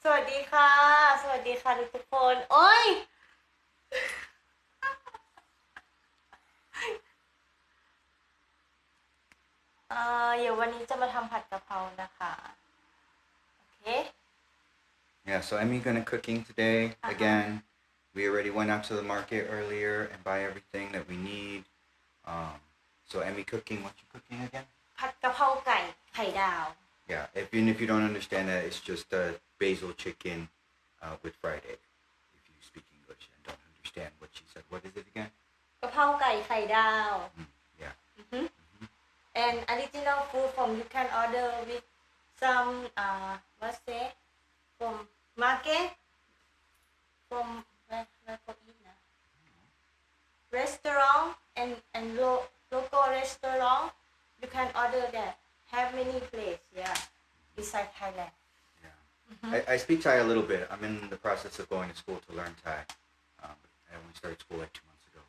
สวัสดีค่ะสวัสดีค่ะทุกคนโอ้ยเดี๋ยววันนี้จะมาทำผัดกะเพรานะคะโอเค Yeah, so Emmy gonna cooking today again. We already went out to the market earlier and buy everything that we need. So Emmy cooking. What you cooking again? ผัดกะเพราไก่ไข่ดาว Yeah, if you don't understand that, it's just basil chicken with fried egg. If you speak English and don't understand what she said, what is it again? กะเพราไก่ไข่ดาว Yeah. and original food from you can order with some what's that from market from where for eat na restaurant and local restaurant you can order that have many place yeah beside Thailand. Yeah. I speak Thai a little bit. I'm in the process of going to school to learn Thai. I only started school like 2 months ago.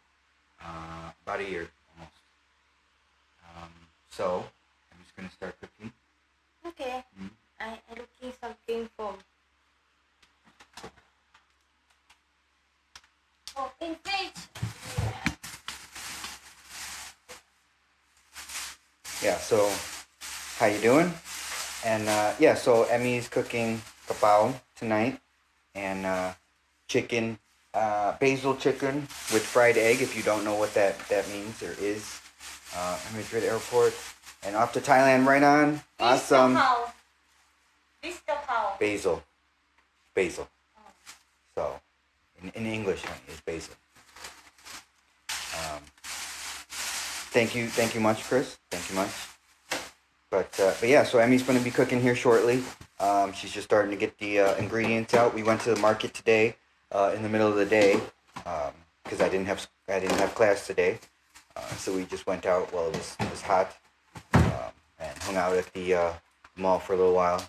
About a year almost. So I'm just gonna start cooking. Okay. I looking something from in fridge. Yeah, so how you doing? And yeah, so Emmy's cooking kapao tonight and chicken, basil chicken with fried egg. If you don't know what that means, there is Madrid Airport and off to Thailand right on. Awesome. This kapao. Basil. So in English is basil. Thank you much, Chris. Thank you much. But yeah, so Emmy's going to be cooking here shortly. She's just starting to get the ingredients out. We went to the market today in the middle of the day because I didn't have class today, so we just went out while it was hot and hung out at the mall for a little while.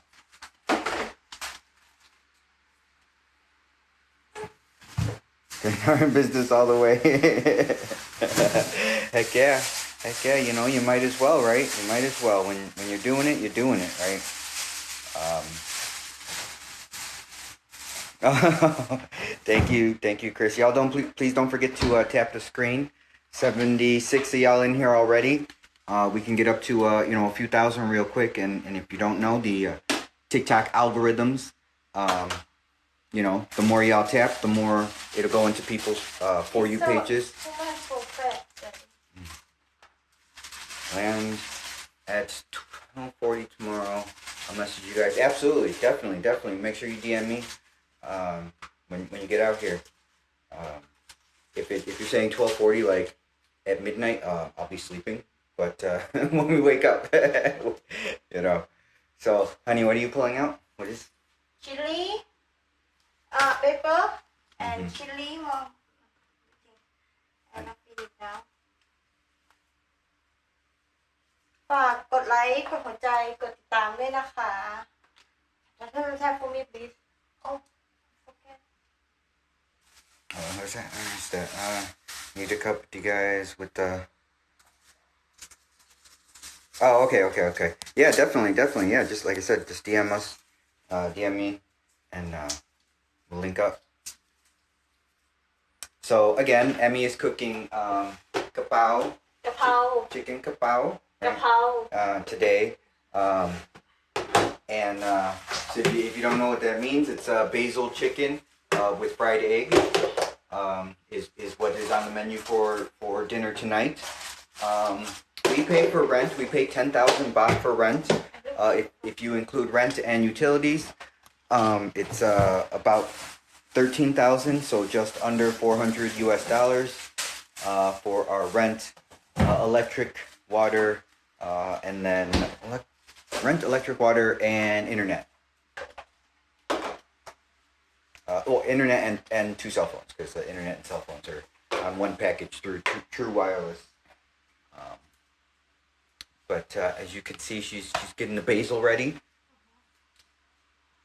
Our business all the way. Heck yeah. You know, you might as well, right? You might as well. When you're doing it, you're doing it, right? Thank you, Chris. Y'all please don't forget to tap the screen. 76 of y'all in here already. We can get up to a few thousand real quick. And if you don't know the TikTok algorithms, the more y'all tap, the more it'll go into people's for you pages. Land at 12:40 tomorrow. I'll message you guys. Absolutely, definitely. Make sure you DM me when you get out here. If you're saying 12:40, like at midnight, I'll be sleeping. But when we wake up, So, honey, what are you pulling out? What is? Chili, pepper, and chili more. And I feel it now. ฝากกดไลค์กดหัวใจกดติดตามด้วยนะคะแล้วถ้าแทบฟูมิplease oh okay What's that? What's that? Need to cup you guys with the. Oh, okay. Yeah, definitely. Yeah, just like I said, just DM us, DM me, and we'll link up. So again, Emmy is cooking kapao, chicken kapao. Today. And so if you don't know what that means, it's basil chicken with fried egg. Is what is on the menu for dinner tonight. We pay for rent. We pay 10,000 baht for rent. If you include rent and utilities, it's about 13,000, so just under $400 US for our rent, electric, water, and then rent, electric, water, and internet. Internet and 2 cell phones, because the internet and cell phones are on one package through True Wireless. But as you can see, she's getting the basil ready.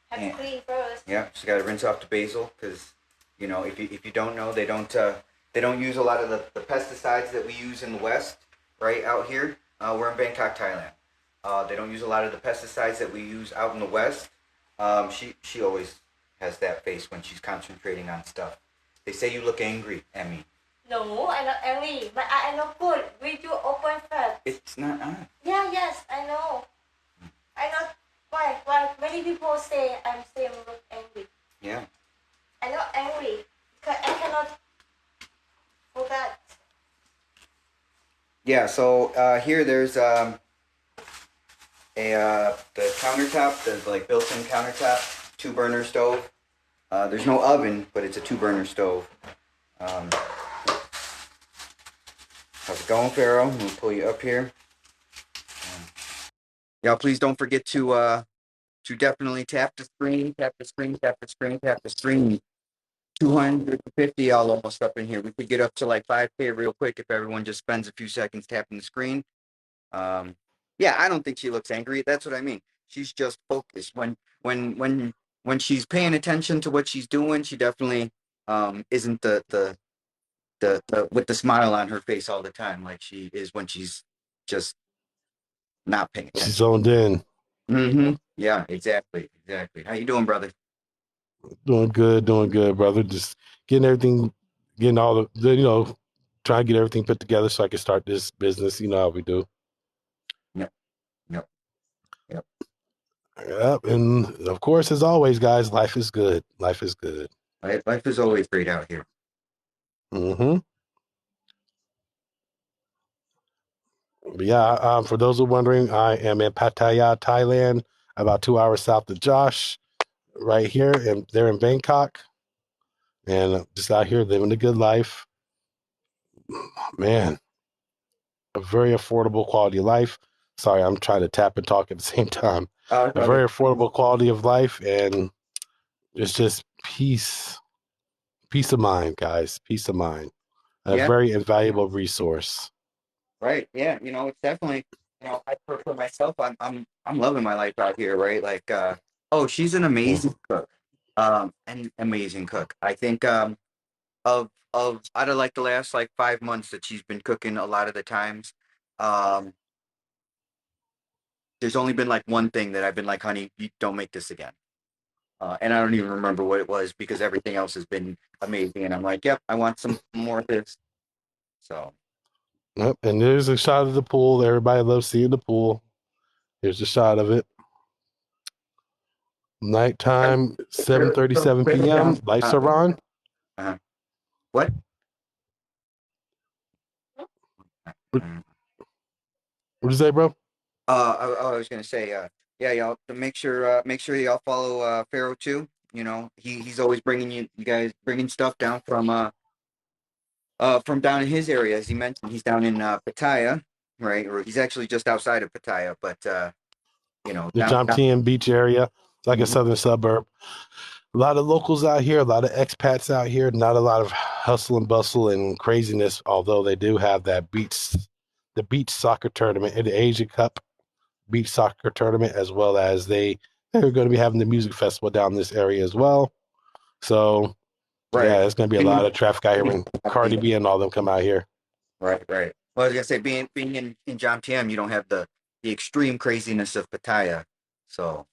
Have to clean first. Yeah, she's got to rinse off the basil because, if you don't know, they don't use a lot of the pesticides that we use in the West, right out here. We're in Bangkok, Thailand. They don't use a lot of the pesticides that we use out in the West. She always has that face when she's concentrating on stuff. They say you look angry, Emmy. No, I'm not angry. My eye are not good. We do open first. It's not on. Yeah, yes, I know. I not why many people say I'm saying look angry. Yeah. I'm not angry. Because I cannot forget. Yeah. So here there's the countertop, the like built-in countertop, 2-burner stove. There's no oven, but it's a 2-burner stove. Um, how's it going, Pharaoh? I'm gonna pull you up here. Y'all, please don't forget to definitely tap the screen, tap the screen, tap the screen, tap the screen. 250 y'all almost up in here. We could get up to like 5K real quick if everyone just spends a few seconds tapping the screen. Um, yeah, I don't think she looks angry. That's what I mean. She's just focused. When she's paying attention to what she's doing, she definitely isn't the with the smile on her face all the time like she is when she's just not paying She's attention. zoned in. Mm-hmm. Yeah, exactly, exactly. How you doing, brother? Doing good, brother. Just getting everything, getting all trying to get everything put together so I can start this business. You know how we do. Yep, yep, yep. Yep. And of course, as always, guys, life is good. Life is good. Life is always great out here. Mm-hmm. But yeah, for those who are wondering, I am in Pattaya, Thailand, about 2 hours south of Josh, right here, and they're in Bangkok, and just out here living a good life. Man, a very affordable quality of life. Sorry, I'm trying to tap and talk at the same time. A Brother. very affordable quality of life, and it's just peace of mind, guys, peace of mind. A Yeah, very invaluable resource. right. Yeah, it's definitely, I for myself, I'm loving my life out here, right? Like, oh, she's an Mm. amazing cook. An amazing cook. I think of out of like the last like 5 months that she's been cooking a lot of the times, um, there's only been like one thing that I've been like, honey, you don't make this again. And I don't even remember what it was because everything else has been amazing. And I'm like, yep, I want some more of this. So, Yep. And there's a shot of the pool. Everybody loves seeing the pool. Here's a shot of it. Nighttime, so 7:37 break it p.m. down. Lights are on. Uh, what? What did you say, bro? I was gonna say, yeah, y'all to make sure y'all follow Pharaoh too. He's always bringing you guys bringing stuff down from down in his area, as he mentioned. He's down in Pattaya, right? Or he's actually just outside of Pattaya, but The down. Jomtien Beach area. It's like a Mhm. southern suburb. A lot of locals out here, a lot of expats out here, not a lot of hustle and bustle and craziness, although they do have the beach soccer tournament and the Asia Cup beach soccer tournament, as well as they're going to be having the music festival down this area as well. So Right. yeah, there's going to be a lot of traffic out here when Cardi B and all them come out here. Right, right. Well, I was gonna say, being in Jomtien, you don't have the extreme craziness of Pattaya, so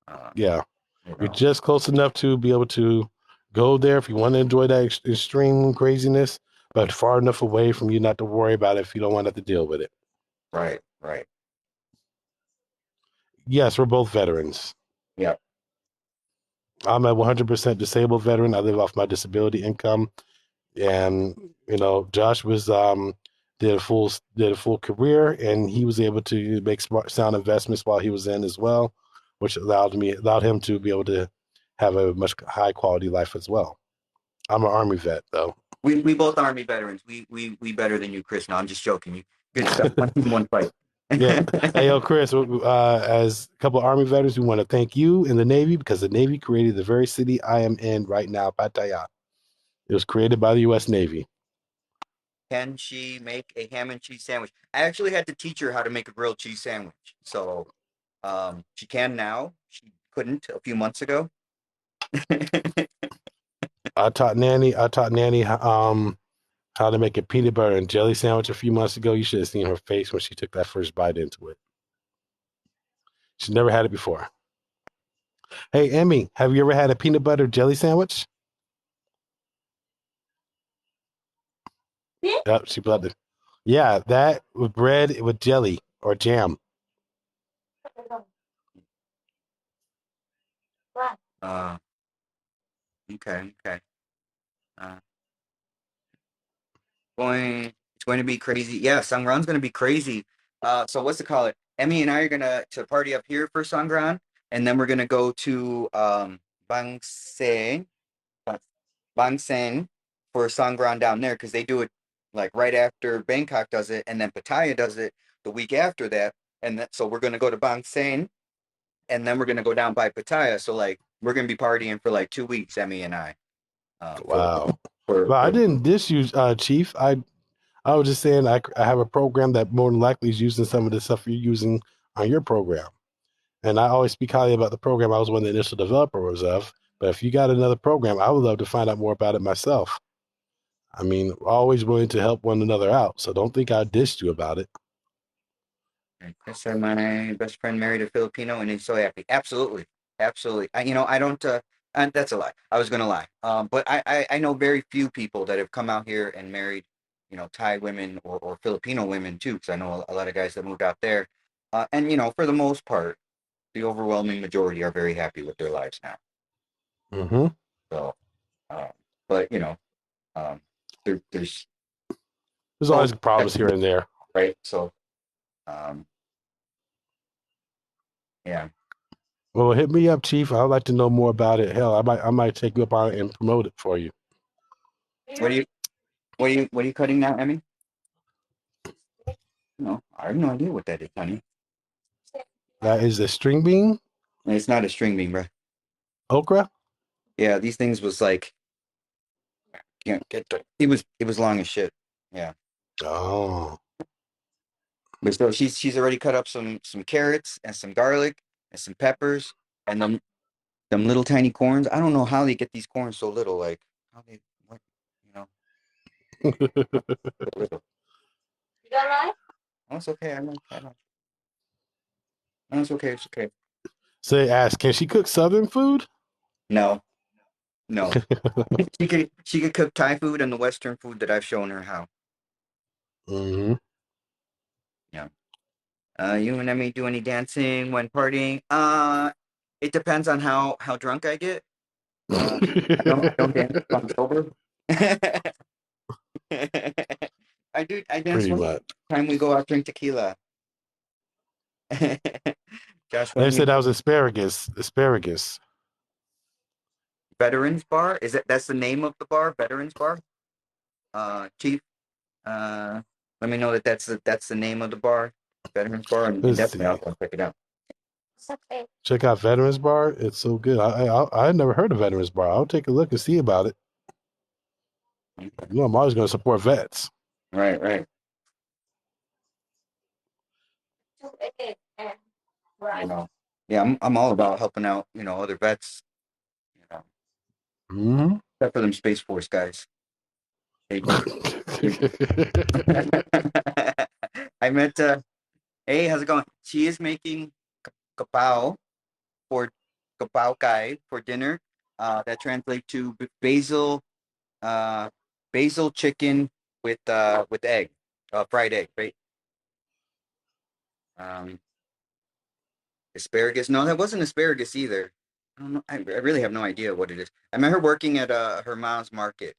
uh, Yeah, you you're know, just close enough to be able to go there if you want to enjoy that extreme craziness, but far enough away from you not to worry about it if you don't want to have to deal with it. right, right. Yes, we're both veterans. Yeah. I'm a 100% disabled veteran. I live off my disability income, and Josh was did a full career, and he was able to make smart, sound investments while he was in as well, which allowed him to be able to have a much high quality life as well. I'm an Army vet, though. We both Army veterans. We better than you, Chris. No, I'm just joking. You good stuff. One team, one fight. Yeah. Hey, yo, Chris, as a couple of Army veterans, we want to thank you and the Navy because the Navy created the very city I am in right now, Pattaya. It was created by the U.S. Navy. Can she make a ham and cheese sandwich? I actually had to teach her how to make a grilled cheese sandwich. So, she can now. She couldn't a few months ago. I taught Nanny how to make a peanut butter and jelly sandwich a few months ago. You should have seen her face when she took that first bite into it. She never had it before. Hey, Emmy, have you ever had a peanut butter jelly sandwich? Yeah. Yep, she blooded. Yeah, that with bread with jelly or jam. Uh, okay, okay. Uh, it's going to be crazy. Yeah, Sangran's going to be crazy. So what's it call it? Emmy and I are gonna to party up here for Sangran, and then we're gonna go to Bang Se, Bang Seng for Sangran down there because they do it like right after Bangkok does it, and then Pattaya does it the week after that, and so we're gonna go to Bang Seng, and then we're gonna go down by Pattaya. So like we're gonna be partying for like 2 weeks, Emmy and I. For Wow. for Well, I for didn't diss you, Chief. I was just saying I have a program that more than likely is using some of the stuff you're using on your program. And I always speak highly about the program I was one of the initial developers of. But if you got another program, I would love to find out more about it myself. I mean, always willing to help one another out. So don't think I dissed you about it. Chris said my best friend married a Filipino and he's so happy. Absolutely, absolutely. I don't. And that's a lie. I was gonna lie. But I know very few people that have come out here and married, Thai women or Filipino women too, because I know a lot of guys that moved out there. And for the most part, the overwhelming majority are very happy with their lives now. Mm-hmm. So, um, but um, there's There's both, always problems here and there. right? So, um, yeah. Well, hit me up, Chief. I'd like to know more about it. Hell, I might take you up on it and promote it for you. What are you what are you cutting now, Emmy? No, I have no idea what that is, honey. That is the string bean, It's not a string bean, bro. okra. Yeah, these things was like can't get the, it was long as shit. Yeah. Oh. But so she's already cut up some carrots and some garlic and some peppers and them little tiny corns. I don't know how they get these corns so little, like how they what you know, so little. You don't like? Oh, it's okay. I don't. No, it's okay. It's okay. So they asked, can she cook Southern food? No, no. She could cook Thai food and the Western food that I've shown her how. Hmm. Yeah. You and Emmy do any dancing when partying? It depends on how drunk I get. I don't dance if I'm sober. I dance Pretty when much. time we go out drink tequila. Josh, They when we said that was asparagus. Asparagus. Veterans Bar, that's the name of the bar, Veterans Bar? Chief, let me know that that's the name of the bar, Veterans Bar, and Let's definitely I'll see. go check it out. Okay. Check out Veterans Bar. It's so good. I had never heard of Veterans Bar. I'll take a look and see about it. You know, I'm always going to support vets. Right, right. Two egg and You rice. know, yeah, I'm all about helping out, other vets, you know, Hmm. except for them Space Force guys. They, they- I met, hey, how's it going? She is making kapow for kapow kai for dinner. That translates to uh, basil chicken with egg, fried egg, right? Um, Asparagus. No, that wasn't asparagus either. I don't know. I really have no idea what it is. I met her working at her mom's market.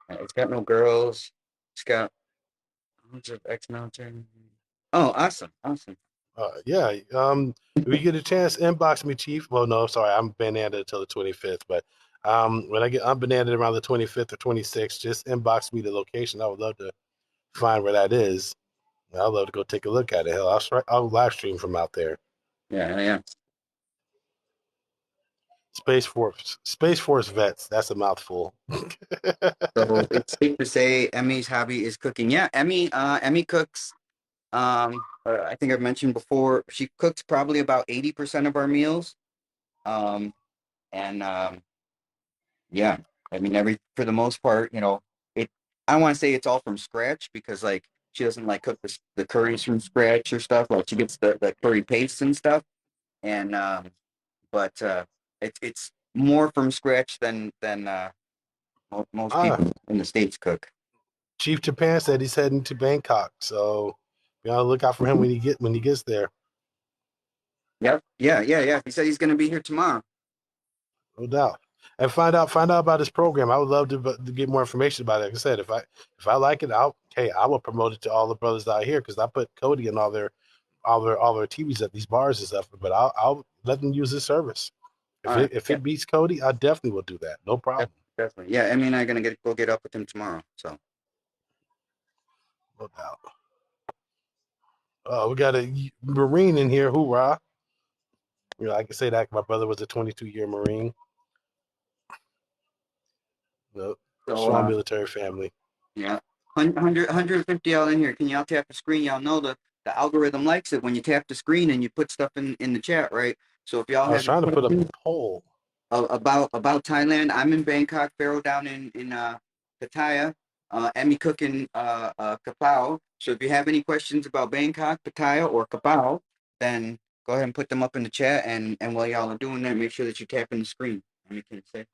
It's got no girls. It's got loads of ex-military. Oh, awesome, awesome. Yeah. If you get a chance, inbox me, Chief. Well, no, sorry, I'm banana until the 25th, but when I'm banana around the 25th or 26th, just inbox me the location. I would love to find where that is. I'd love to go take a look at it. Hell, I'll live stream from out there. Yeah, yeah. Space Force vets. That's a mouthful. So it's safe to say Emmy's hobby is cooking. Yeah, Emmy cooks. I think I've mentioned before, she cooks probably about 80% of our meals. Um, and yeah, I mean every for the most part, it I don't want to say it's all from scratch because like She doesn't like cook the curries from scratch or stuff. Like she gets the curry paste and stuff, and but it's more from scratch than most Ah, people in the states cook. Chief Japan said he's heading to Bangkok, so you gotta look out for him when he gets there. Yep. Yeah. He said he's going to be here tomorrow. No doubt. And find out about his program. I would love to get more information about it. Like I said, if I like it, I will promote it to all the brothers out here because I put Cody in all their TVs at these bars and stuff. But I'll let them use this service. All right. If Yeah. it beats Cody, I definitely will do that. No problem. Definitely. Yeah. Emmy and I are going to go get up with him tomorrow. So. No doubt. We got a Marine in here. Hoorah! You know, I can say that my brother was a 22-year Marine. Yep. So Strong military family. yeah, 150 y'all in here. Can y'all tap the screen? Y'all know the algorithm likes it when you tap the screen and you put stuff in the chat, right? So if y'all I was have any trying to put up a questions poll. about Thailand, I'm in Bangkok, Pharaoh down in Pattaya, Emmy cooking kapao. So if you have any questions about Bangkok, Pattaya, or kapao, then go ahead and put them up in the chat. And while y'all are doing that, make sure that you tap in the screen. Emmy can say.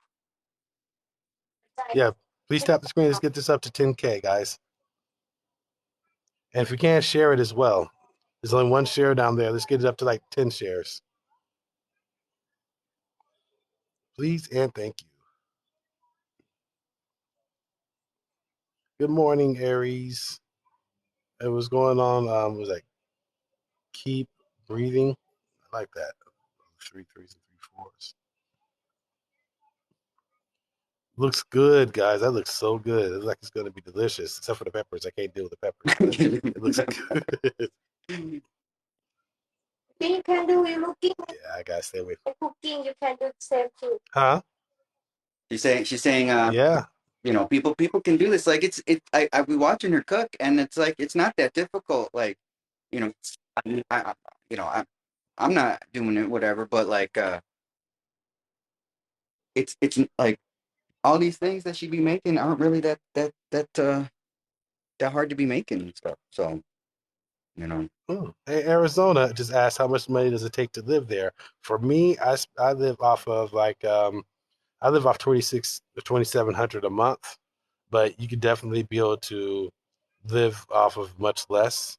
Yeah, please tap the screen. Let's get this up to 10K, guys. And if you can't share it as well, there's only one share down there. Let's get it up to like 10 shares. Please and thank you. Good morning, Aries. It was going on. Was like keep breathing. I like that. 3 3s and 3 4s. Looks good, guys. That looks so good. It looks like it's gonna be delicious, except for the peppers. I can't deal with the peppers, but it looks good. You can do it looking Yeah, I gotta stay away. and cooking. You can do the same too. Huh? She's saying Yeah. people can do this. Like I be watching her cook, and it's like it's not that difficult. Like you know I you know I'm not doing it whatever, but like it's like all these things that she be making aren't really that hard to be making and stuff. So you know. Hey, Arizona just asked how much money does it take to live there. For me, I live off of I live off 2,700 a month, but you could definitely be able to live off of much less.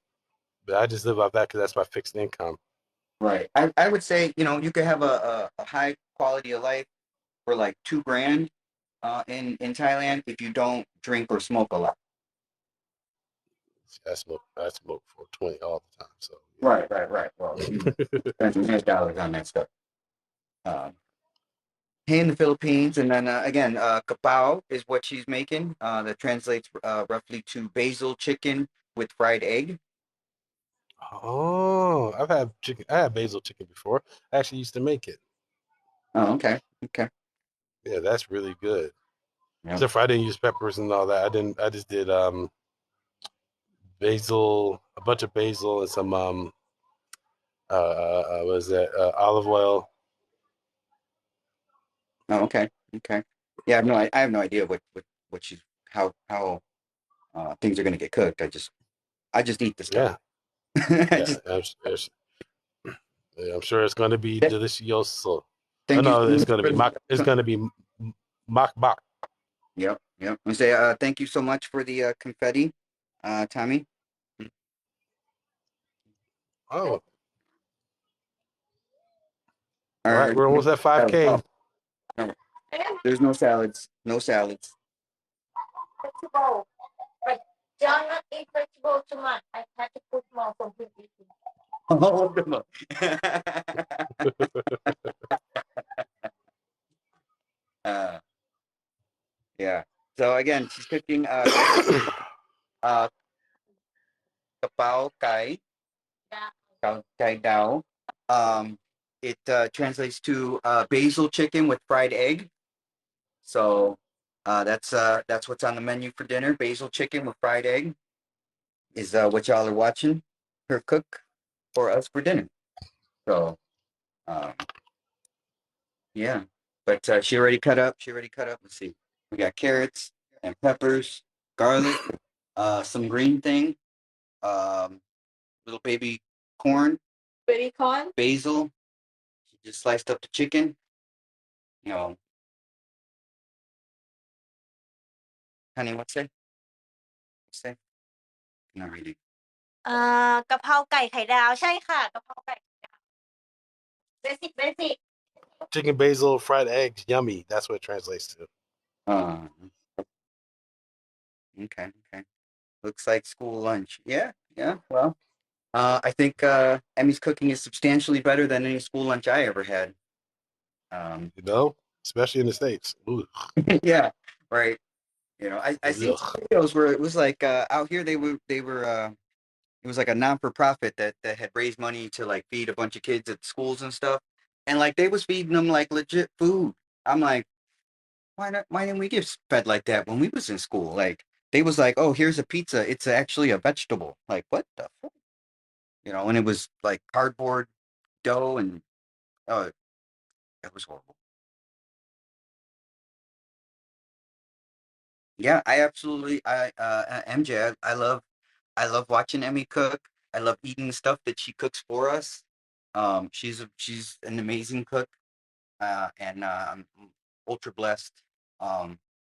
But I just live off that because that's my fixed income. Right. I would say, you could have a high quality of life for like 2 grand in Thailand if you don't drink or smoke a lot. I smoke for 20 all the time. So Right. Well, you spend some head dollars on that stuff. Um, Hey in the Philippines, and then again, kapao is what she's making. That translates roughly to basil chicken with fried egg. Oh, I've had chicken. I had basil chicken before. I actually used to make it. Oh, okay. Yeah, that's really good. Yeah. Except for I didn't use peppers and all that. I didn't. I just did basil, a bunch of basil and some was that olive oil. Oh, okay. Yeah, I have no idea what she's how things are gonna get cooked. I just eat the stuff. Yeah, I yeah. just I'm sure it's going to be th- delicioso. Oh thank you no, so it's much going to for be the. it's going to be mock mock. Yep. I say thank you so much for the confetti, Tommy. Oh, all right. Or We're almost at oh, 5K. no, there's no salads. No salads. Vegetable. But John not eat vegetable too much. I had to put more from his eating. Oh, come on. uh, yeah. So again, she's cooking uh kapao kai Yeah. kai dao. Um, it translates to basil chicken with fried egg. So that's what's on the menu for dinner. Basil chicken with fried egg is what y'all are watching her cook for us for dinner. So um, yeah, but she already cut up. She already cut up. Let's see. We got carrots and peppers, garlic, some green thing. um, little baby corn, Baby corn. basil. She just sliced up the chicken. No, honey, what's that? What's that? Not reading. กะเพราไก่ไข่ดาวใช่ค่ะกะเพราไก่เบสิกเบสิก Chicken basil fried eggs, yummy. That's what it translates to. Uh, okay, okay. Looks like school lunch. Yeah, yeah. Well, I think Emmy's cooking is substantially better than any school lunch I ever had. Um, You know, especially in the states. Ooh, yeah, right. You know, I seen ugh. some videos where it was like out here they were it was like a non for profit that had raised money to like feed a bunch of kids at schools and stuff, and like they was feeding them like legit food. I'm like, why didn't we get fed like that when we was in school? Like they was like, oh, here's a pizza. It's actually a vegetable. Like what the fuck? You know, and it was like cardboard dough and oh, it was horrible. Yeah, I absolutely MJ, I love watching Emmy cook. I love eating the stuff that she cooks for us. She's an amazing cook, and I'm ultra blessed.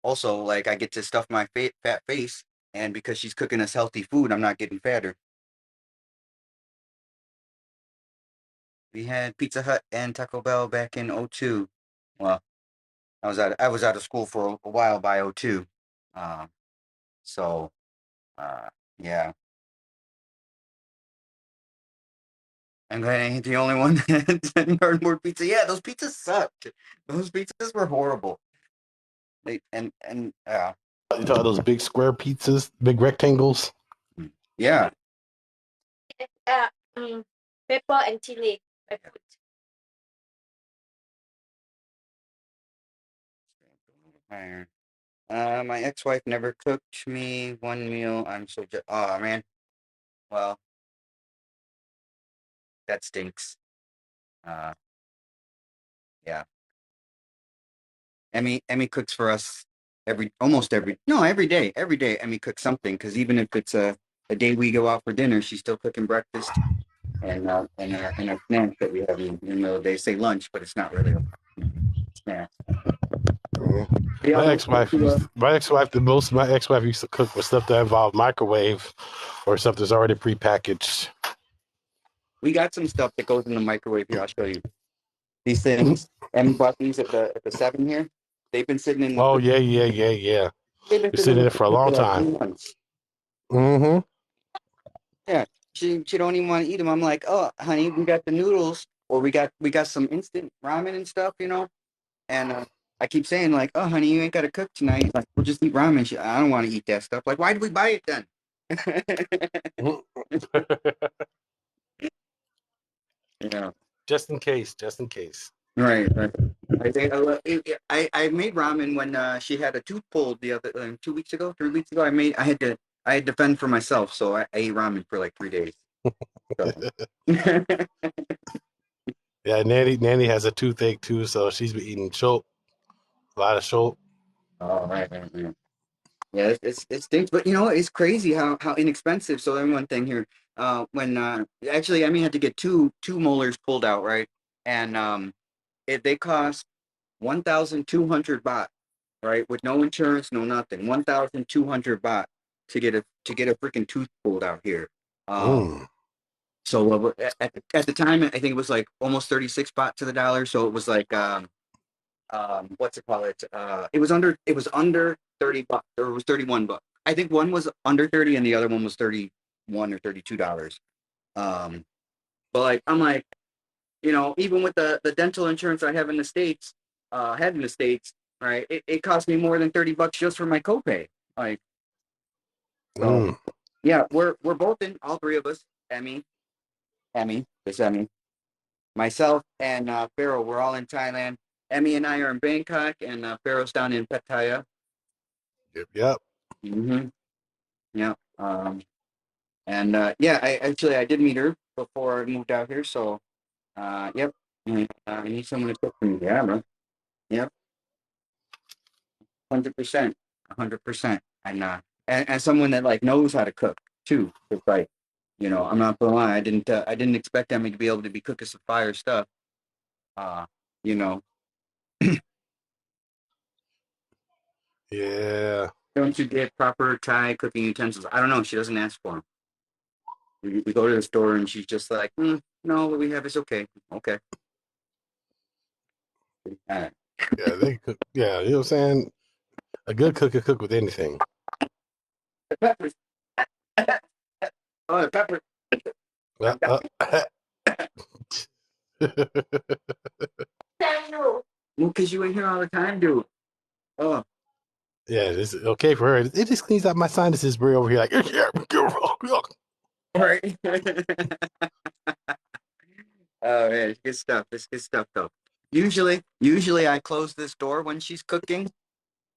Also, like I get to stuff my fat face, and because she's cooking us healthy food, I'm not getting fatter. We had Pizza Hut and Taco Bell back in '02. Well, I was out of school for a while by '02. Um, so uh, yeah. I'm glad I ain't the only one that heard more pizza. Yeah, those pizzas sucked. Those pizzas were horrible. They and You talk those big square pizzas, big rectangles. yeah. uh, um, pepper and chili I put. My ex-wife never cooked me one meal. I'm so oh man. Well, that stinks. Uh, yeah. Emmy cooks for us almost every no every day. Every day Emmy cooks something because even if it's a day we go out for dinner, she's still cooking breakfast and our snacks that we have. Even though they say lunch, but it's not really a snack. We all know My ex-wife, the most my ex-wife used to cook was stuff that involved microwave or stuff that's already prepackaged. we got some stuff that goes in the microwave here. I'll show you these things. Emmy bought these at the seven here. They've been sitting in the Oh yeah, yeah, yeah, yeah. they've been Been sitting sitting in there the for a fridge long for like time. 3 months. Mm-hmm. Yeah, she don't even want to eat them. I'm like, oh, honey, we got the noodles, or we got some instant ramen and stuff, you know. And I keep saying like, oh, honey, you ain't got to cook tonight. Like, we'll just eat ramen. I don't want to eat that stuff. Like, why did we buy it then? You know, Just in case, just in case. right, right. I think I made ramen when she had a tooth pulled the other 2 weeks ago, 3 weeks ago. I had to fend for myself, so I ate ramen for like 3 days. So. Yeah, Nanny has a toothache too, so she's been eating short, a lot of short. Oh, right. Yeah, it stinks, but you know it's crazy how inexpensive. So then one thing here, when actually I mean had to get two molars pulled out, right? And they cost 1,200 baht, right? With no insurance, no nothing. 1,200 baht to get a freaking tooth pulled out here. Um, Mm, so at the time I think it was like almost 36 baht to the dollar. So it was like what's it called it was under 30 bucks, or it was 31 bucks. I think one was under 30 and the other one was 31 or $32. um but like I'm like, you know, even with the dental insurance I have in the states, had in the states, right, it cost me more than 30 bucks just for my copay. Like, so mm. yeah, we're both in, all three of us. Emmy, myself and Pharaoh, we're all in Thailand. Emmy and I are in Bangkok, and Pharaoh's down in Pattaya. Yep, yep. Mm-hmm. Yeah. And yeah, I did meet her before I moved out here. So yep. And, I need someone to cook for me. Yeah, bro. Yep. 100%. 100%. And someone that like knows how to cook too. It's like I'm not gonna lie. I didn't expect them to be able to be cooking some fire stuff. Uh, you know, Yeah. don't you get proper Thai cooking utensils? I don't know. She doesn't ask for them. We go to the store and she's just like, no, what we have is okay. Okay. All right. Yeah, they cook. Yeah, you know what I'm saying? A good cook can cook with anything. The peppers. Oh, the pepper. Uh, I'm uh, dying. Well, Well, because you ain't here all the time, dude. Oh, yeah, it's okay for her. It just cleans out my sinuses. Brie over here, like, all right. Oh man, it's good stuff. It's good stuff though. Usually I close this door when she's cooking,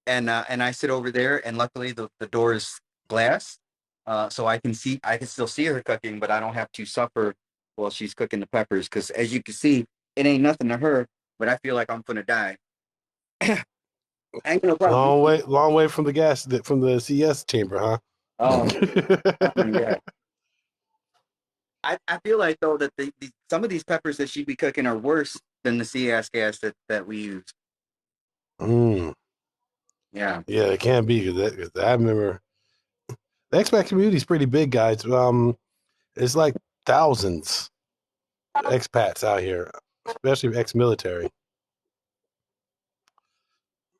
and I sit over there, and luckily the door is glass, so I can still see her cooking, but I don't have to suffer while she's cooking the peppers. Because as you can see, it ain't nothing to her, but I feel like I'm gonna die. Ain't no problem. long way from the from the CS chamber, huh? Oh, oh my god. I feel like though that some of these peppers that she'd be cooking are worse than the CS gas that we use. Mm, Yeah. yeah, it can be because I remember the expat community is pretty big, guys. It's like thousands expats out here, especially ex-military.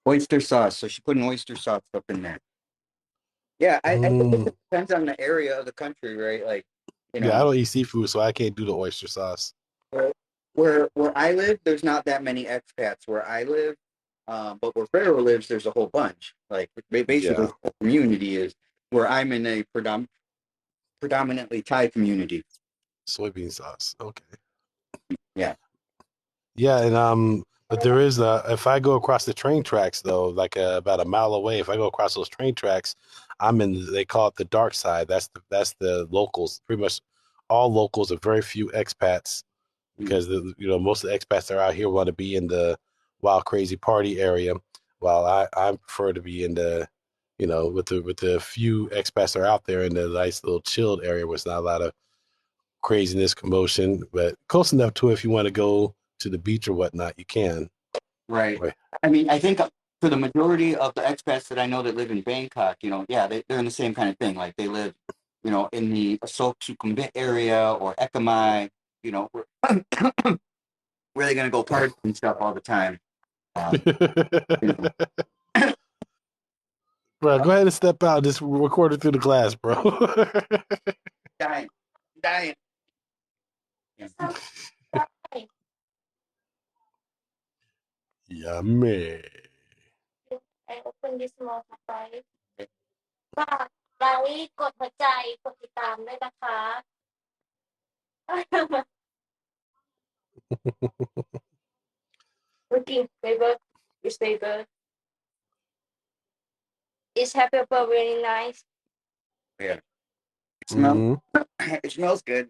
Oyster sauce. So she put an oyster sauce up in there. Yeah, I think it Mm, depends on the area of the country, right? Like, you yeah, I know, don't eat seafood, so I can't do the oyster sauce. where where I live, there's not that many expats where I live. But where Pharaoh lives, there's a whole bunch. Like basically, Yeah, the whole community is where I'm in a predominantly Thai community. soybean sauce. Okay. Yeah. Yeah, and but there is if I go across the train tracks though, like about a mile away, if I go across those train tracks, I'm in. They call it the dark side. That's the locals. Pretty much all locals. Are very few expats Mm. because most of the expats that are out here want to be in the wild crazy party area, while I prefer to be in the with the few expats that are out there in the nice little chilled area where it's not a lot of craziness, commotion, but close enough to it if you want to go to the beach or whatnot, you can. Right. Right. I mean, I think for the majority of the expats that I know that live in Bangkok, yeah, they're in the same kind of thing. Like they live, in the Asok Sukhumvit area or Ekamai, where, where they're going to go party and stuff all the time. Um, you know, Bro, go ahead and step out. Just record it through the glass, bro. dying, dying. Yeah. Yummy. I open this small surprise ฝากไลค์กดหัวใจกดติดตามด้วยนะคะ Looking flavor is flavor is happy pepper very nice. Yeah. It smells, Hmm. it smells good.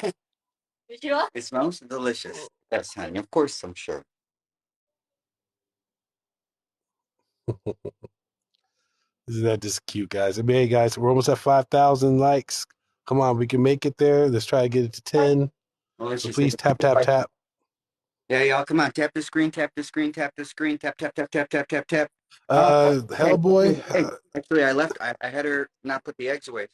You sure? It smells delicious. Yes, honey. Of course, I'm sure. Isn't that just cute, guys? I mean, hey, guys, we're almost at 5,000 likes. Come on, we can make it there. Let's try to get it to 10. So Delicious. please tap, tap, tap. Yeah, y'all, come on. Tap the screen, tap the screen, tap the screen, tap, tap, tap, tap, tap, tap, tap. Hey, Hellboy, hey, actually, I left. I had her not put the eggs away.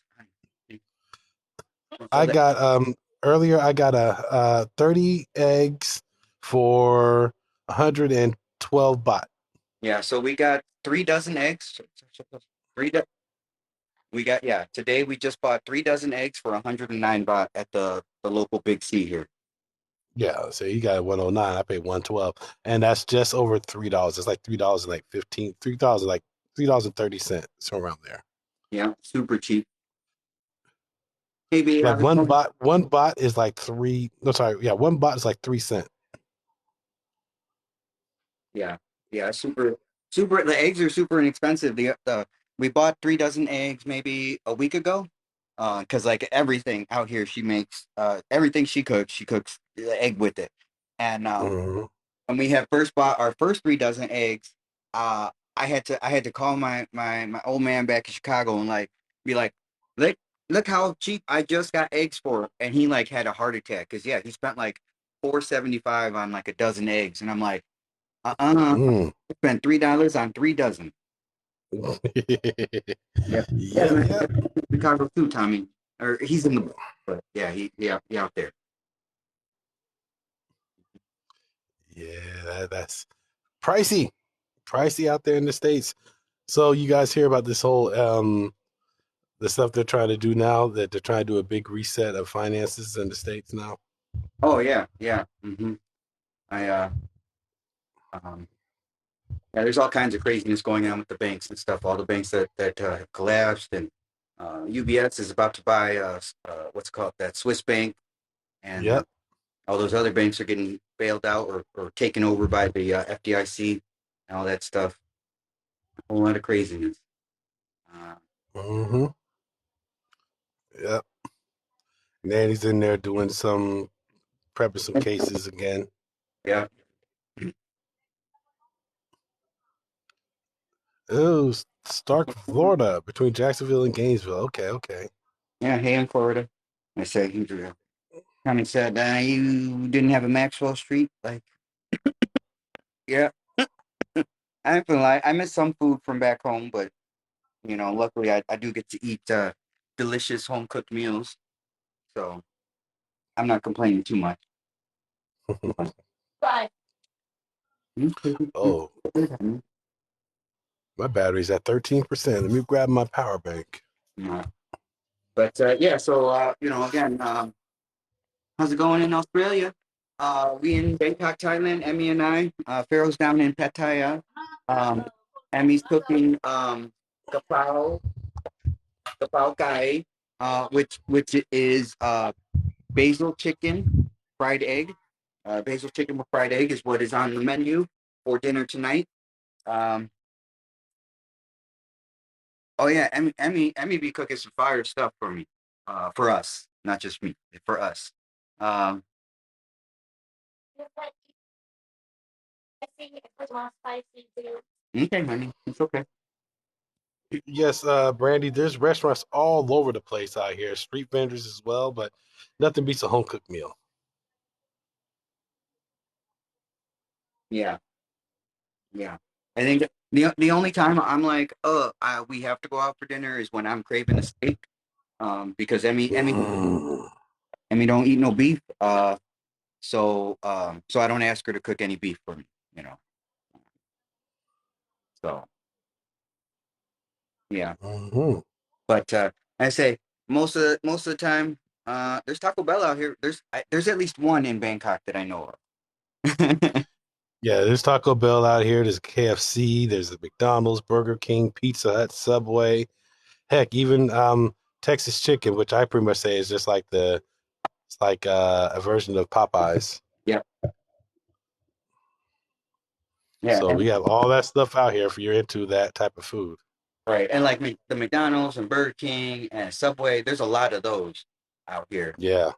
So I that, got earlier I got a 30 eggs for 112 baht. yeah, so we got 3 dozen eggs. Three, do- we got, yeah, today we just bought 3 dozen eggs for 109 baht at the local Big C here. Yeah, so you got 109. I paid 112. And that's just over $3. It's like $3 and like 15, $3 like $3.30, so around there. Yeah, super cheap. Hey, babe, Like how's it going? one bot is like three. No, sorry, yeah, one bot is like 3 cents. Yeah, yeah, super. The eggs are super inexpensive. The we bought 3 dozen eggs maybe a week ago. Because like everything out here, she makes everything she cooks the egg with it. And Hmm. when we had first bought our first 3 dozen eggs, I had to call my old man back in Chicago and like be like, look how cheap I just got eggs for, and he like had a heart attack because yeah, he spent like 4.75 on like a dozen eggs, and I'm like, Mm. I spent $3 on 3 dozen. Yeah, yeah, Yep, man, yep. Chicago too, Tommy. Or he's in the, but yeah, he out there. Yeah, that's pricey. Pricey out there in the States. So you guys hear about this whole the stuff they're trying to do now, that they're trying to do a big reset of finances in the States now? Oh yeah, yeah. I um, yeah, there's all kinds of craziness going on with the banks and stuff. All the banks that have collapsed, and UBS is about to buy what's it called, that Swiss bank, and Yep. all those other banks are getting bailed out or taken over by the FDIC and all that stuff. A whole lot of craziness. Uh, Mm-hmm. Yep. Nanny's in there doing some prepping some cases again. yeah, Oh, Stark, Florida, between Jacksonville and Gainesville. Okay, okay. yeah. Hey, in Florida, I say he kind of said you didn't have a Maxwell Street. Like, yeah, I ain't gonna lie. I miss some food from back home, but luckily I do get to eat delicious home cooked meals, so I'm not complaining too much. Bye. Oh, my battery's at 13%. Let me grab my power bank. Yeah. But yeah, so again, how's it going in Australia? We in Bangkok, Thailand. Emmy and I. Pharaoh's down in Pattaya. Um, Emmy's cooking kapao kapao kai, which is basil chicken, fried egg. Basil chicken with fried egg is what is on the menu for dinner tonight. Um, oh yeah, Emmy be cooking some fire stuff for me, for us, not just me, for us. Um, I think it was more spicy too. okay, honey, it's okay. Yes, Brandy, there's restaurants all over the place out here, street vendors as well, but nothing beats a home cooked meal. Yeah, yeah. I think the only time I'm like, we have to go out for dinner is when I'm craving a steak. Because Mm. Emmy don't eat no beef. So I don't ask her to cook any beef for me. You know. So yeah. Hmm. But I say most of the time, there's Taco Bell out here. There's at least one in Bangkok that I know of. Yeah, there's Taco Bell out here. There's KFC. There's the McDonald's, Burger King, Pizza Hut, Subway. Heck, even Texas Chicken, which I pretty much say is just like it's like a version of Popeyes. Yeah, yeah, So we have all that stuff out here if you're into that type of food. right. And like the McDonald's and Burger King and Subway, there's a lot of those out here. Yeah.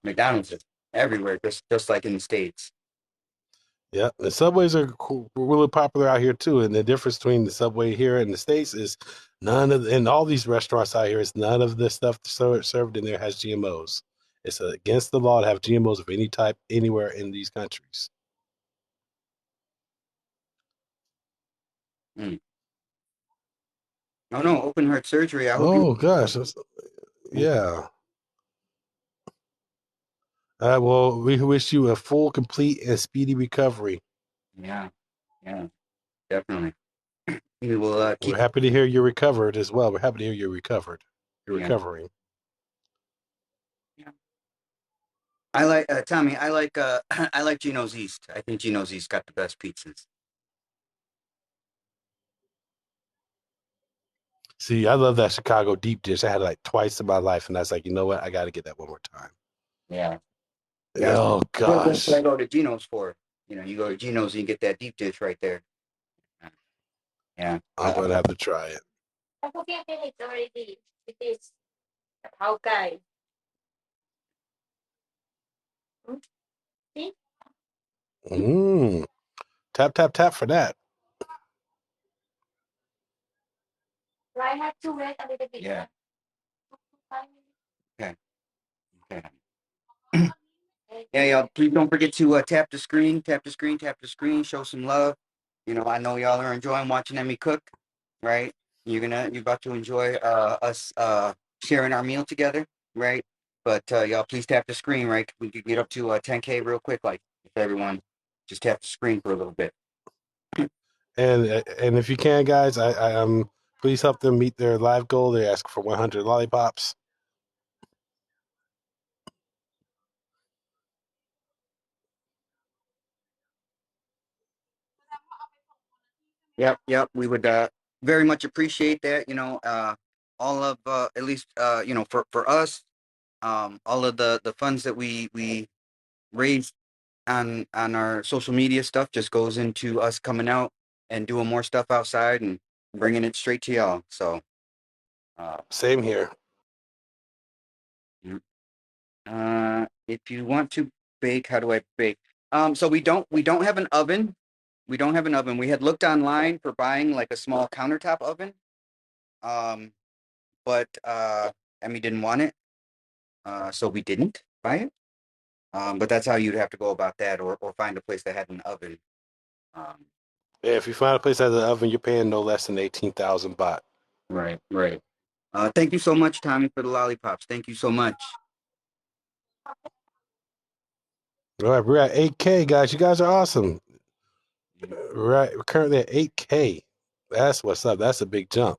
McDonald's is everywhere, just like in the States. Yeah, the subways are really popular out here too. And the difference between the subway here in the States is in all these restaurants out here is none of the stuff served in there has GMOs. It's against the law to have GMOs of any type anywhere in these countries. Mm. Oh no, open heart surgery. I hope you. Oh gosh, yeah. Well, we wish you a full, complete, and speedy recovery. Yeah, yeah, definitely. We will We're keep. happy to hear you're recovered as well. We're happy to hear you're recovered. You're Yeah, recovering. yeah. I like Tommy. I like I like Gino's East. I think Gino's East got the best pizzas. See, I love that Chicago deep dish. I had it like twice in my life, and I was like, you know what? I got to get that one more time. Yeah, yeah. Oh That's what I gosh, go to Gino's for. You go to Gino's and you get that deep dish right there. Yeah. I'm gonna have to try it. I'm cooking finish already. It is how guy. Hmm? See? Mm. Tap tap tap for that. So I have to wait a little bit. Yeah. Okay. Okay. Yeah, y'all. Please don't forget to tap the screen, tap the screen, tap the screen. Show some love. You know, I know y'all are enjoying watching Emmy cook, right? You're about to enjoy us sharing our meal together, right? But y'all, please tap the screen, right? We could get up to 10K real quick, like if everyone just tap the screen for a little bit. And if you can, guys, please help them meet their live goal. They ask for 100 lollipops. Yep, yep. We would very much appreciate that. You know, all of at least you know for us, all of the funds that we raise on our social media stuff just goes into us coming out and doing more stuff outside and bringing it straight to y'all. So, uh, Same here. mm, if you want to bake, how do I bake? So we don't have an oven. We don't have an oven. We had looked online for buying like a small countertop oven. Um, but Emmy didn't want it, so we didn't buy it. But that's how you'd have to go about that, or find a place that had an oven. Um, Yeah, if you find a place that has an oven, you're paying no less than 18,000 baht. right, right. Thank you so much, Tommy, for the lollipops. Thank you so much. All right, we're at 8K, guys. You guys are awesome. Right, we're currently at 8K. That's what's up. That's a big jump.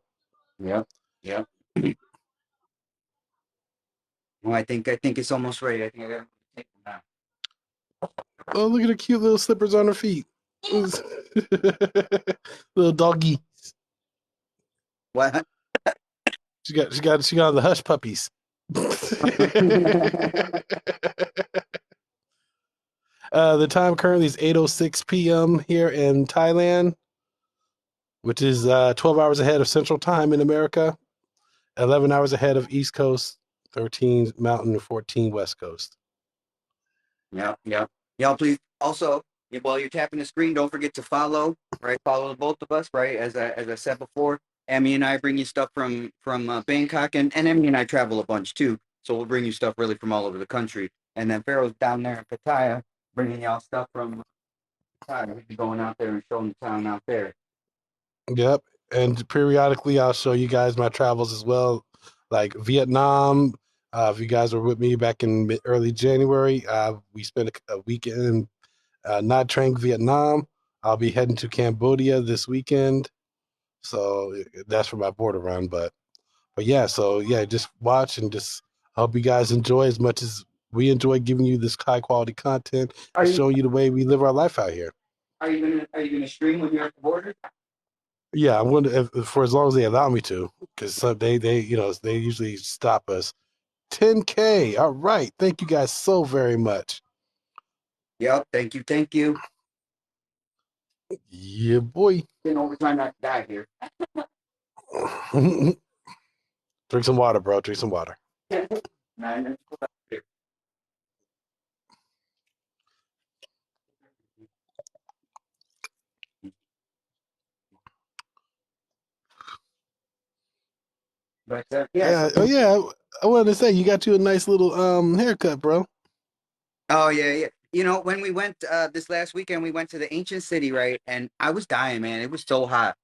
Yep, yep. Well, I think it's almost ready. I think I gotta take them now. Oh, look at the cute little slippers on her feet. Little doggy. What? She got the hush puppies. The time currently is 8:06 p.m. here in Thailand, which is 12 hours ahead of Central Time in America, 11 hours ahead of East Coast, 13 Mountain, 14 West Coast. Yep, yep. Y'all, please also, while you're tapping the screen, don't forget to follow. Right, follow both of us. Right, as I said before, Emmy and I bring you stuff from Bangkok, and Emmy and I travel a bunch too. So we'll bring you stuff really from all over the country. And then Pharaoh's down there in Pattaya, bringing y'all stuff from Pattaya. We'll be going out there and showing the town out there. Yep. And periodically, I'll show you guys my travels as well, like Vietnam. If you guys were with me back in early January, we spent a weekend in Nha Trang, Vietnam. I'll be heading to Cambodia this weekend. So that's for my border run. But yeah, so yeah, just watch and just hope you guys enjoy as much as we enjoy giving you this high quality content Are and you showing you the way we live our life out here. are you gonna stream when you're at the border? Yeah, I'm going to for as long as they allow me to, because they they usually stop us. 10K. All right, thank you guys so very much. Yep. Thank you. Thank you. Yeah, boy. We're trying not to die here. Drink some water, bro. Drink some water. Nine. But yeah. Yeah. Oh yeah. I wanted to say you got you a nice little haircut, bro. Oh yeah, yeah. You know, when we went this last weekend, we went to the ancient city, right? And I was dying, man. It was so hot.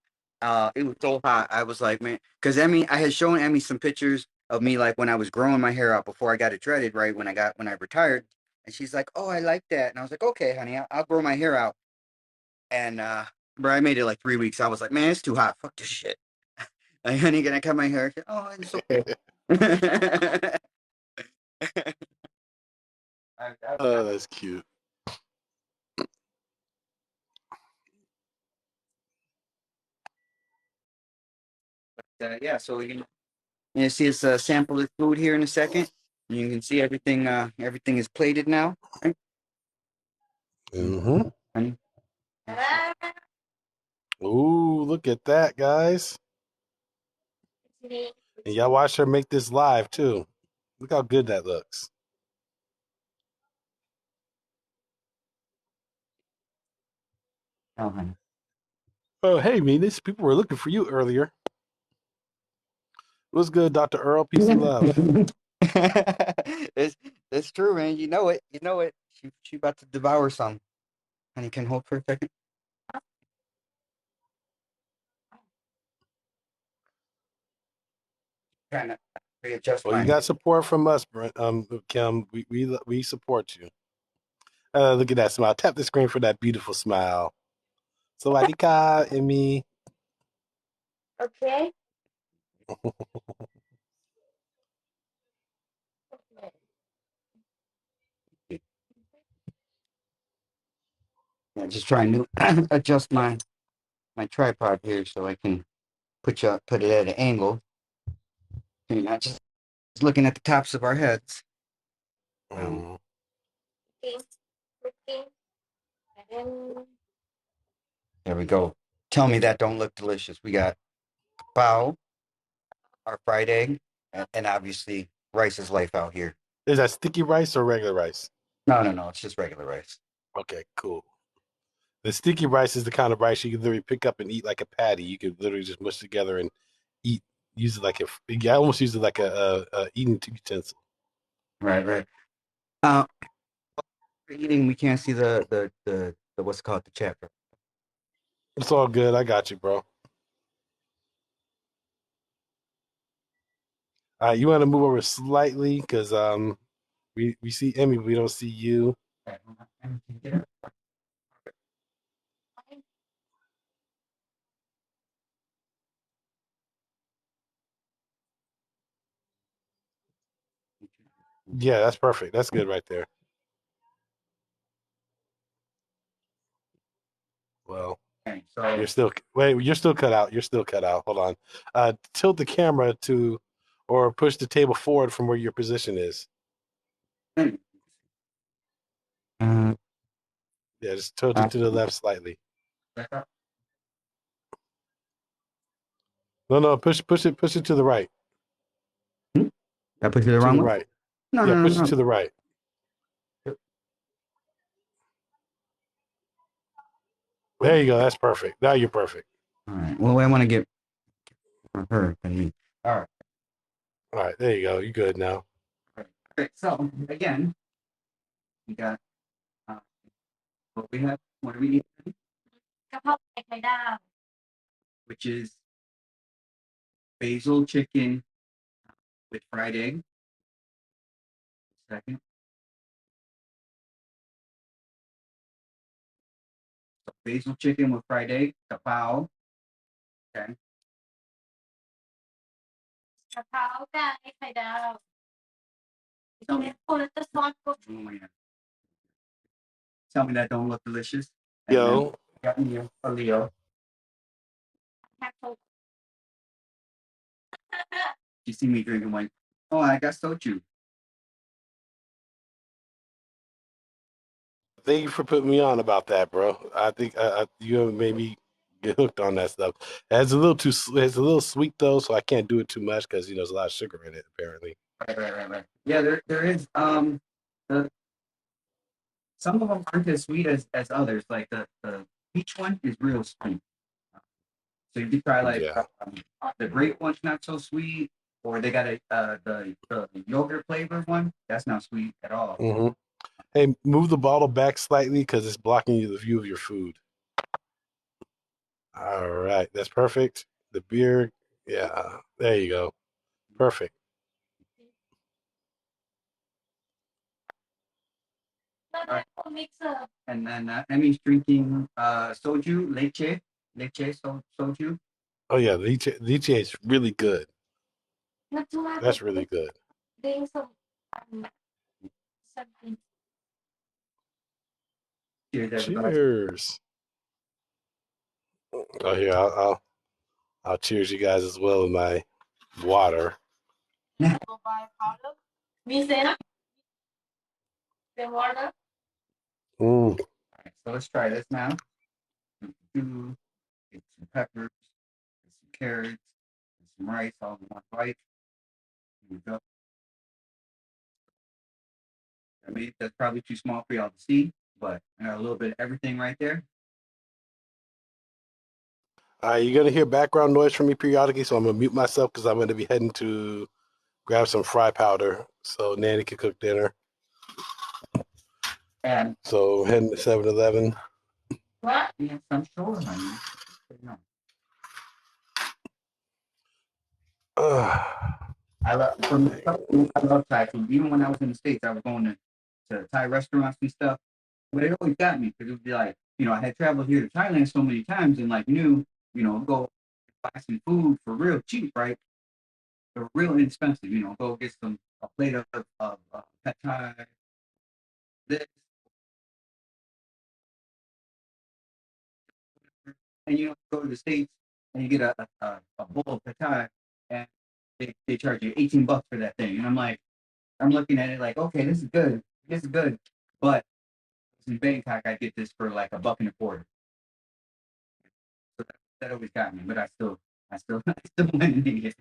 It was so hot. I was like, man, because Emmy, I had shown Emmy some pictures of me like when I was growing my hair out before I got it dreaded, right? When I retired, and she's like, "Oh, I like that," and I was like, "Okay, honey, I'll grow my hair out." And bro, I made it like 3 weeks. I was like, "Man, it's too hot. Fuck this shit." Like, honey, can I cut my hair? She said, oh, it's okay. I, Oh, that's cute. yeah, so you see us sample the food here in a second. You can see everything. Everything is plated now. Right? Mm-hmm. Honey? Ooh, look at that, guys. And y'all watch her make this live too. Look how good that looks. Oh, honey. Oh, hey, Venus. People were looking for you earlier. What's good, Dr. Earl? Peace and love. it's, it's true, man. You know it. You know it. She about to devour some. Honey, can hold for a second. Trying to readjust Well, you my. got support from us, Brent. Kim. We support you. Look at that smile. Tap the screen for that beautiful smile. Sawadika, Emmy. Okay. Yeah, just trying to adjust my tripod here so I can put it at an angle. So you're not just looking at the tops of our heads. Mm. Cooking. And then There we go. Tell me that don't look delicious. We got bao, our fried egg, and obviously rice is life out here. Is that sticky rice or regular rice? No. It's just regular rice. Okay, cool. The sticky rice is the kind of rice you can literally pick up and eat like a patty. You could literally just mush together and eat. Use it like I almost use it like a eating utensil. Right. Uh, for eating, we can't see the what's it called the chat. It's all good. I got you, bro. All right, you want to move over slightly because we see Emmy, but we don't see you. Yeah, that's perfect. That's good right there. Well, Okay, so you're still cut out. You're still cut out. Hold on. Tilt the camera to, or push the table forward from where your position is. uh, Yeah, just tilt it to the left slightly. No, push it to the right. I put you the To wrong the one? right. No, Yeah, no, no, push it no. to the right. There you go. That's perfect. Now you're perfect. All right. Well, I want to get her than me. All right. All right, there you go. You good now. Okay. So again, we got what we have. What do we eat? กะเพราไข่ดาว Which is basil chicken with fried egg. Second. So basil chicken with fried egg. Tapao. Okay. กะเพราไก่ไข่ดาว Tell เนี่ me. ยคนละตัวซอสก็ Oh, yeah. Tell me that don't look delicious. And then Yo, we got me a Leo. แค่ตัว You see me drinking wine. Oh, I got soju. thank you for putting me on about that, bro. I think you made me get hooked on that stuff. It's a little it's a little sweet though, so I can't do it too much because there's a lot of sugar in it apparently. Right. Yeah, there is the some of them aren't as sweet as others. Like the peach one is real sweet. So you could try like Yeah. the grape one's not so sweet, or they got the yogurt flavored one that's not sweet at all. hmm Hey, move the bottle back slightly because it's blocking you the view of your food. All right, that's perfect. The beer, yeah, there you go. Perfect. แล้วเนี่ยคนมิกเซอร์ And then Emmy's drinking soju leche soju. Oh yeah, the is really good. นักจุฬาก็ That's really good. เด้งสมอันสักที Cheers, everybody. Cheers. Oh here, I'll cheers you guys as well with my water. ตัวบายพาวเดอร์มีเซนเป็นวอเตอร์ Mm. All right, so let's try this now. Get some peppers, get some carrots, get some rice all in one bite. Here we go. I mean, that's probably too small for y'all to see, but I got a little bit of everything right there. You're gonna hear background noise from me periodically, so I'm gonna mute myself because I'm gonna be heading to grab some fry powder so Nanny can cook dinner. And So heading to 7-Eleven. What? yeah, I'm sure, honey. No. I love I love Thai food. Even when I was in the States, I was going to Thai restaurants and stuff. But it always got me because it would be like, I had traveled here to Thailand so many times and like knew, go buy some food for real cheap, right? For real inexpensive, go get a plate of pad Thai, this, and go to the States and you get a bowl of pad Thai and they charge you $18 for that thing. And I'm looking at it like, okay, this is good, but in Bangkok, I get this for like $1.25. So that always got me, but I still went and ate it.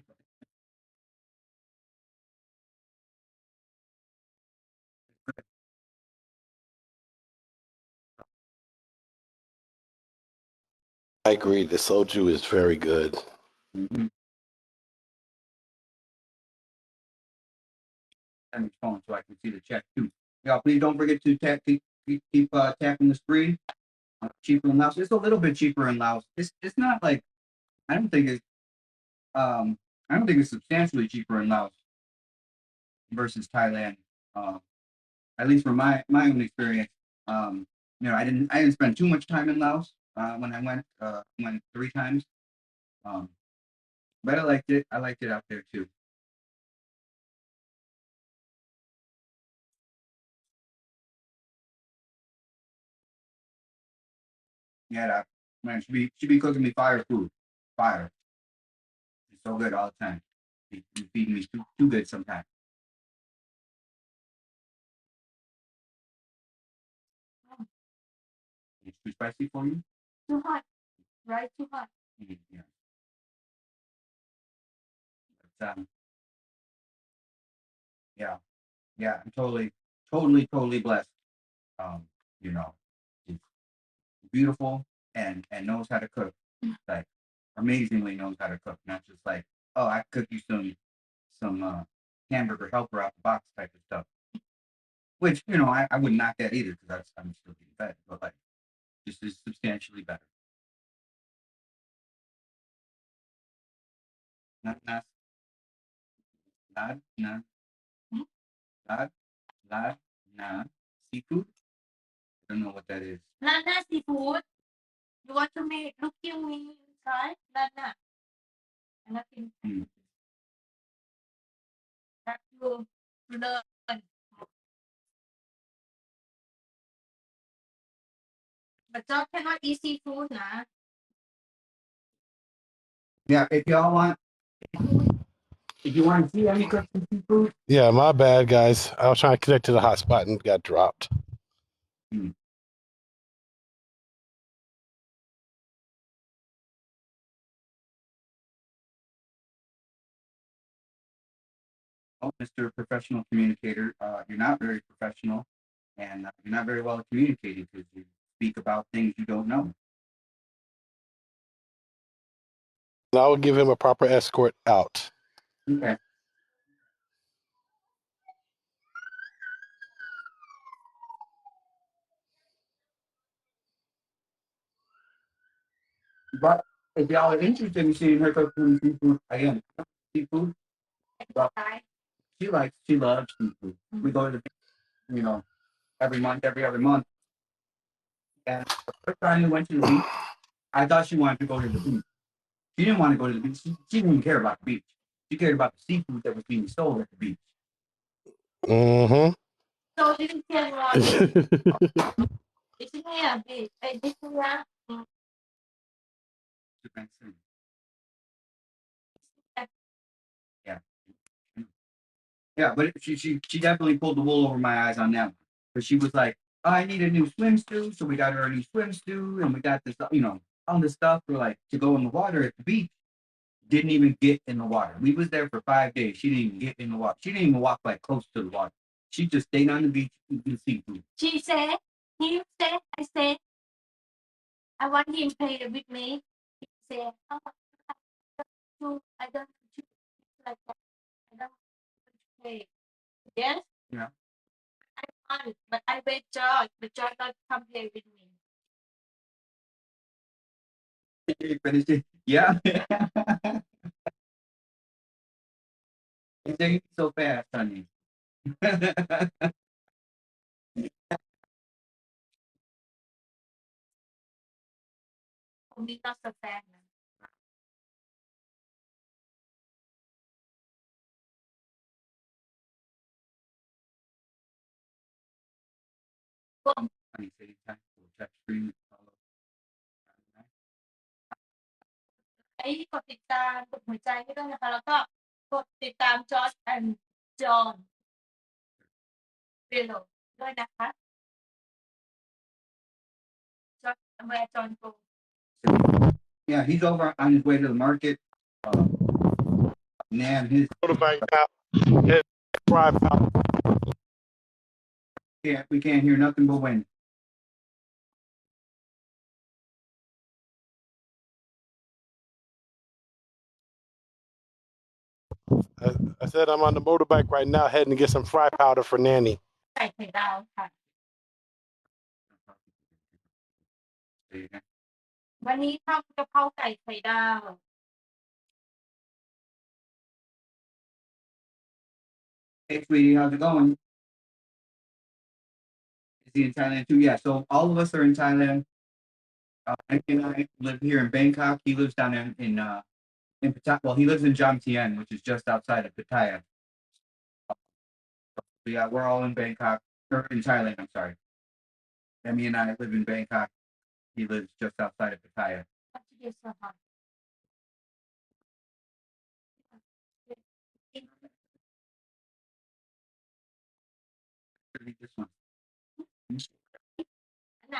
I agree. The soju is very good. Mm-hmm. And phone so I can see the check too. Y'all, please don't forget to keep tapping the screen. Cheaper in Laos. It's a little bit cheaper in Laos. It's not like I don't think it's I don't think it's substantially cheaper in Laos versus Thailand. At least from my own experience. I didn't spend too much time in Laos when I went 3 times. Um, but I liked it. I liked it out there too. Yeah, man, she be cooking me fire food. Fire. It's so good all the time. She feeding me too good sometimes. It's too spicy for you? Too hot. Right? Too hot. Yeah. But, yeah, yeah, I'm totally blessed. Um, you know, she's beautiful and knows how to cook. Like amazingly knows how to cook. Not just like, oh, I cook you some hamburger helper out the box type of stuff. Which, I wouldn't knock that either because I'm still getting fed, but like just is substantially better. Not not not not not not seafood. I don't know what that is. Nana seafood. You want to make looking me inside? Nana. And I can have you learn. But y'all cannot eat seafood, nah. Yeah, if you want to see any cook some seafood, Yeah, my bad, guys. I was trying to connect to the hotspot and got dropped. oh, Mr. Professional Communicator, you're not very professional, and you're not very well communicated because you speak about things you don't know. And I will give him a proper escort out. Okay. But if y'all are interested in seeing her cook some seafood, again, seafood, well, she loves seafood. We go to the beach, every other month. And the first time we went to the beach, I thought she wanted to go to the beach. She didn't want to go to the beach. She didn't even care about the beach. She cared about the seafood that was being sold at the beach. Mm-hmm. So you can watch. It's here, babe. This here. Yeah. Yeah, but she definitely pulled the wool over my eyes on that one. But she was like, oh, I need a new swimsuit, so we got her a new swimsuit, and we got this, all this stuff for like to go in the water at the beach. Didn't even get in the water. We was there for 5 days. She didn't even get in the water. She didn't even walk like close to the water. She just stayed on the beach eating seafood. She said, he said, I said, I want him to pay with me. He say, oh, I don't do like that. I don't play. Yes, Yeah. I want, but I wait George, but George don't come play with me. You finished it? Yeah. It's taking so fast, honey. For me, not so fan. Honey, save time for touch screen. ไอ้กดติดตามกดหัวใจให้ด้วยนะคะแล้วก็กดติดตามจอร์จแอนด์จอห์นเวโลด้วยนะคะจอร์จแวร์จอห์นโก Yeah, he's over on his way to the market. Man, his Motorbike now. His fry powder. we can't hear nothing but wind. I said I'm on the motorbike right now, heading to get some fry powder for Nanny. ใส่ไข่ดาวค่ะวันนี้ทำกะเพราไก่ไข่ดาว Hey, sweetie, how's it going? Is he in Thailand too? Yeah, so all of us are in Thailand. Nick and I live here in Bangkok. He lives down in Pattaya. Well, he lives in Jomtien, which is just outside of Pattaya. So yeah, we're all in Bangkok or in Thailand. I'm sorry. Emmy and I live in Bangkok. He lives just outside of Pattaya. This one. อันไหน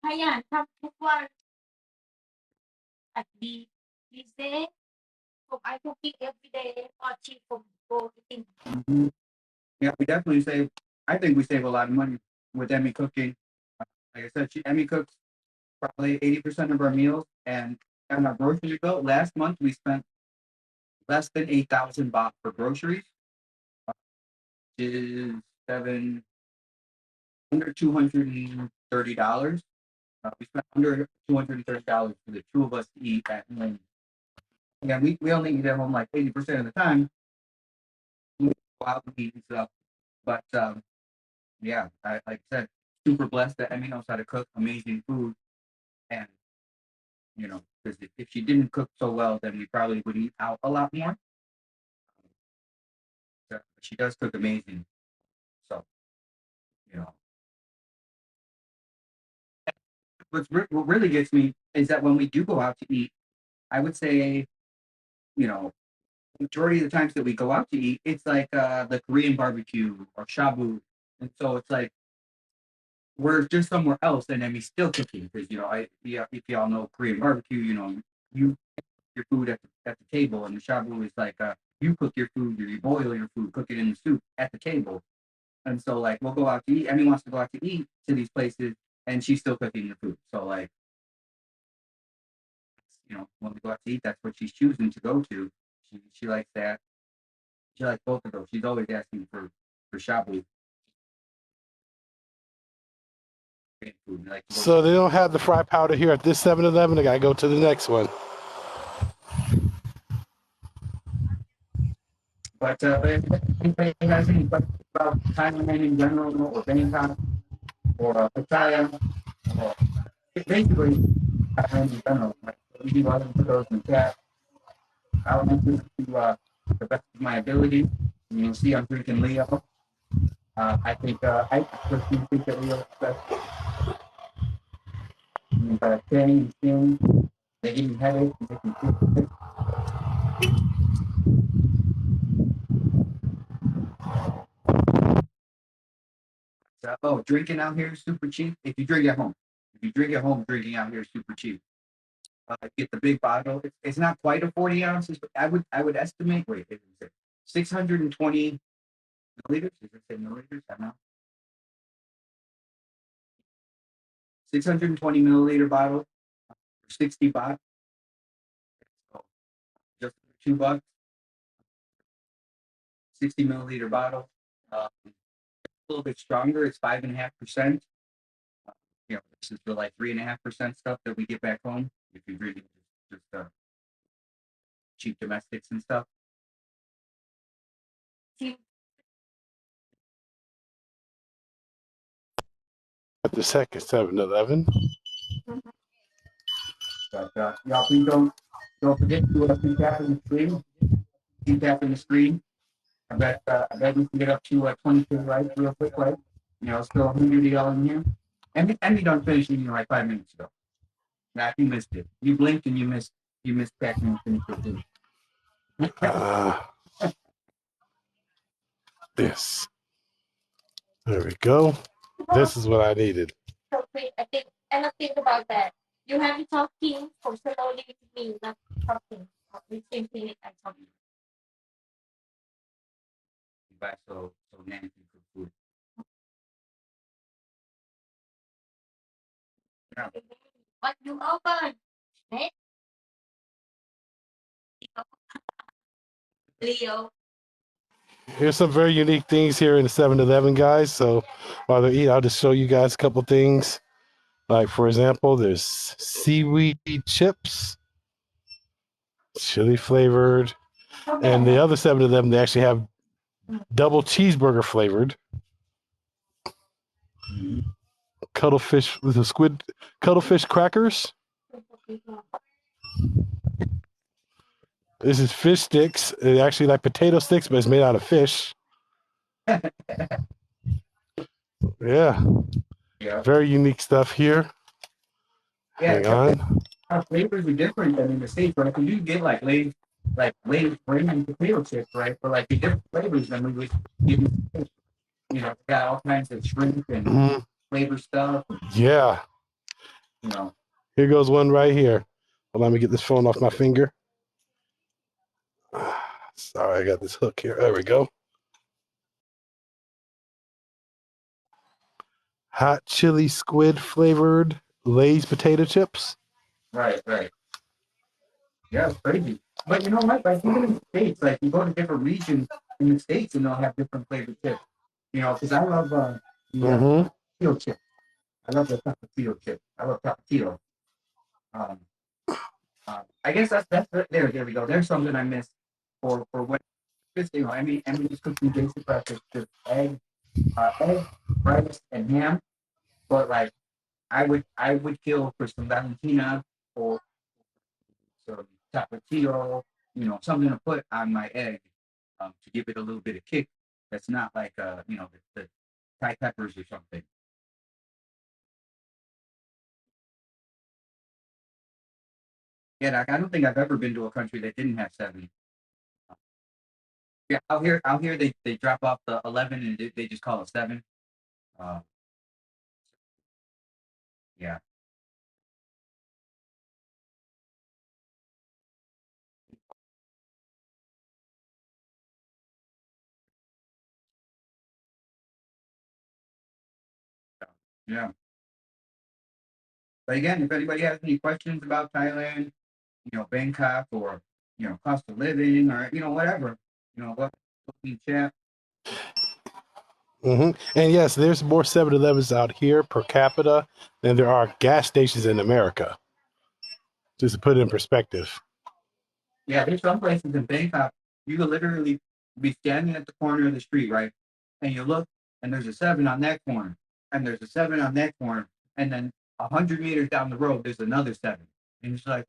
ขยันทำทุกวันอัดดีดีเซ่ผม I cooking every day or cheap from go eating Mhm. Yeah, we definitely save. I think we save a lot of money with Emmy cooking. Like I said, Emmy cooks probably 80% of our meals, and on our grocery bill, last month we spent less than 8,000 baht for groceries, which is under $230. We spent under $230 for the two of us to eat at home. Again, we only eat at home like 80% of the time. We go out and eat and stuff, but yeah, like I said, super blessed that Emmy knows how to cook amazing food, and because if she didn't cook so well, then we probably would eat out a lot more. So, she does cook amazing, so you know. What really gets me is that when we do go out to eat, I would say, you know, majority of the times that we go out to eat, it's like the Korean barbecue or shabu, and so it's like we're just somewhere else, and then we still cooking because yeah, if y'all know Korean barbecue, you cook your food at the table, and the shabu is like you cook your food, or you boil your food, cook it in the soup at the table, and so like we'll go out to eat. Emmy wants to go out to eat to these places, and she's still cooking the food. So like when we go out to eat, that's what she's choosing to go to. She likes that. She likes both of those. She's always asking for shabu food. Like So they don't have the fry powder here at this 7-Eleven. I gotta go to the next one. but if anybody has any questions about Thailand in general, or Bangkok, or Pattaya, or basically Thailand in general, like, if you want to put those in the chat, I'll answer to the best of my ability. And you'll see I'm drinking Leo. I think I personally think that Leo is best. Kenny and Sting, they give me headaches and make me feel sick. So, drinking out here is super cheap. If you drink at home, drinking out here is super cheap. Get the big bottle. It's not quite a 40 ounces, but I would estimate. Wait, it was 620 milliliters. Does it say milliliters? I don't know. 620 milliliter bottle. for 60 baht. So just $2, 60 milliliter bottle. A little bit stronger. It's 5.5%. This is the like 3.5% stuff that we get back home if you really just cheap domestics and stuff. At the second 7-Eleven. But y'all please don't forget to keep tapping the screen. Keep tapping the screen. I bet we can get up to 22 likes real quick, like still 100 of y'all in here. And we done finished eating like 5 minutes ago. Nah, you missed it. You blinked and you missed packing and finish your food. This. There we go. This is what I needed. So wait, I think think about that. You have to talking for slowly to me, not talking. The same thing I talking. Back so nasty for food. Yeah. What you open? Eh? Leo. Here's some very unique things here in the 7-Eleven, guys. So while they're eating, I'll just show you guys a couple things. Like, for example, there's seaweed chips, chili flavored. And the other 7-Eleven, they actually have double cheeseburger flavored. Cuttlefish with a squid, cuttlefish crackers. This is fish sticks. It's actually like potato sticks, but it's made out of fish. Yeah. Very unique stuff here. Hang on. Our flavors are different than in the States, but if you get like Lay's brand potato chips, right? For like the different flavors, then we would give got all kinds of shrimp and flavor stuff. Yeah. Here goes one right here. Well, let me get this phone off my finger. Sorry, I got this hook here. There we go. Hot chili squid flavored Lay's potato chips. Right. Yeah, it's crazy. But you know what? Like even in the States, like you go to different regions in the States and they'll have different flavored chips. Because I love the tapatio chip. I love the tapatio chip. I love tapatio. I guess that's there. There we go. There's something I missed for what Emily just cooked me basic breakfast, just egg, rice, and ham. But like I would kill for some Valentina or some tapatio, something to put on my egg to give it a little bit of kick. That's not like the Thai peppers or something. Yeah, I don't think I've ever been to a country that didn't have 7. Yeah, out here they drop off the 11 and they just call it 7. Yeah. Yeah. But again, if anybody has any questions about Thailand, Bangkok, or cost of living, or whatever, what in chat. And yes, there's more 7-Elevens out here per capita than there are gas stations in America. Just to put it in perspective. Yeah, there's some places in Bangkok you could literally be standing at the corner of the street, right? And you look, and there's a 7 on that corner, and there's a 7 on that corner, and then 100 meters down the road, there's another 7, and it's like,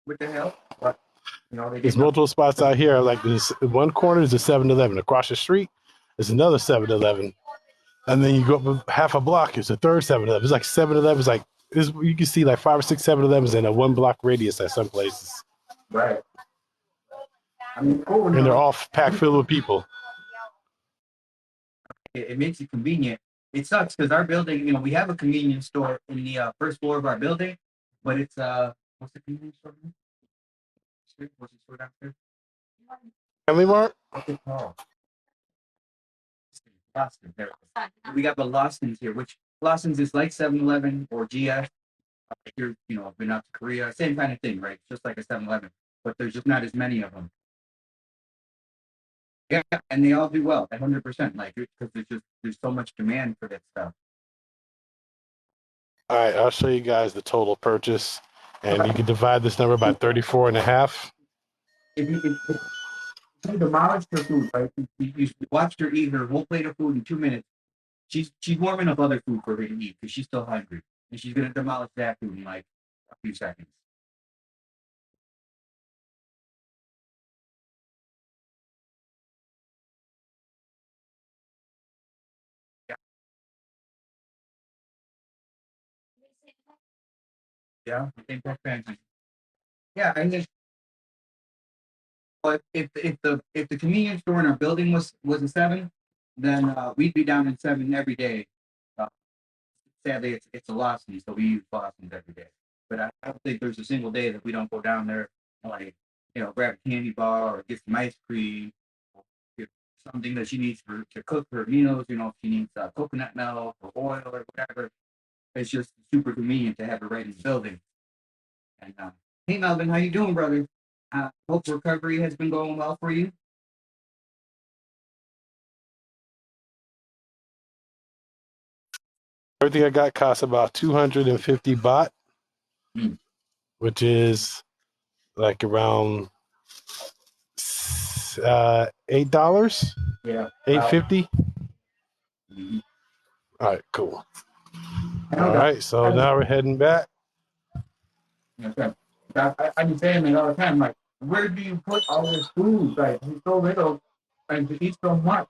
what the hell? But there's multiple spots out here. Like this, one corner is a 7-Eleven. Across the street is another 7-Eleven, and then you go up half a block, it's a third 7-Eleven. It's like 7-Elevens. Like you can see like 5 or 6 7-Elevens in a 1 block radius at some places. Right. I mean, and they're all packed filled with people. It makes it convenient. It sucks because our building, we have a convenience store in the first floor of our building, but it's what's the convenience store? What's the store downstairs? Family Mart? What's it called? Lawson. There. We got the Lawson's here, which Lawson's is like 7-Eleven or GS, You're, been out to Korea, same kind of thing, right? It's just like a 7-Eleven, but there's just not as many of them. Yeah, and they all do well, 100%. Like, because there's so much demand for that stuff. All right, I'll show you guys the total purchase, and you Okay. can divide this number by 34 and a half. If you demolish her food, right? You watched her eat her whole plate of food in 2 minutes. She's warming up other food for her to eat because she's still hungry, and she's gonna demolish that food in like a few seconds. Yeah, yeah. I think that's fancy. Yeah, I think. But if the convenience store in our building was a 7, then we'd be down in 7 every day. Uh, Sadly, it's a Lawson, so we use Lawson's every day. But I don't think there's a single day that we don't go down there and like grab a candy bar or get some ice cream, or get something that she needs to cook her meals. If she needs coconut milk or oil or whatever. It's just super convenient to have it right in the building. And hey, Melvin, how you doing, brother? Hope recovery has been going well for you. Everything I got costs about 250 baht, Hmm. which is like around $8, Yeah. Wow. 8.50. Mhm. All right, cool. I know All that. right, so now we're heading back. Okay. I've been saying it all the time. Like, where do you put all this food? Like, he's so little, and to eat so much.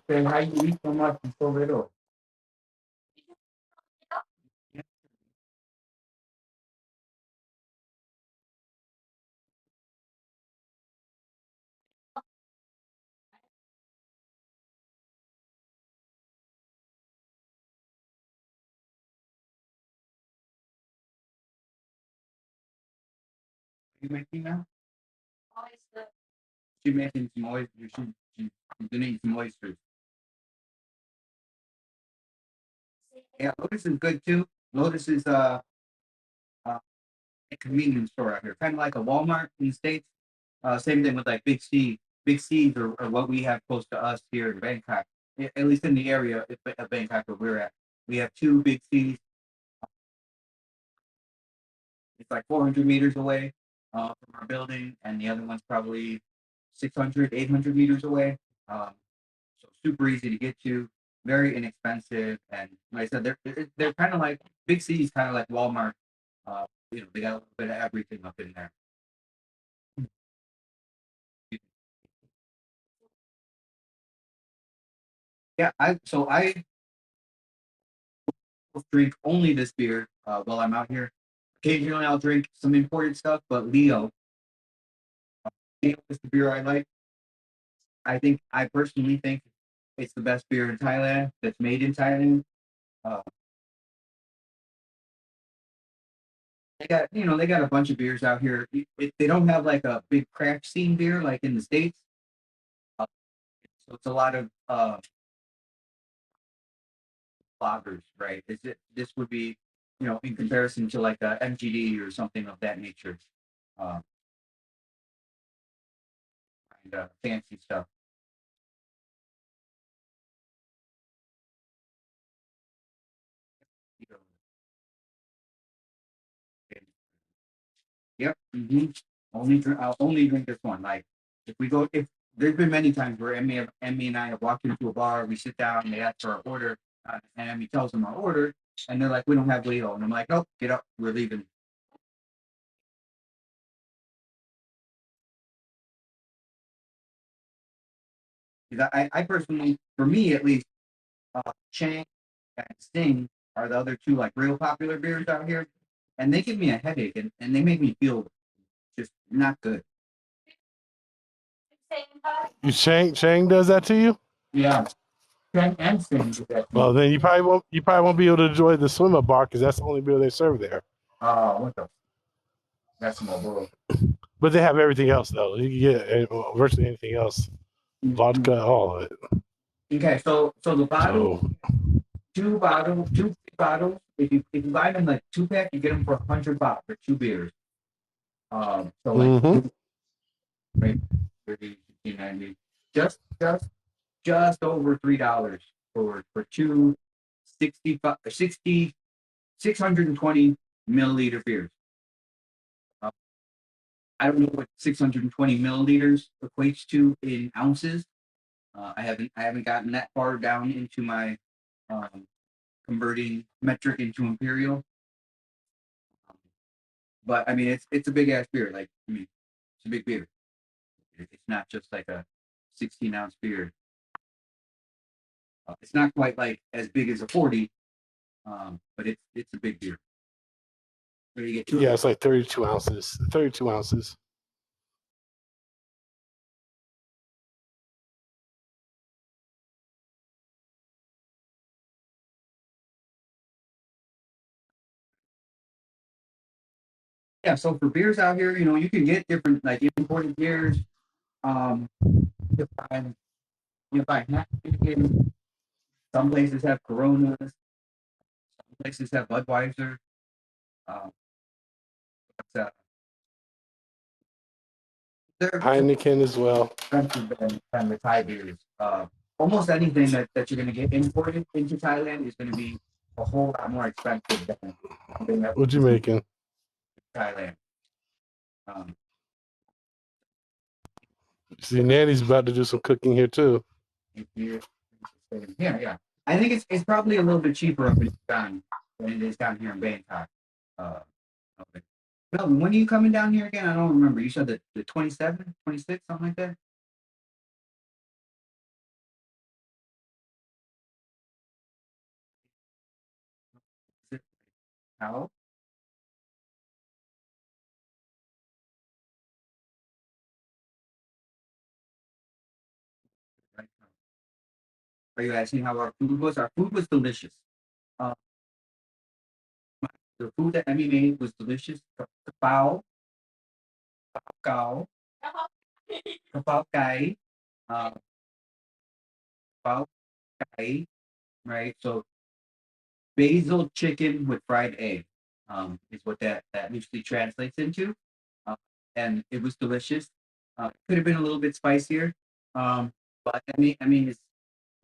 Say how you eat so much and so little. Yeah. You making now? She's making some oysters. She's gonna eat some oysters. Yeah, Lotus is good too. Lotus is a convenience store out here, kind of like a Walmart in the States. Same thing with like Big C. Big C's are what we have close to us here in Bangkok, at least in the area of Bangkok where we're at. We have two Big C's. It's like 400 meters away from our building, and the other one's probably 600, 800 meters away. Um, so super easy to get to, very inexpensive, and like I said, they're kind of like Big C's, kind of like Walmart. They got a little bit of everything up in there. Yeah, I drink only this beer while I'm out here. Occasionally, I'll drink some imported stuff, but Leo is the beer I like. I personally think it's the best beer in Thailand that's made in Thailand. Uh, they got a bunch of beers out here. They don't have like a big craft scene beer like in the States. Uh, so it's a lot of lagers, right? This would be in comparison to like a MGD or something of that nature, uh, and fancy stuff. You know, Yep. I'll only drink this one. Like if there's been many times where Emmy and I have walked into a bar, we sit down, and they ask for our order, and Emmy tells them our order, and they're like, "We don't have Leo," and I'm like, "Nope, get up, we're leaving." Because I personally, for me at least, Chang and Sting are the other two like real popular beers out here, and they give me a headache, and they make me feel just not good. Shang does that to you? Yeah, Chang and Sting do that to me. Well, then you probably won't be able to enjoy the swim up bar because that's the only beer they serve there. What the? That's my bro. But they have everything else though. You can get virtually anything else, vodka, all of it. Okay, so the bottle So two bottles. If you buy them like 2-pack, you get them for $100 for 2 beers. So like Mm-hmm. right, 30, 90, just over $3 for two 620 milliliter beers. I don't know what 620 milliliters equates to in ounces. I haven't gotten that far down into my converting metric into imperial. But I mean, it's a big ass beer. Like I mean, it's a big beer. It's not just like a 16-ounce beer. It's not quite like as big as a 40, but it's a big beer. So you get two. Yeah, it's like 32 ounces. 32 ounces. Yeah, so for beers out here, you can get different like imported beers. You find you find Heineken. Some places have Coronas. Some places have Budweiser. Um, but, they're Heineken as well. expensive than the Thai beers. Almost anything that you're going to get imported into Thailand is going to be a whole lot more expensive than something that What you was in making? Thailand. Um, See, Nanny's about to do some cooking here too. yeah, yeah. I think it's probably a little bit cheaper up in Japan than it is down here in Bangkok. Uh, okay. Melvin, when are you coming down here again? I don't remember. You said the 27, 26, something like that? Is it how? Are you asking how our food was? Our food was delicious. Uh, the food that Emmy made was delicious. Kapao, kapao, kapao kai, uh, kapao kai, right? So basil chicken with fried egg is what that loosely translates into. Uh, and it was delicious. Could have been a little bit spicier. But Emmy is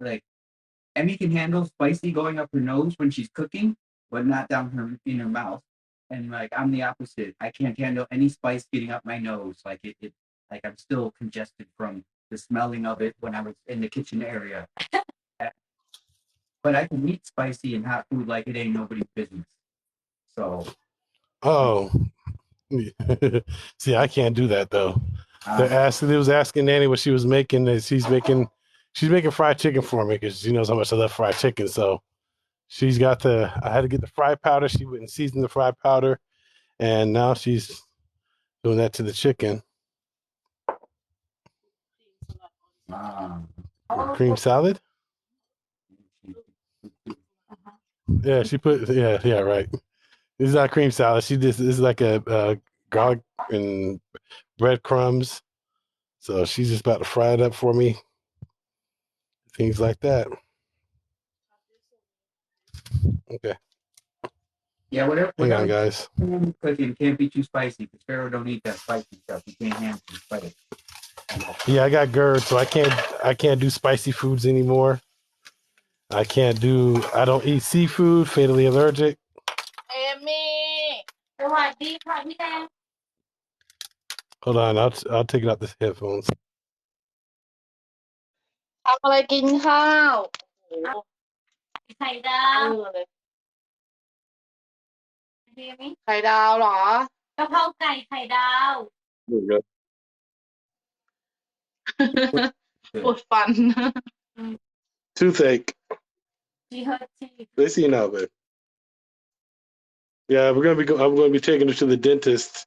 like Emmy can handle spicy going up her nose when she's cooking, but not down her in her mouth. And like I'm the opposite. I can't handle any spice getting up my nose. Like it like I'm still congested from the smelling of it when I was in the kitchen area. But I can eat spicy and hot food like it ain't nobody's business. So Oh, see, I can't do that though. uh, They was asking Nanny what she was making. And she's making fried chicken for me because she knows how much I love fried chicken. So I had to get the fried powder. She went and seasoned the fried powder, and now she's doing that to the chicken. um, Cream salad. Yeah, yeah, right. This is not cream salad. This is like a garlic and breadcrumbs. So she's just about to fry it up for me. Things like that. Okay. yeah, whatever Hang on, whatever guys. cooking can't be too spicy because Pharaoh don't eat that spicy stuff. He can't handle the spice. Yeah, I got GERD, so I can't do spicy foods anymore. I don't eat seafood, fatally allergic. เอมี่สวัสดีค่ะพี่แดง Hold on, I'll take it out the headphones. ทำอะไรกินข้าวโอ้โหไข่ดาวเลยเอมี่ไข่ดาวเหรอกะเพราไก่ไข่ดาว There we go. ปวดฟัน Toothache. she hurt teeth They see now, babe. Yeah, I'm gonna be taking her to the dentist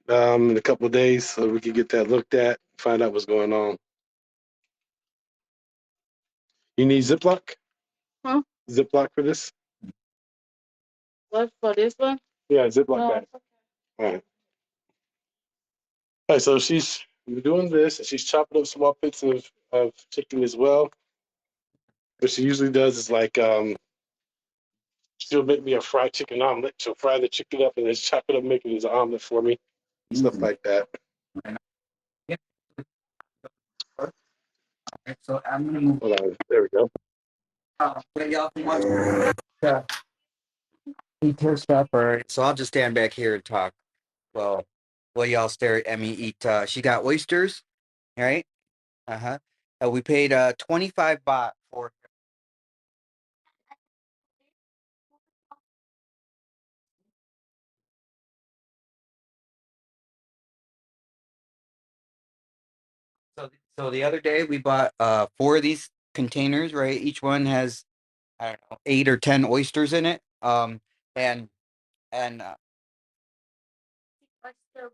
in a couple of days so we can get that looked at, find out what's going on. You need Ziploc? Huh? Ziploc for this? What for this one? Yeah, Ziploc No. bag. All right. All right, so she's doing this and she's chopping up small bits of chicken as well. What she usually does is like She'll make me a fried chicken omelet. She'll fry the chicken up and then chop it up, make it as an omelet for me. Stuff like that. Yeah. Okay, so I'm gonna move. Hold on. There we go. But y'all can watch eat her stuff, or so I'll just stand back here and talk. Well, y'all stare at Emmy eat. She got oysters, right? Uh-huh. We paid 25 baht for. So the other day we bought 4 of these containers, right? Each one has, I don't know, 8 or 10 oysters in it. And and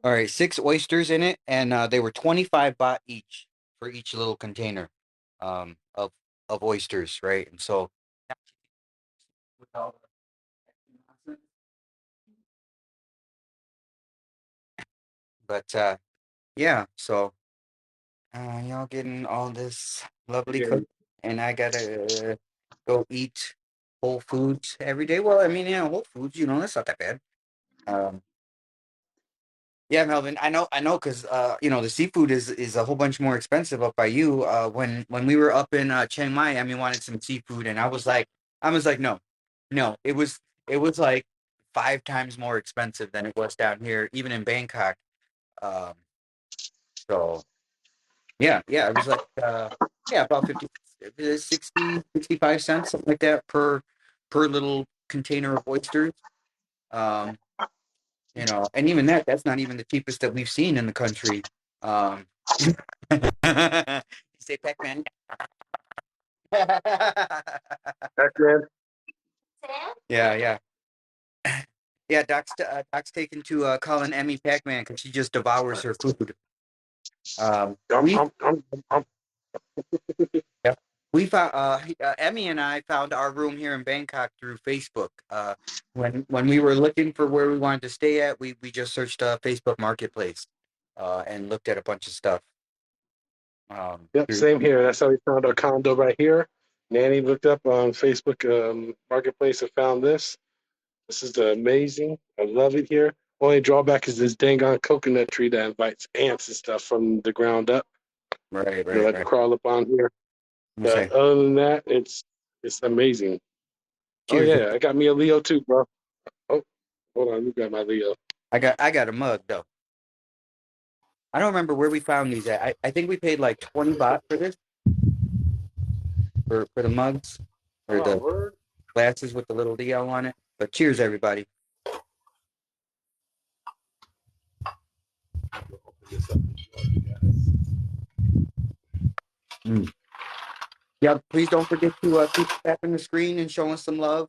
all right, 6 oysters in it, and they were 25 baht each for each little container, of oysters, right? And so, with all the- but yeah, so y'all getting all this lovely cook, and I gotta go eat Whole Foods every day. Well, I mean, yeah, Whole Foods, that's not that bad. Um, yeah, Melvin, I know, because the seafood is a whole bunch more expensive up by you. When we were up in Chiang Mai, I mean, wanted some seafood, and I was like, no, no, it was like 5 times more expensive than it was down here, even in Bangkok. Um, so yeah, it was like yeah, about 50, 60, 65 cents, something like that per little container of oysters. Um, and even that's not even the cheapest that we've seen in the country. You say Pac-Man? Pac-Man. Yeah, yeah. Yeah, Doc's taken to calling Emmy Pac-Man because she just devours her food. Um, We um, um, um, Yeah. We found Emmy and I found our room here in Bangkok through Facebook. When we were looking for where we wanted to stay at, we just searched Facebook Marketplace, and looked at a bunch of stuff. yep, Through same here. That's how we found our condo right here. Nanny looked up on Facebook Marketplace and found this. This is amazing. I love it here. Only drawback is this dang on coconut tree that invites ants and stuff from the ground up. Right, They right, like to right. crawl up on here. I'm But say, other than that, it's amazing. Oh cheers. yeah, I got me a Leo too, bro. Oh, hold on, you got my Leo. I got a mug though. I don't remember where we found these at. I think we paid like 20 baht for this, for the mugs, or Oh, the word. glasses with the little DL on it. But cheers, everybody. Mm. Yeah, please don't forget to keep tapping the screen and showing some love.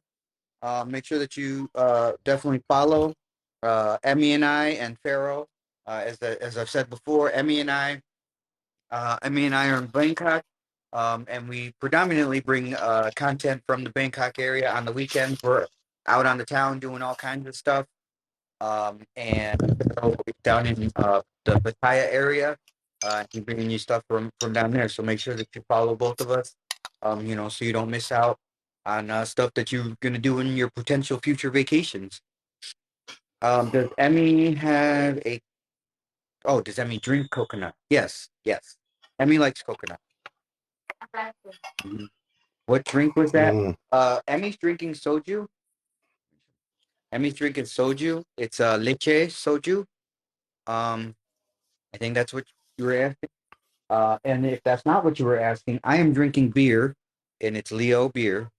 Make sure that you definitely follow Emmy and I and Pharaoh. As I've said before, Emmy and I are in Bangkok, and we predominantly bring content from the Bangkok area on the weekends. We're out on the town doing all kinds of stuff, and Pharaoh is down in the Pattaya area. He's bringing you stuff from down there. So make sure that you follow both of us, so you don't miss out on stuff that you're gonna do in your potential future vacations. Does Emmy have a? Oh, does Emmy drink coconut? Yes, yes. Emmy likes coconut. Mhm. What drink was that? Mm. Emmy's drinking soju. Emmy's drinking soju. It's leche soju. Um, I think that's what you were asking. And if that's not what you were asking, I am drinking beer, and it's Leo beer.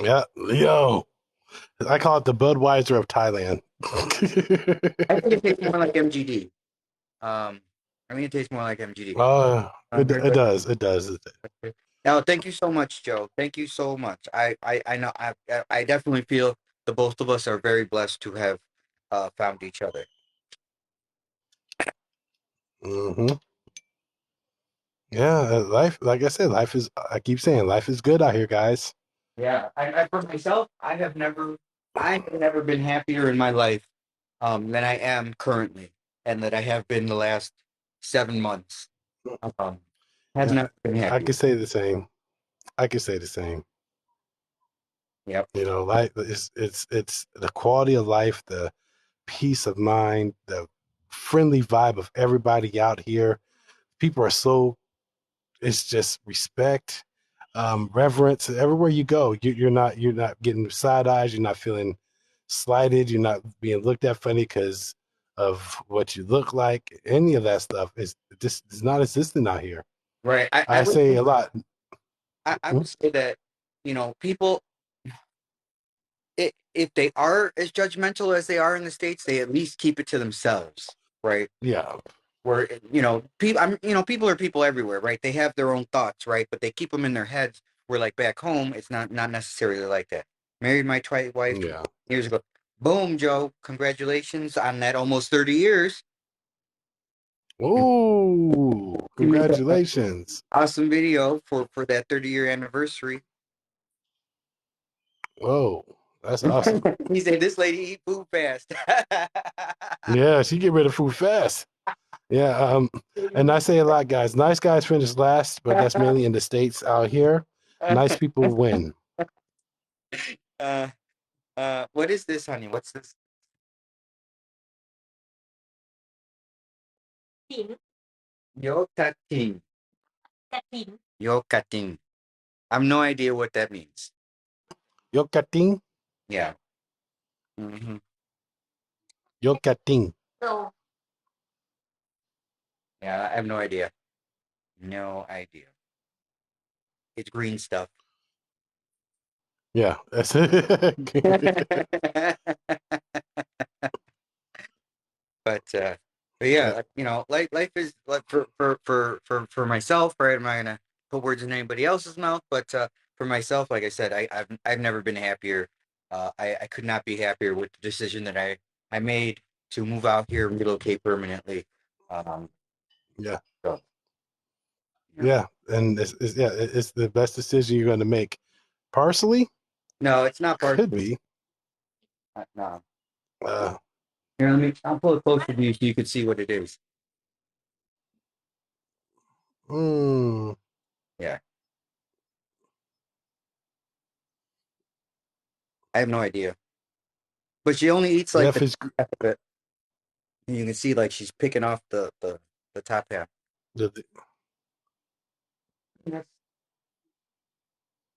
Yeah, Leo. I call it the Budweiser of Thailand. I think it tastes more like MGD. I think it tastes more like MGD. it But does. It does. now, thank you so much, Joe. Thank you so much. I know I definitely feel the both of us are very blessed to have found each other. Hmm. Yeah, life. Like I said, life is. I keep saying, life is good out here, guys. Yeah, for myself, I have never been happier in my life than I am currently, and that I have been the last 7 months. Um, have Yeah, never been I happier. could say the same. I could say the same. Yep. You know, like it's the quality of life, the peace of mind, the friendly vibe of everybody out here. People are so, it's just respect, reverence everywhere you go. You're not getting side eyes. You're not feeling slighted. You're not being looked at funny because of what you look like. Any of that stuff is just is not existing out here. Right. I say a lot. I would say that, people, if they are as judgmental as they are in the States, they at least keep it to themselves, right? Yeah, Where, people are people everywhere, right? They have their own thoughts, right? But they keep them in their heads. Where, like, back home, it's not necessarily like that. Married my wife yeah. years ago. Boom, Joe! Congratulations on that almost 30 years. Oh, You made an congratulations! awesome video for that 30-year anniversary. Whoa, that's awesome. He said, "This lady eat food fast." Yeah, she get rid of food fast. Yeah, and I say a lot, guys. Nice guys finish last, but that's mainly in the States. Out here, nice people win. uh, what is this, honey? What's this? Tin, Yokating. katin. Yokating. I have no idea what that means. Yokating, Yeah. Hmm. yokating. So, Yeah, I have no idea. No idea. It's green stuff. Yeah, that's it. But Yeah, yeah, life is like for myself, right? I'm not gonna put words in anybody else's mouth, but for myself, like I said, I've never been happier. I could not be happier with the decision that I made to move out here and relocate permanently. Um, yeah, so, you know. yeah, and it's the best decision you're going to make. Parsley No, it's not could partially. be. No. Uh, Here, I'll pull it closer to you so you can see what it is. mm, Yeah, I have no idea. But she only eats yeah, like if the it's half of it. And you can see like she's picking off the top half. the Yes.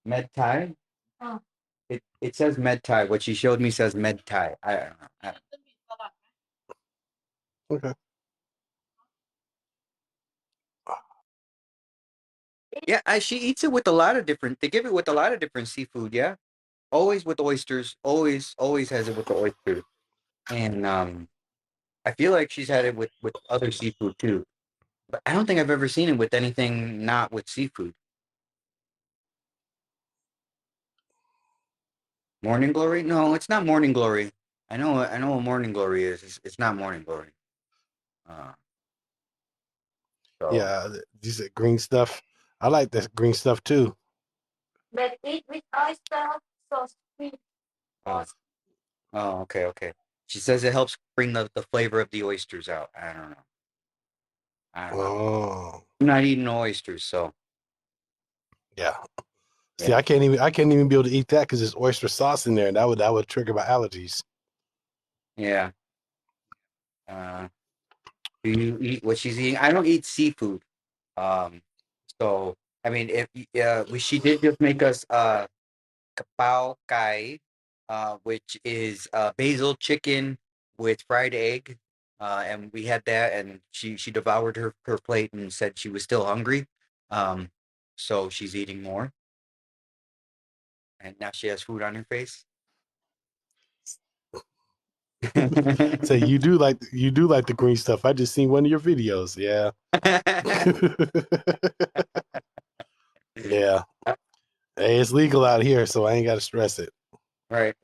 Med Thai. oh, It says Med Thai. What she showed me says Med Thai. I don't know. okay, Yeah, she eats it with a lot of different. They give it with a lot of different seafood. Yeah, always with oysters. Always has it with the oysters. And I feel like she's had it with other seafood too. But I don't think I've ever seen it with anything not with seafood. Morning Glory? No, it's not Morning Glory. I know what Morning Glory is. It's not Morning Glory. Uh, so yeah. You said green stuff. I like that green stuff too. but eat with oyster sauce, sweet uh, sauce. okay. She says it helps bring the flavor of the oysters out. I don't know. I don't know. Oh, I'm not eating oysters, so yeah. See, yeah. I can't even be able to eat that because there's oyster sauce in there, and that would trigger my allergies. Yeah. Uh, do you eat what she's eating? I don't eat seafood. Um, so I mean, if she did just make us kapao kai, which is basil chicken with fried egg. And we had that, and she devoured her plate and said she was still hungry. Um, so she's eating more, and now she has food on her face. Say you do like the green stuff. I just seen one of your videos. Yeah. Yeah. Hey, it's legal out here, so I ain't got to stress it. Right.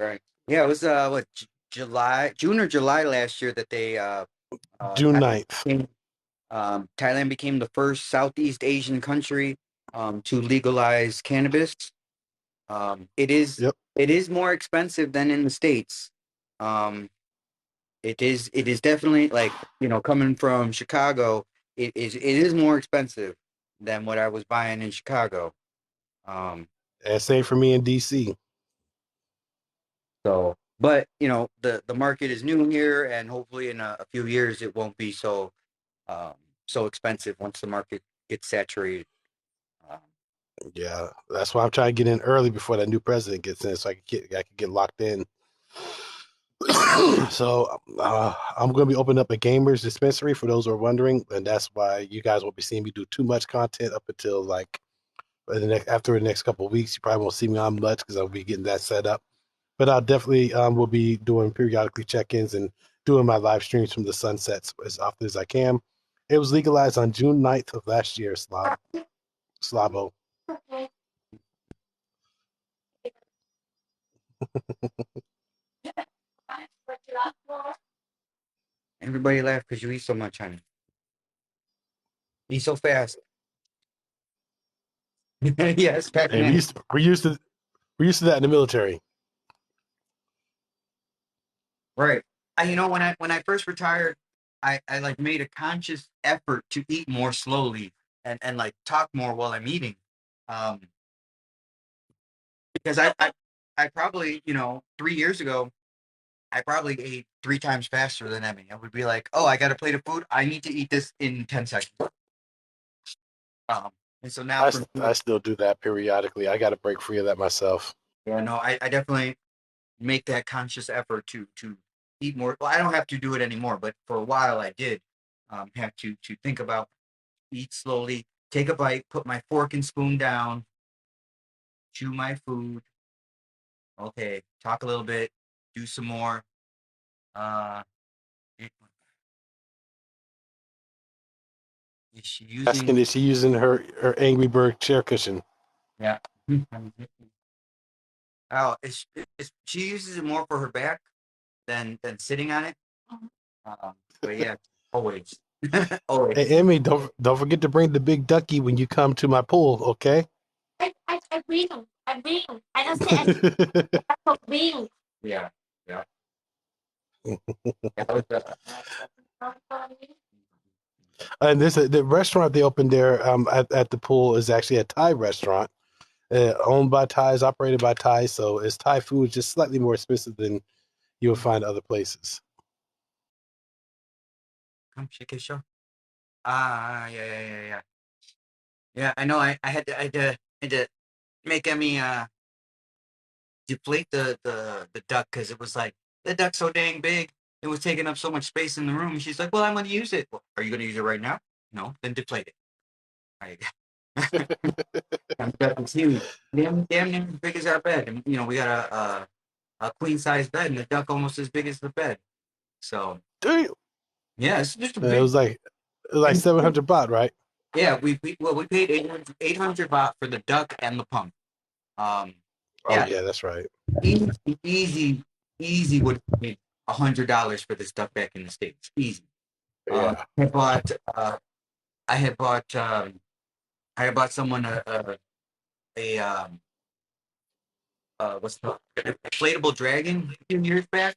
Yeah, it was what, June or July last year that they June Thailand 9th. Thailand became the first Southeast Asian country to legalize cannabis. It is Yep. it is more expensive than in the States. Um, it is definitely, like, coming from Chicago, it is more expensive than what I was buying in Chicago. Um, And same for me in DC. So, but you know, the market is new here, and hopefully in a few years it won't be um, so expensive once the market gets saturated. Um, Yeah, that's why I'm trying to get in early before that new president gets in, so I can get locked in. So I'm going to be opening up a gamers dispensary for those who are wondering, and that's why you guys won't be seeing me do too much content up until like after the next couple of weeks. You probably won't see me on much because I'll be getting that set up. But I'll definitely will be doing periodically check-ins and doing my live streams from the sunsets as often as I can. It was legalized on June 9th of last year, Slavo. Everybody laugh because you eat so much, honey. Eat so fast. Yes, And Pac-Man. we're used to that in the military. Right. You know, when I first retired, I like made a conscious effort to eat more slowly and like talk more while I'm eating. Um, because I probably, you know, 3 years ago, I probably ate 3 times faster than Emmy. I would be like, oh, I got a plate of food. I need to eat this in 10 seconds. Um, and so now for me, I still do that periodically. I got to break free of that myself. yeah, no, I definitely make that conscious effort to eat more. Well, I don't have to do it anymore, but for a while I did have to think about eat slowly, take a bite, put my fork and spoon down, chew my food. Okay, talk a little bit, do some more. Uh, is she using? Asking is she using her Angry Bird chair cushion? Yeah. Oh, she uses it more for her back than sitting on it. But yeah, always, always. Hey, Emmy, don't forget to bring the big ducky when you come to my pool, okay? I bring. I bring. I don't say I bring. Yeah, yeah. That was, And the restaurant they opened there at the pool is actually a Thai restaurant, owned by Thais, operated by Thais. So it's Thai food, just slightly more expensive than you'll find other places. come shake his show. Ah, yeah, yeah, yeah, yeah. Yeah, I know. I had to make Emmy deflate the duck because it was like the duck's so dang big. It was taking up so much space in the room. She's like, "Well, I'm going to use it." Well, are you going to use it right now? No, then deflate it. There you go. The duck is huge. Damn near as big as our bed. And you know, we got a queen size bed, and the duck almost as big as the bed. So Damn. yeah, it's just a It big. was like 700 baht, right? Yeah, we paid 800 baht for the duck and the pump. Um, Oh yeah, yeah, that's right. easy, easy, easy would be $100 for this duck back in the States. Easy. Yeah. I bought I had bought I had bought someone a what's the inflatable dragon a few years back,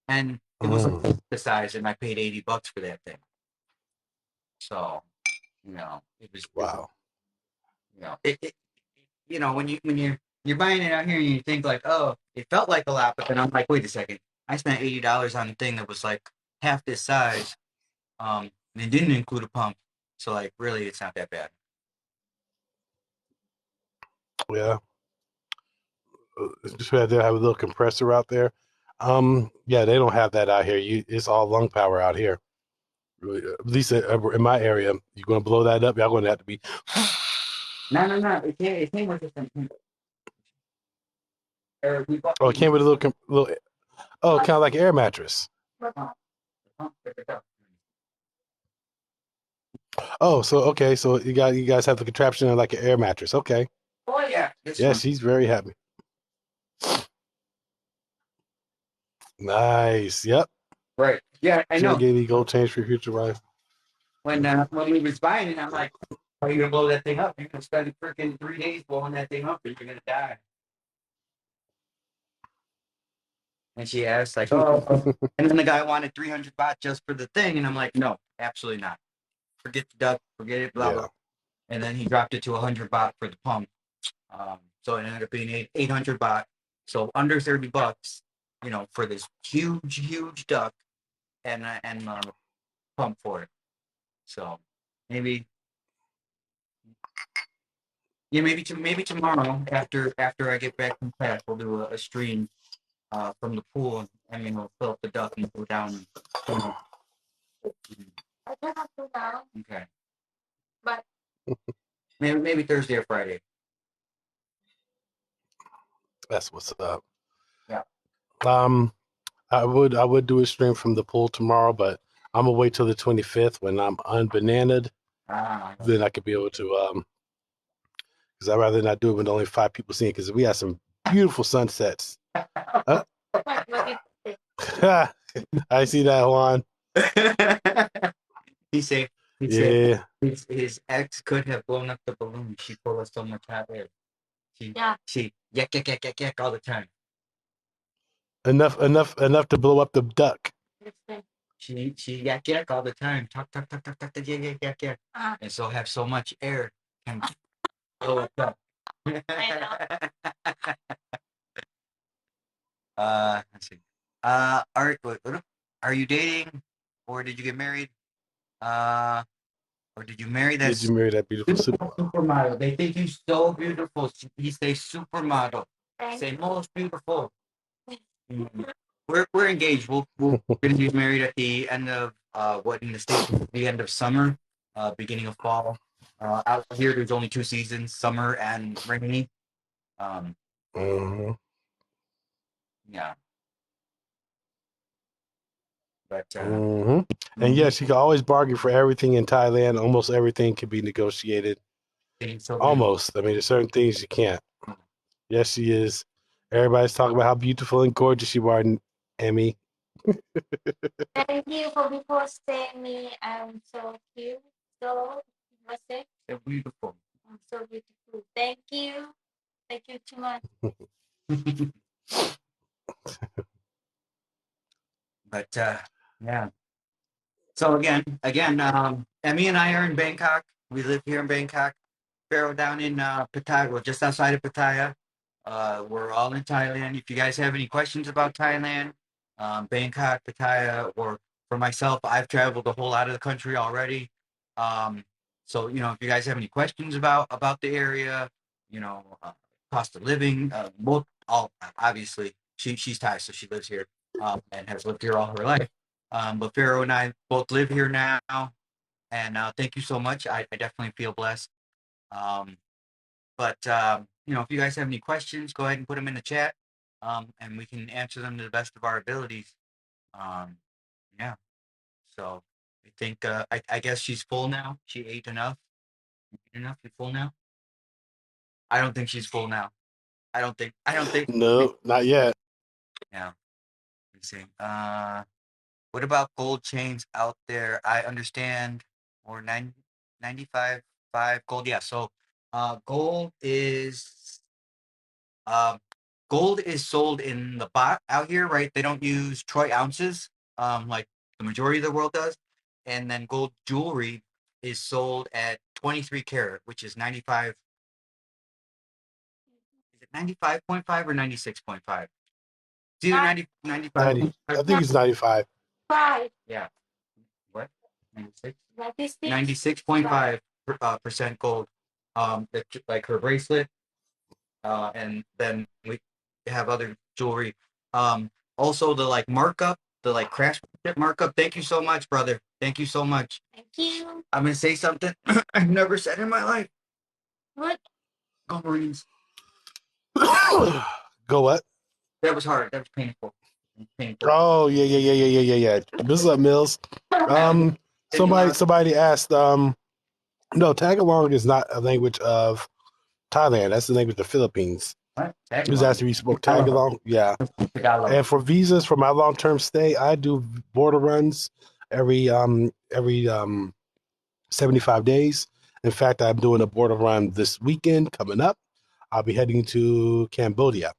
and it was like Mm, the size, and I paid $80 for that thing. So you know, it was wow. you know it you know when you're buying it out here and you think like, oh, it felt like a lot, but then I'm like, wait a second, I spent $80 on a thing that was like half this size, and it didn't include a pump, so like really, it's not that bad. Yeah. Just had to have a little compressor out there. Yeah, they don't have that out here. It's all lung power out here. Really, at least in my area, you're gonna blow that up. Y'all gonna have to be. No, no, no, it came with this. We bought Oh, it came with a little. Oh, kind of like an air mattress. the pump for the duck. Oh, so okay, so you guys have the contraption of like an air mattress. Okay, Oh yeah, this yeah, one. she's very happy. Nice. Yep. Right. Yeah, I She know. gave me gold change for future wife. When we was buying it, I'm like, are you gonna blow that thing up? You're gonna spend freaking 3 days blowing that thing up, and you're gonna die. And she asked, like, oh, and then the guy wanted 300 baht just for the thing, and I'm like, no, absolutely not. Forget the duck, forget it, blah blah. Yeah. And then he dropped it to 100 baht for the pump. So it ended up being 800 baht, so under $30. for this huge duck and pump for it. So maybe maybe tomorrow after I get back from class, we'll do a stream from the pool, and we'll fill up the duck and go down. And, I don't have to now, okay, but maybe Thursday or Friday. That's what's up. Yeah. I would do a stream from the pool tomorrow, but I'm gonna wait till the 25th when I'm unbananaed. Then I could be able to because I'd rather not do it when only 5 people seeing, because we had some beautiful sunsets. what did you I see that, Juan. He said Yeah. his ex could have blown up the balloon. She pulled us so much hot air. She yak all the time. Enough to blow up the duck. say? She yak all the time. Talk yak. And so have so much air can blow it up. Let's see. Are you dating, or did you get married? Or did you marry that Did you marry that beautiful supermodel? They think you're so beautiful. He say supermodel. Say most beautiful. Mhm. We're engaged. We're gonna be married at the end of in the States, the end of summer, beginning of fall. Out here there's only 2 seasons, summer and rainy. Mm-hmm. Yeah. But Mm-hmm. And yes, you can always bargain for everything in Thailand. Almost everything can be negotiated. so Almost. I mean, there's certain things you can't. Yes, she is. Everybody's talking about how beautiful and gorgeous you are, Emmy. Thank you for posting me. I'm so cute. So what's it? they're beautiful. I'm so beautiful. Thank you. Thank you too much. But yeah. So again, Emmy and I are in Bangkok. We live here in Bangkok. Pharaoh down in Pattaya, just outside of Pattaya. We're all in Thailand. If you guys have any questions about Thailand, Bangkok, Pattaya, or for myself, I've traveled a whole lot of the country already. So if you guys have any questions about the area, cost of living, both all obviously she's Thai, so she lives here and has lived here all her life. But Pharaoh and I both live here now, and thank you so much. I definitely feel blessed. Um, but if you guys have any questions, go ahead and put them in the chat, and we can answer them to the best of our abilities. Yeah. So I think I guess she's full now. She ate enough. Enough. You full now? I don't think she's full now. I don't think. No, not yet. Yeah. Let's see. What about gold chains out there? I understand, or 95.5 gold. Yeah. So, gold is sold in the bot out here, right? They don't use troy ounces, like the majority of the world does. And then gold jewelry is sold at 23 karat, which is 95. Is it 95.5 or 96.5? It's either 95. 90. I think it's 95. 5. Yeah. What? 96? 96. 96.5 percent gold. Like her bracelet, and then we have other jewelry. Also the like markup, the like craftsmanship markup. Thank you so much, brother. Thank you so much. Thank you. I'm gonna say something I've never said in my life. What? Go Marines. Go what? That was hard. That was painful. Painful. Oh yeah. What's up, Mills? Somebody asked. No, Tagalog is not a language of Thailand. That's the language of the Philippines. What? He was asking if you spoke Tagalog. Yeah. Tagalog. And for visas for my long term stay, I do border runs every 75 days. In fact, I'm doing a border run this weekend coming up. I'll be heading to Cambodia.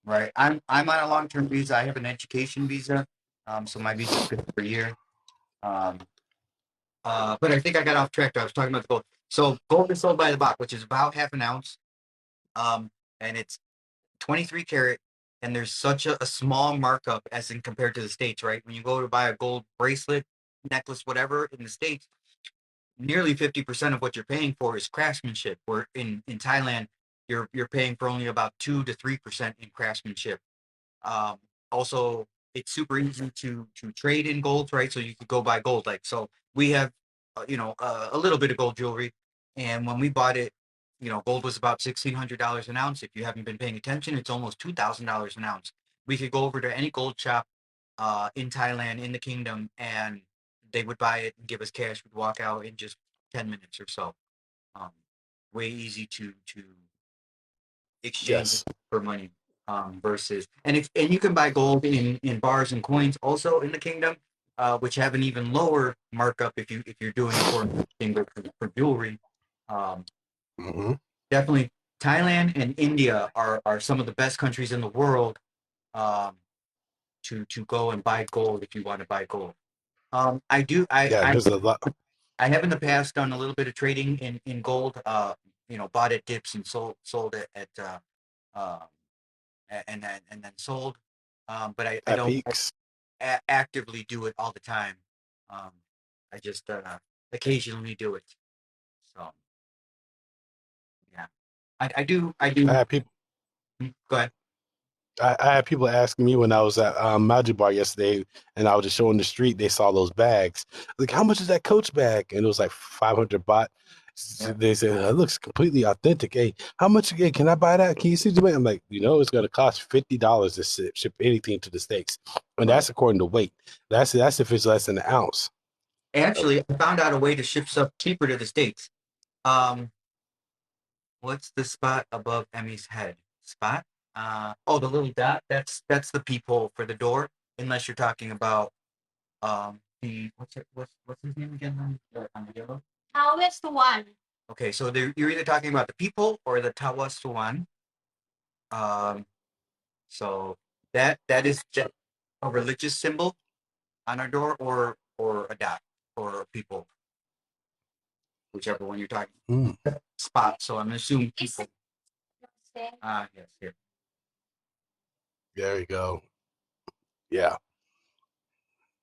Right. I'm on a long term visa. I have an education visa. So my visa is good for a year. But I think I got off track. I was talking about the gold. So gold is sold by the box, which is about half an ounce. And it's 23 karat. and there's such a small markup as in compared to the States, right? When you go to buy a gold bracelet, necklace, whatever in the States, nearly 50% of what you're paying for is craftsmanship. Where in Thailand, you're paying for only about 2 to 3% in craftsmanship. Um, Also, it's super easy to trade in gold, right? So you could go buy gold. Like so, we have a little bit of gold jewelry, and when we bought it, gold was about $1,600 an ounce. If you haven't been paying attention, it's almost $2,000 an ounce. We could go over to any gold shop in Thailand, in the kingdom, and they would buy it and give us cash. We'd walk out in just 10 minutes or so. Um, Way easy to exchange Yes. for money versus and you can buy gold in bars and coins also in the kingdom, which have an even lower markup if you're doing it for jewelry. Um, Hmm. Definitely, Thailand and India are some of the best countries in the world um, to go and buy gold if you want to buy gold. I do. Yeah, there's a lot. I have in the past done a little bit of trading in gold. Bought at dips and sold it at uh, and then sold. But I At don't peaks. actively do it all the time. Um, I just occasionally do it. So yeah, I do. I I do. had people. Go ahead. I had people asking me when I was at Magic Bar yesterday, and I was just showing the street. They saw those bags. Like, how much is that Coach bag? And it was like 500 baht. Yeah. They said it looks completely authentic. Hey, how much? Hey, can I buy that? Can you see the weight? I'm like, it's going to cost $50 to ship anything to the States, and Right. that's according to weight. That's if it's less than an ounce. Actually, I found out a way to ship stuff cheaper to the States. Um, what's the spot above Emmy's head? Spot? The little dot. That's the peephole for the door. Unless you're talking about the what's his name again on the yellow? Harvest one. Okay, so you're either talking about the peephole or the Tawastuan. Um, so that is a religious symbol on our door, or a dot, or a peephole, whichever one you're talking. Mm, Spot. So I'm assuming It's people. Yes, here. there you go. Yeah.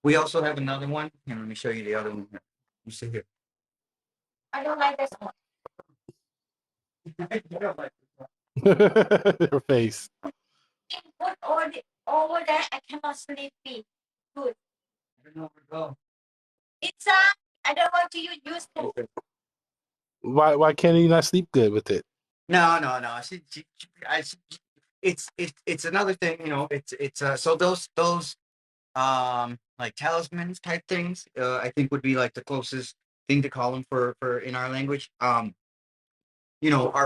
We also have another one. Here, let me show you the other one. Here. You see here. I don't like this one. Your face. Put over there. I cannot sleep. Good. I don't know where to go. It's I don't want to use it. Why can't you not sleep good with it? No. It's another thing. It's so those like talismans type things. I think would be like the closest thing to call them for in our language. Are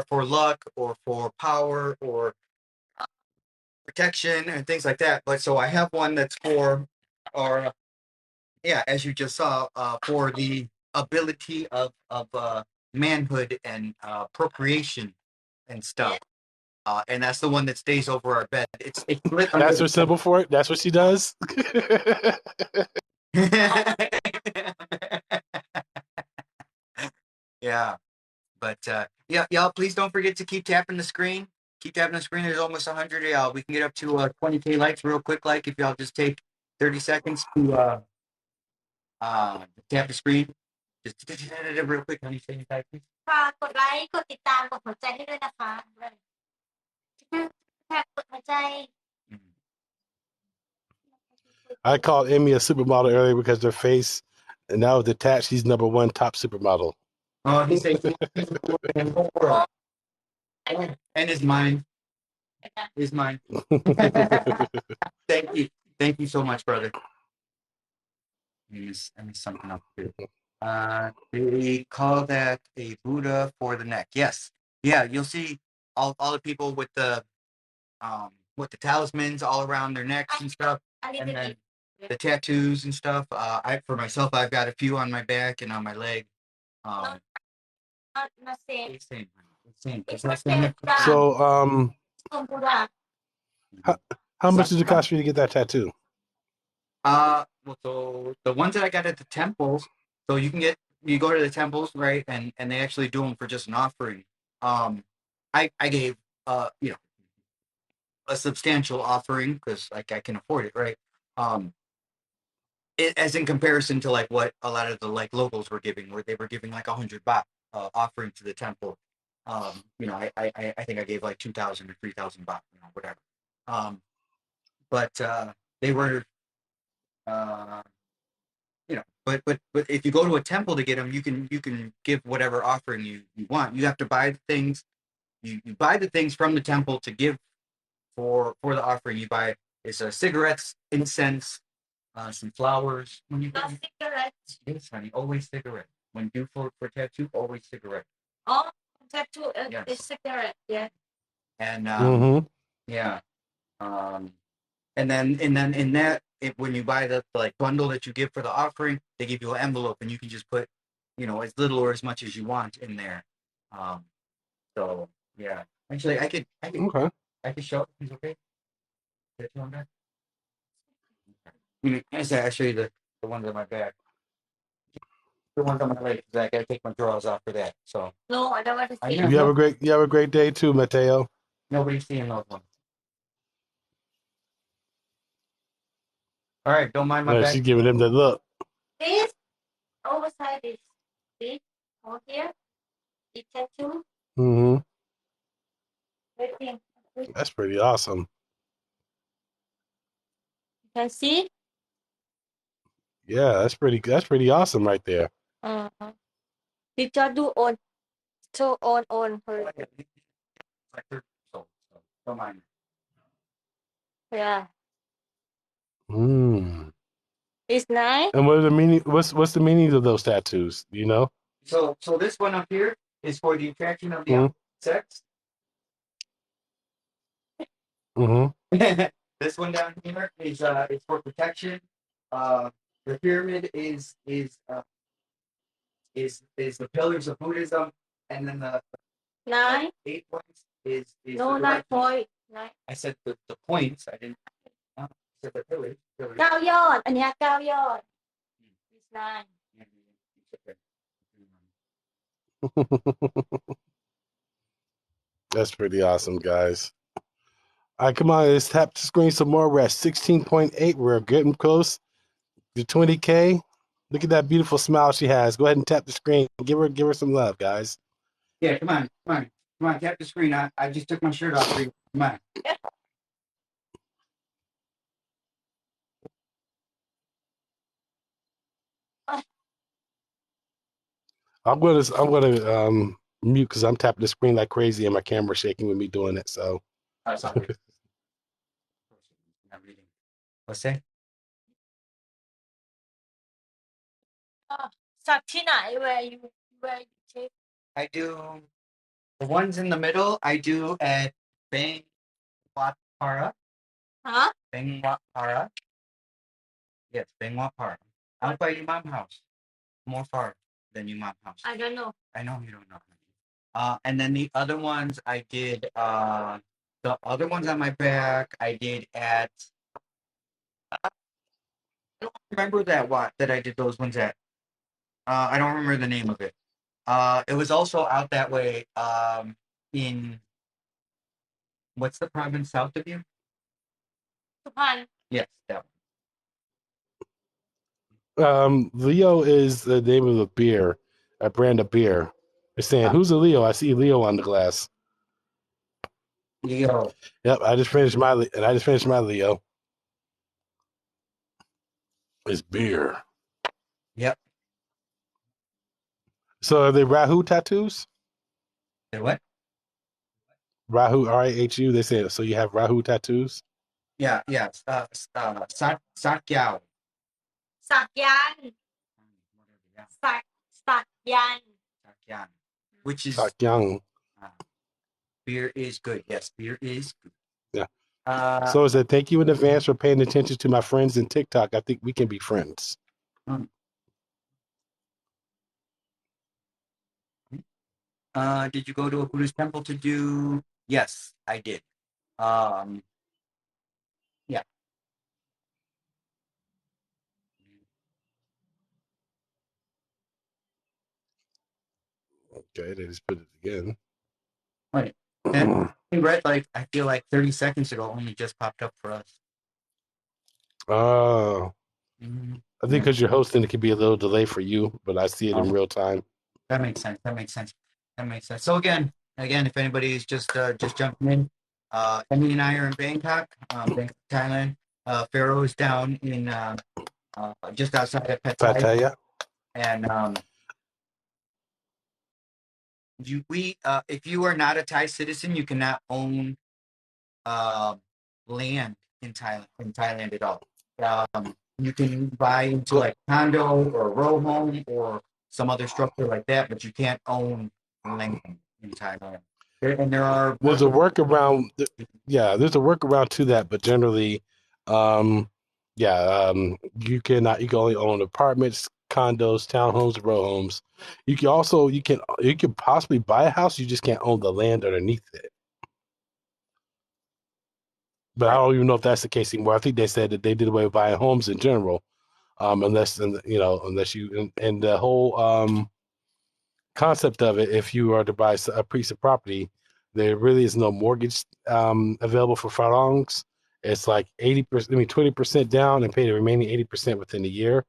for luck or for power or protection and things like that. But so I have one that's for, or yeah, as you just saw, for the ability of manhood and procreation and stuff. And that's the one that stays over our bed. It's lit under That's her the symbol for it. That's what she does. Yeah, but yeah, y'all, please don't forget to keep tapping the screen. Keep tapping the screen. There's almost 100 of y'all. We can get up to 20K likes real quick. Like if y'all just take 30 seconds to tap the screen. Just real quick. Honey, say hi, please. ฝากกดไลค์กดติดตามกดหัวใจให้ด้วยนะคะแท็กกดหัวใจ Mhm. I called Emmy a supermodel earlier because her face, and now with the tat, she's #1 top supermodel. Oh, he said and his mind. His mind. Thank you. Thank you so much, brother. Let me something up too. They call that a Buddha for the neck. Yes. Yeah, you'll see all the people with the talismans all around their necks and stuff. And then the tattoos and stuff. For myself, I've got a few on my back and on my leg. not same. Same. It's not same. So, Buddha. how much did it cost for you to get that tattoo? Well, so the ones that I got at the temples, so you go to the temples, right, and they actually do them for just an offering. I gave a substantial offering because like I can afford it, right? As in comparison to like what a lot of the like locals were giving, where they were giving like 100 baht offering to the temple. I think I gave like 2,000 or 3,000 baht, whatever. But they were, uh, but if you go to a temple to get them, you can give whatever offering you want. You have to buy the things. You buy the things from the temple to give for the offering. You buy is cigarettes, incense, some flowers. When you No cigarette. yes, honey, always cigarette. When you for tattoo, always cigarette. Oh, tattoo Yes. is cigarette. Yeah. And Mm-hmm. yeah, um, and then in that, when you buy the like bundle that you give for the offering, they give you an envelope, and you can just put, as little or as much as you want in there. Um, so yeah, actually, Okay. I could show. It's okay. Tattoo on that. I show you the ones on my back. The ones on my leg. 'Cause I gotta take my drawers off for that. So No, I don't want to I see. know. You have a great day too, Mateo. Nobody's seeing those ones. All right, don't mind my Yeah, back. she's giving him the look. This oversize this. See over here. It tattoo. Mm-hmm. Everything. You That's pretty awesome. can see. Yeah, that's pretty awesome right there. Uh-huh. Did you do on so on her? Like 30 years old, so don't mind. Yeah. Mm. It's nice. And what are the meaning? What's the meaning of those tattoos? Do you know? So this one up here is for the attraction of the Mm-hmm. opposite sex. Mm-hmm. This one down here is for protection. The pyramid is the pillars of Buddhism, and then the Nine. 8 points is No, the 9 point. 9. I said the points. I didn't. I said the pillars. 9 ยอด อันเนี้ย9 ยอด It's 9. That's pretty awesome, guys. All right, come on, let's tap the screen some more. We're at 16.8. We're getting close to 20K. Look at that beautiful smile she has. Go ahead and tap the screen. Give her some love, guys. Yeah, come on, tap the screen. I just took my shirt off for you. Come on. I'm gonna mute because I'm tapping the screen like crazy and my camera's shaking with me doing it. So Sorry. I'm reading. What's that? สักที่ไหน where you take I do the ones in the middle. I do at Bang Para. ฮะ Bang Para. Yes, Bang Para. Out by your mom's house. More far than your mom's house. I don't know I know you don't know. And then the other ones I did. The other ones on my back I did at. I don't remember that I did those ones at. I don't remember the name of it. It was also out that way. In what's the province south of you? สุพรรณ Yes, that Leo is the name of a beer, a brand of bear. They're saying, who's a Leo? I see Leo on the glass. one. Leo. Yep, I just finished my Leo. It's beer. Yep. So are they Rahu tattoos? Say what? Rahu, Rahu. They say so. You have Rahu tattoos. Yeah, yeah. Sakyao. สักยันต์ Yeah, สักยันต์ Sakyan. Which is Sakyang. beer is good. Yes, beer is good. Yeah. Uh, So I said, thank you in advance for paying attention to my friends in TikTok. I think we can be friends. did you go to a Buddhist temple to do? Yes, I did. Yeah. Okay, they just put it again. Right. And Read like I feel like 30 seconds ago only just popped up for us. Oh, Mhm. I think because you're hosting, it could be a little delay for you, but I see it in real time. That makes sense. That makes sense. That makes sense. So again, if anybody's just jumping in, Emily and I are in Bangkok, Bangkok, Thailand. Pharaoh is down in just outside of Pattaya, Pattaya. and if you are not a Thai citizen, you cannot own uh, land in Thailand at all. You can buy into like condo or a row home or some other structure like that, but you can't own land in Thailand. And there are There's a workaround. Yeah, there's a workaround to that, but generally, um, yeah, you can only own apartments, condos, townhomes, row homes. You can possibly buy a house. You just can't own the land underneath it. But I right, don't even know if that's the case anymore. I think they said that they did away with buying homes in general, unless you and the whole concept of it, if you are to buy a piece of property, there really is no mortgage available for farangs. It's like 80%, 20% down and pay the remaining 80% within a year.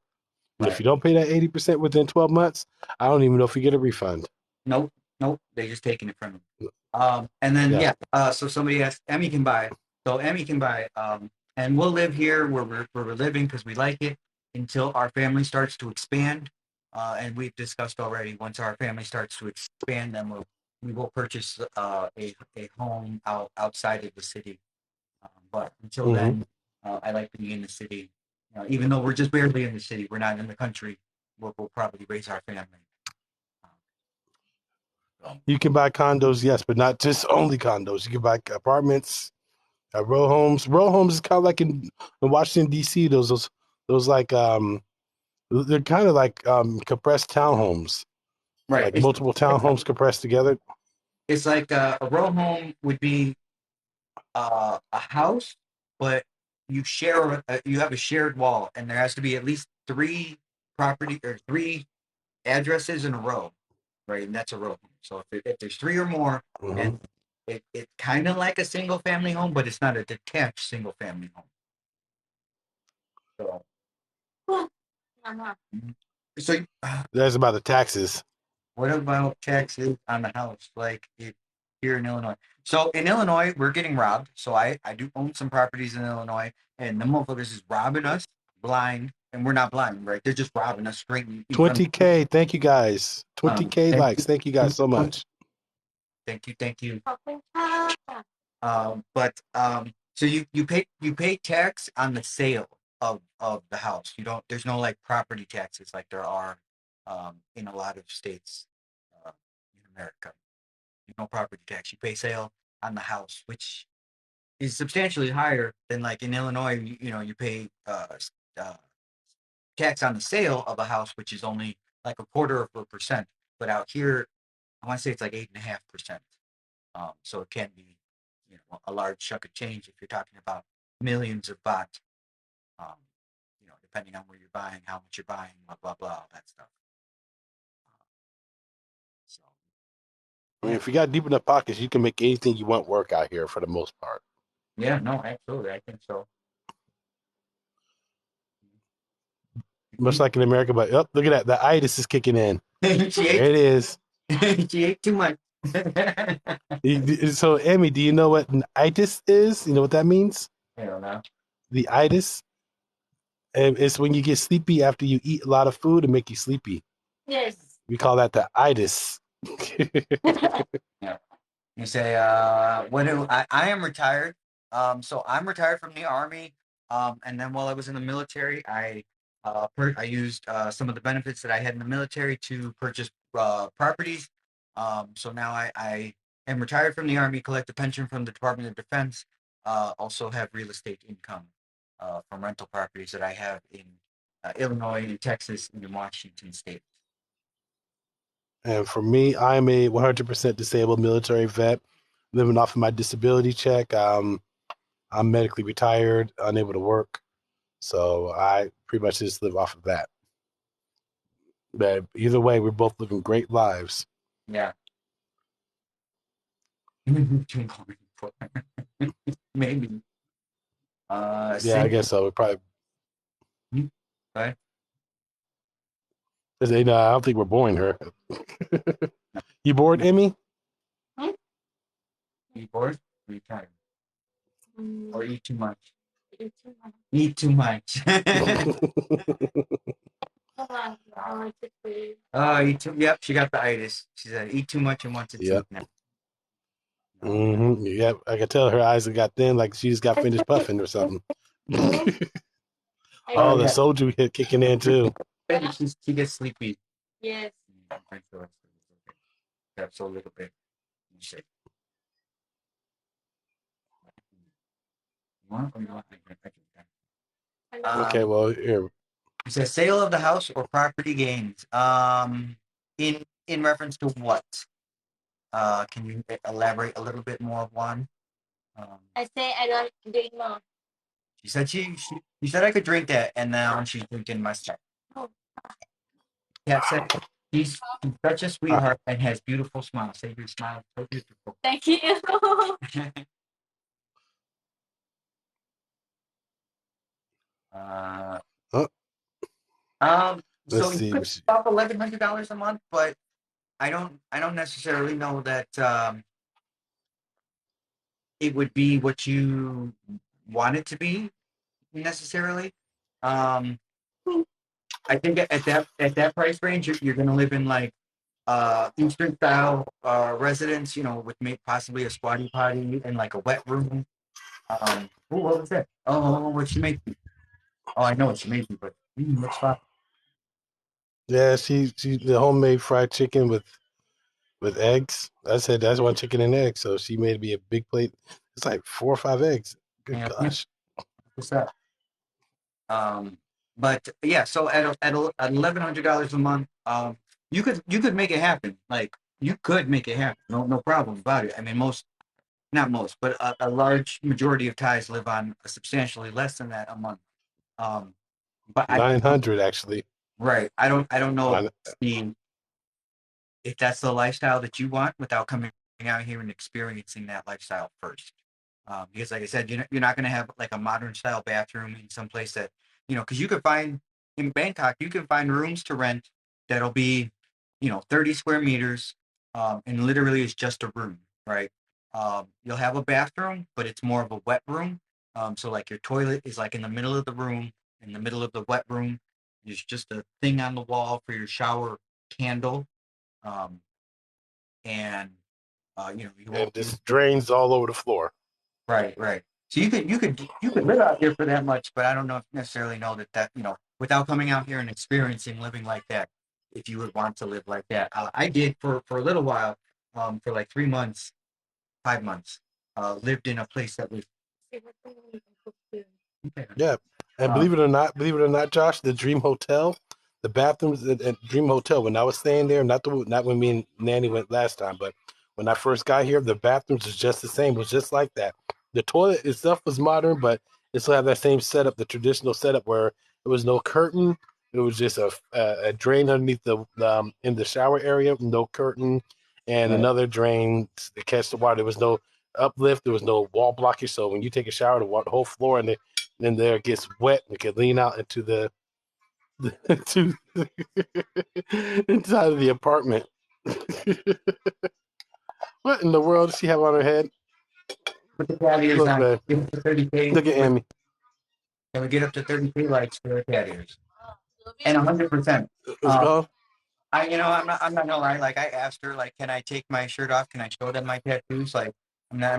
And if right. you don't pay that 80% within 12 months, I don't even know if you get a refund. Nope, nope. They're just taking it from you. And then Yeah. yeah. So somebody asked, Emmy can buy. So Emmy can buy. And we'll live here where we're living because we like it until our family starts to expand. And we've discussed already. Once our family starts to expand, then we will purchase a home outside of the city. But until Hmm. then, I like being in the city. Even though we're just barely in the city, we're not in the country. We'll probably raise our family. So, You can buy condos, yes, but not just only condos. You can buy apartments, row homes. Row homes is kind of like in Washington, D.C., those like, they're kind of like compressed townhomes, right. like multiple townhomes compressed together. It's like a row home would be a house, but you have a shared wall, and there has to be at least three addresses in a row, right? And that's a row home. So if there's three or more, Hmm. and it's kind of like a single family home, but it's not a detached single family home. So, so That's about the taxes. what about taxes on the house, like here in Illinois? So in Illinois, we're getting robbed. So I do own some properties in Illinois, and the motherfuckers is robbing us blind, and we're not blind, right? They're just robbing us straight in front of. 20K. Thank you guys. 20K Thank likes. Thank you guys so you, much. thank you. So you pay tax on the sale of the house. You don't. There's no like property taxes like there are in a lot of states in America. No property tax. You pay sale on the house, which is substantially higher than like in Illinois. You pay uh, tax on the sale of a house, which is only like a quarter of a percent. But out here, I want to say it's like 8.5%. So it can be, a large chunk of change if you're talking about millions of baht. Um, depending on where you're buying, how much you're buying, blah blah blah, all that stuff. So I mean, yeah, if you got deep enough pockets, you can make anything you want work out here for the most part. yeah, no, absolutely, I think so. Much like in America, but oh, look at that. The itis is kicking in. she There ate it is. she ate too much. So, Emmy, do you know what an itis is? You know what that means? I don't know. The itis? It's when you get sleepy after you eat a lot of food and make you sleepy. Yes. We call that the itis. Yeah. You say, when I am retired. So I'm retired from the army. And then while I was in the military, I used some of the benefits that I had in the military to purchase properties. So now I am retired from the army, collect a pension from the Department of Defense. Also have real estate income from rental properties that I have in Illinois, in Texas, and in Washington State. And for me, I'm a 100% disabled military vet living off of my disability check. I'm medically retired, unable to work. So I pretty much just live off of that. But either way, we're both living great lives. Yeah. before. Maybe. Yeah, I Same. guess so. We probably. Right? I don't think we're boring her. You bored, Emmy? You bored? Are you tired? Mm, Or eat too much? it's too much. Eat too much. Hold on, I want to see. Oh, eat too. Yep, she got the itis. She said, "Eat too much and wants to Yep. sleep now." Yep. I could tell her eyes have got thin, like she just got finished puffing or something. Oh Oh, the yeah, soju hit kicking in too. she gets sleepy. Yes. That's a little bit. Shit. Okay, well, here. It says sale of the house or property gains. In reference to what? Can you elaborate a little bit more, Juan? I say I don't drink more. She said she said I could drink that, and now she's drinking my stuff. Oh. Yeah, said she's such a Uh, sweetheart and has beautiful smile. Say your smile is so beautiful. Thank you. uh, oh, so let's you see. could stop $1,100 a month, but I don't necessarily know that it would be what you want it to be necessarily. Um, I think at that price range, you're gonna live in like Eastern style residence, with possibly a squatty potty and like a wet room. What was that? Oh, what she made me? Oh, I know what she made me, but looks fine. Yeah, she the homemade fried chicken with eggs. I said that's one chicken and eggs, so she made me a big plate. It's like 4 or 5 eggs. Good Yeah, gosh. what's that? Um, but yeah, so at $1,100 a month, you could make it happen. Like you could make it happen. No problem about it. I mean, not most, but a large majority of Thais live on substantially less than that a month. Um, but 900 actually. right, I don't know Nine, if that's the lifestyle that you want without coming out here and experiencing that lifestyle first. Because, like I said, you're not going to have like a modern style bathroom in some place that, because you could find in Bangkok, you can find rooms to rent that'll be, 30 square meters, and literally it's just a room, right? You'll have a bathroom, but it's more of a wet room. So, like, your toilet is like in the middle of the room, in the middle of the wet room. There's just a thing on the wall for your shower candle, um, and you and won't. just drains all over the floor. Right, right. So you could live out here for that much, but I don't necessarily know that without coming out here and experiencing living like that, if you would want to live like that. I did for a little while, for like 3 months, 5 months, lived in a place that was. Okay. Yeah. And Um, believe it or not, Josh, the Dream Hotel, the bathrooms at Dream Hotel, when I was staying there, not when me and Nanny went last time, but when I first got here, the bathrooms was just the same. It was just like that. The toilet itself was modern, but it still had that same setup, the traditional setup where there was no curtain. It was just a drain underneath the in the shower area, no curtain, and right. another drain to catch the water. There was no uplift. There was no wall blockage. So when you take a shower, the whole floor and then there it gets wet and it can lean out into the to inside of the apartment. What in the world does she have on her head? Put the patios Look, on. man, Get up to 30K. look at Amy. Can we get up to 30K likes for the patios? And 100%. Let's go. I'm not gonna lie. Like I asked her, like, can I take my shirt off? Can I show them my tattoos? Like, I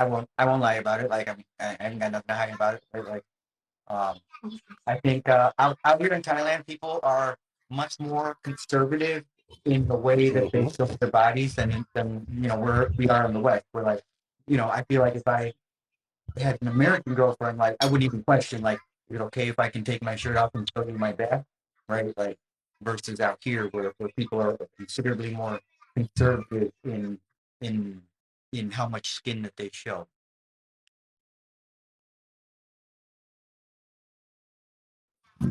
won't lie about it. Like, I haven't got nothing to hide about it. But, like, um, I think out here in Thailand, people are much more conservative in the way that they Hmm. show their bodies than where we are in the West. We're like, I feel like if I had an American girlfriend, like I wouldn't even question, like, is it okay if I can take my shirt off and show you my back, right? Like versus out here where people are considerably more conservative in in how much skin that they show.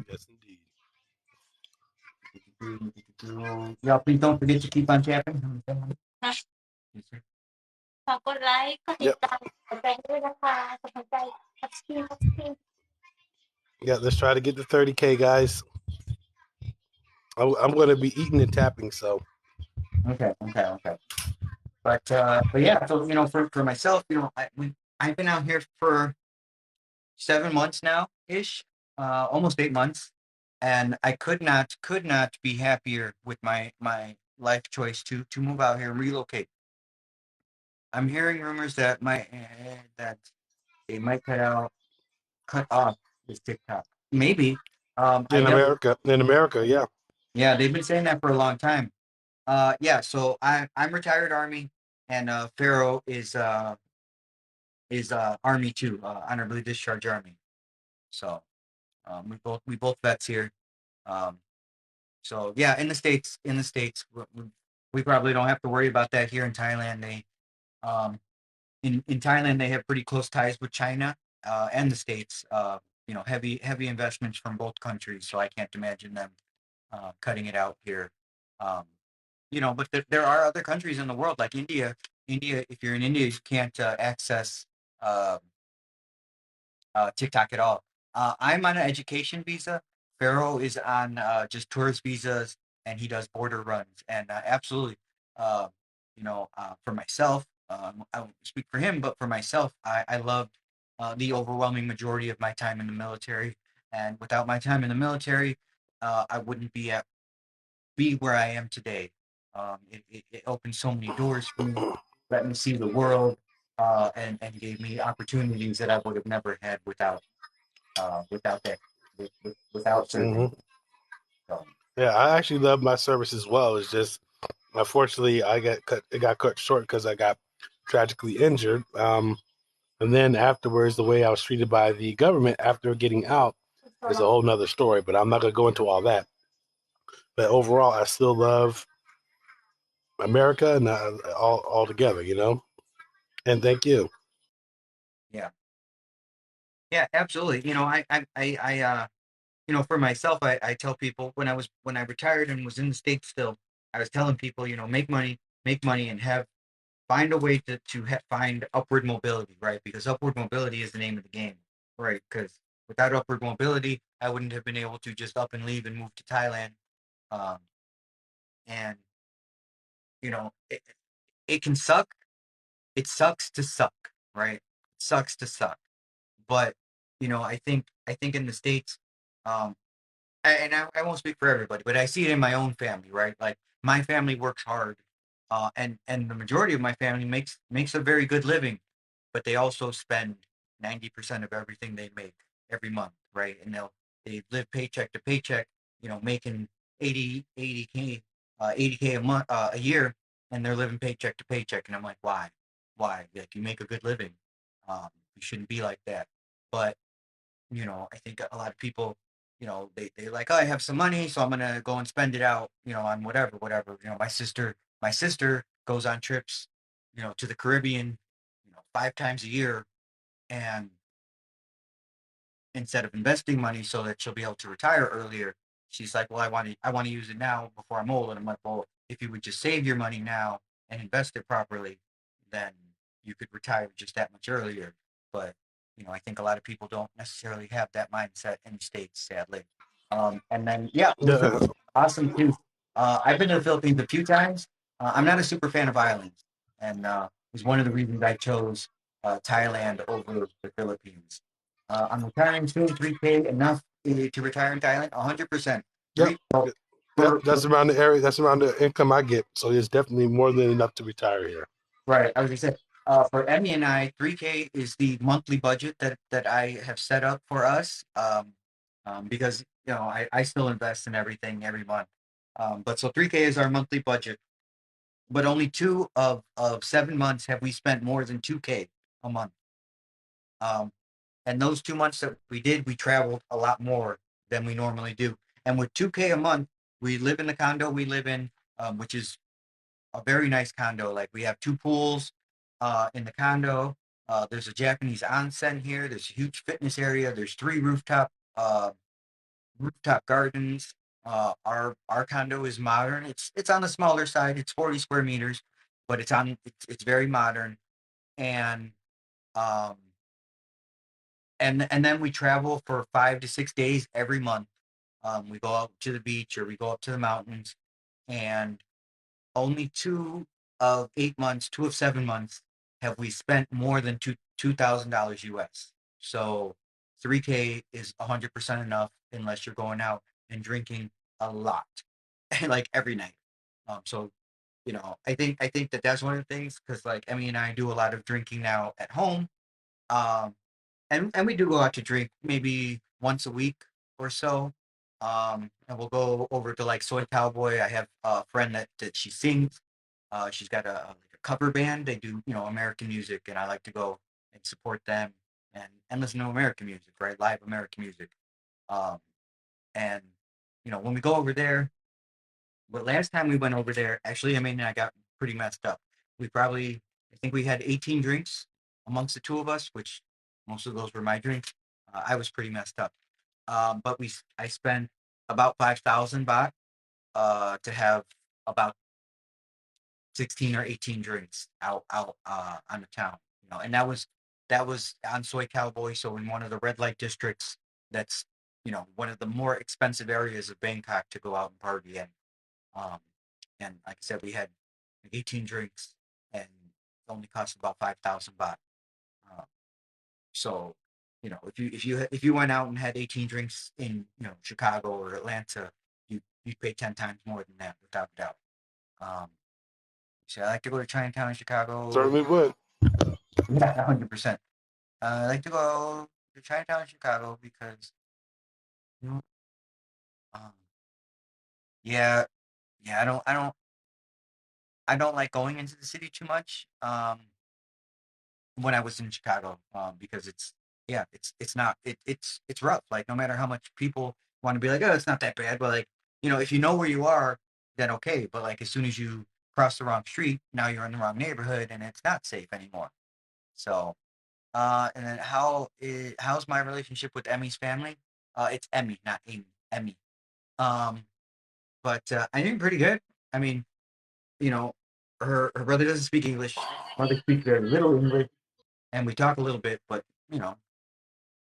Yes, indeed. Y'all, please don't forget to keep on tapping. Yes, sir. ฝากกดไลค์กดติด Yep. ตามกดแชร์ด้วยนะคะกดหัวใจกดสกรีน Yeah, let's try to get to 30K, guys. I'm going to be eating and tapping, so. Okay. But yeah, so for myself, I've been out here for 7 months now ish, almost 8 months, and I could not be happier with my life choice to move out here and relocate. I'm hearing rumors that that they might cut off this TikTok. Maybe. I never. In America, yeah. Yeah, they've been saying that for a long time. Yeah. So I'm retired Army, and Pharaoh is Army too, honorably discharged Army. So we both vets here. Um, so yeah, in the states, we probably don't have to worry about that here in Thailand. Um, in Thailand they have pretty close ties with China and the states. Heavy investments from both countries. So I can't imagine them cutting it out here. Um, but there are other countries in the world like India. India, if you're in India, you can't access uh, TikTok at all. I'm on an education visa. Pharaoh is on just tourist visas, and he does border runs. And absolutely, uh, for myself, I won't speak for him, but for myself, I loved the overwhelming majority of my time in the military. And without my time in the military, I wouldn't be where I am today. It opened so many doors for me, let me see the world, and gave me opportunities that I would have never had without that without serving. Hmm. So Yeah, I actually love my service as well. It's just, unfortunately, it got cut short because I got tragically injured. And then afterwards, the way I was treated by the government after getting out is a whole nother story, but I'm not going to go into all that. But overall, I still love America and all together, And thank you. yeah, yeah, absolutely. For myself, I tell people when I retired and was in the States still, I was telling people, make money, and find a way to find upward mobility, right? Because upward mobility is the name of the game, right? Because without upward mobility, I wouldn't have been able to just up and leave and move to Thailand. Um, and it can suck. It sucks to suck, right? It sucks to suck. But I think in the states, um, and I won't speak for everybody, but I see it in my own family, right? Like my family works hard, and the majority of my family makes a very good living, but they also spend 90% of everything they make every month, right? And they live paycheck to paycheck, making 80k 80k a month a year, and they're living paycheck to paycheck, and I'm like, why? Like you make a good living, you shouldn't be like that. But I think a lot of people, they like, oh, I have some money, so I'm gonna go and spend it out, on whatever. My sister goes on trips, to the Caribbean, 5 times a year, and instead of investing money so that she'll be able to retire earlier, she's like, well, I want to use it now before I'm old. And I'm like, well, if you would just save your money now and invest it properly, then you could retire just that much earlier. But I think a lot of people don't necessarily have that mindset in the States, sadly. And then yeah, the Yeah. Philippines, awesome too. I've been to the Philippines a few times. I'm not a super fan of islands, and was one of the reasons I chose Thailand over the Philippines. I'm retiring soon. 3K enough to retire in Thailand. 100%. Yep. Three. Well, Yep. for That's around the area. That's around the income I get. So it's definitely more than enough to retire here. right. I was gonna say. For Emmy and I, 3K is the monthly budget that I have set up for us. Because I still invest in everything every month. But so 3K is our monthly budget. But only 2 of 7 months have we spent more than 2K a month. Um, and those 2 months that we did, we traveled a lot more than we normally do. And with 2K a month, we live in the condo we live in, which is a very nice condo. Like we have two pools in the condo. There's a Japanese onsen here. There's a huge fitness area. There's 3 rooftop gardens. Our condo is modern. It's on the smaller side. It's 40 square meters, but it's very modern. and um, and then we travel for 5 to 6 days every month. We go out to the beach or we go up to the mountains, and only 2 of 8 months, 2 of 7 months, have we spent more than $2,000 US. So 3K is 100% enough unless you're going out and drinking a lot, like every night. So I think that that's one of the things, because like Emmy and I do a lot of drinking now at home. Um, and we do go out to drink maybe once a week or so. And we'll go over to like Soy Cowboy. I have a friend that she sings. She's got like a cover band. They do American music, and I like to go and support them and listen to American music, right? Live American music. Um, and when we go over there, but last time we went over there, actually, I mean, I got pretty messed up. I think we had 18 drinks amongst the two of us, which most of those were my drinks. I was pretty messed up. But I spent about 5,000 baht to have about 16 or 18 drinks out on the town. And that was on Soy Cowboy, so in one of the red light districts. That's one of the more expensive areas of Bangkok to go out and party in. Um, and like I said, we had like 18 drinks, and it only cost about 5,000 baht. Uh, so, if you went out and had 18 drinks in Chicago or Atlanta, you'd pay 10 times more than that without a doubt. Um, so I like to go to Chinatown in Chicago. Certainly would. Yeah, 100%. I like to go to Chinatown in Chicago because you know, um, yeah, yeah, I don't like going into the city too much. When I was in Chicago, because it's not it's rough. Like no matter how much people want to be like, oh, it's not that bad, but like if you know where you are, then okay. But like as soon as you cross the wrong street, now you're in the wrong neighborhood, and it's not safe anymore. So, and then how's my relationship with Emmy's family? It's Emmy, not Amy. Emmy. Um, but I think pretty good. I mean, you know, her brother doesn't speak English. Mother speaks very little English, and we talk a little bit, but you know,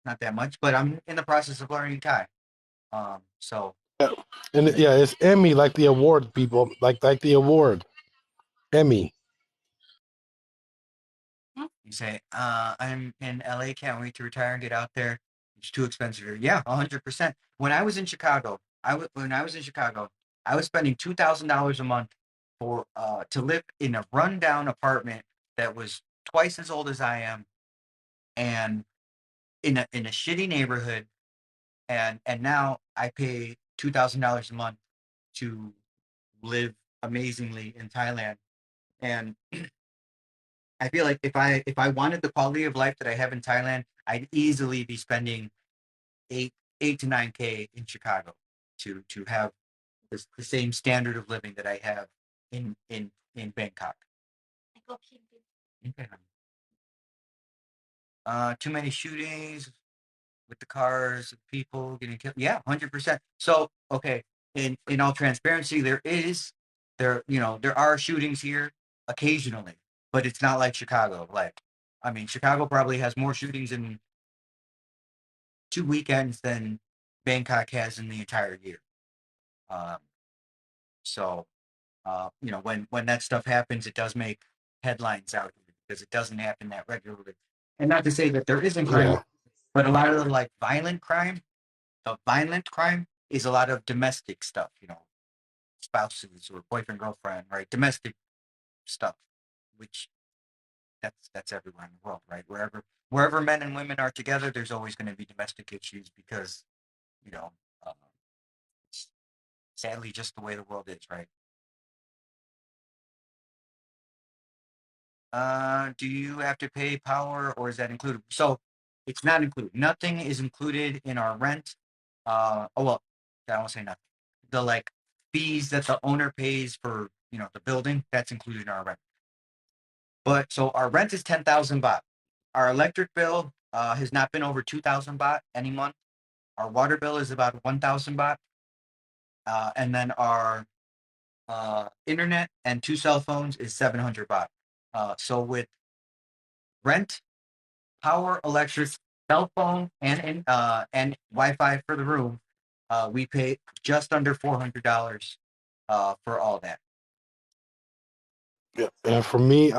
not that much. But I'm in the process of learning Thai. So Yeah. And yeah, it's Emmy, like the award, people, like the award, Emmy. you say, I'm in LA, can't wait to retire and get out there. It's too expensive here. Yeah, 100%. When I was in Chicago, I was spending $2,000 a month for to live in a rundown apartment that was twice as old as I am, and in a shitty neighborhood. And now I pay $2,000 a month to live amazingly in Thailand. And I feel like if I wanted the quality of life that I have in Thailand, I'd easily be spending eight to 9K in Chicago to have the same standard of living that I have in Bangkok. I go keep it. Okay. Too many shootings with the cars, people getting killed. Yeah, 100%. So okay, in all transparency, there are shootings here occasionally, but it's not like Chicago. Like, I mean, Chicago probably has more shootings in 2 weekends than Bangkok has in the entire year. Um, so when that stuff happens, it does make headlines out here because it doesn't happen that regularly. And not to say that there isn't crime, Yeah. but a lot of the like violent crime is a lot of domestic stuff, spouses or boyfriend, girlfriend, right? Domestic stuff, which that's everywhere in the world, right? Wherever men and women are together, there's always going to be domestic issues because, you know, uh, it's sadly just the way the world is, right? Do you have to pay power or is that included? So it's not included. Nothing is included in our rent. Oh well, I won't say nothing. The like fees that the owner pays for the building, that's included in our rent. But so our rent is 10,000 baht. Our electric bill has not been over 2,000 baht any month. Our water bill is about 1,000 baht, and then our internet and two cell phones is 700 baht. So with rent, power, electric, cell phone, and Wi-Fi for the room. We pay just under $400 for all that. Yeah. And for me,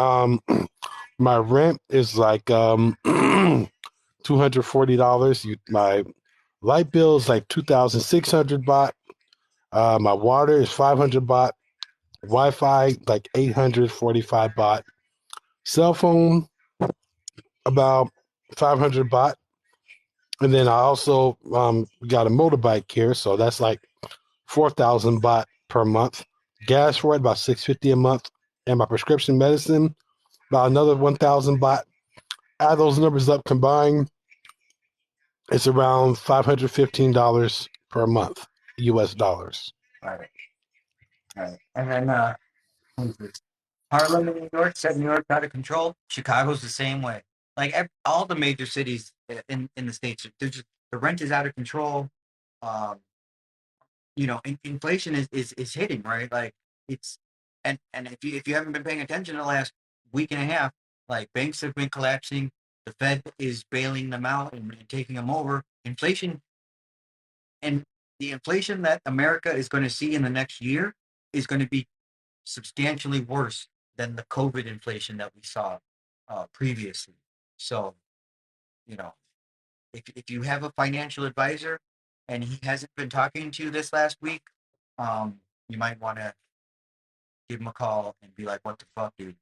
my rent is like $240. My light bill is like 2,600 baht. My water is 500 baht. Wi-Fi like 845 baht. Cell phone about 500 baht. And then I also got a motorbike here, so that's like 4,000 baht per month. Gas for it about 650 a month, and my prescription medicine about another 1,000 baht. Add those numbers up combined, it's around $515 per month, U.S. dollars. All right. All right. And then what is this? Harlem in New York set New York out of control. Chicago's the same way. Like all the major cities in the states, they're just the rent is out of control. Um, inflation is hitting, right? Like it's and if you haven't been paying attention the last week and a half, like banks have been collapsing. The Fed is bailing them out and taking them over. Inflation and the inflation that America is going to see in the next year is going to be substantially worse than the COVID inflation that we saw previously. So, you know, if you have a financial advisor and he hasn't been talking to you this last week, you might want to give him a call and be like, "What the fuck, dude?"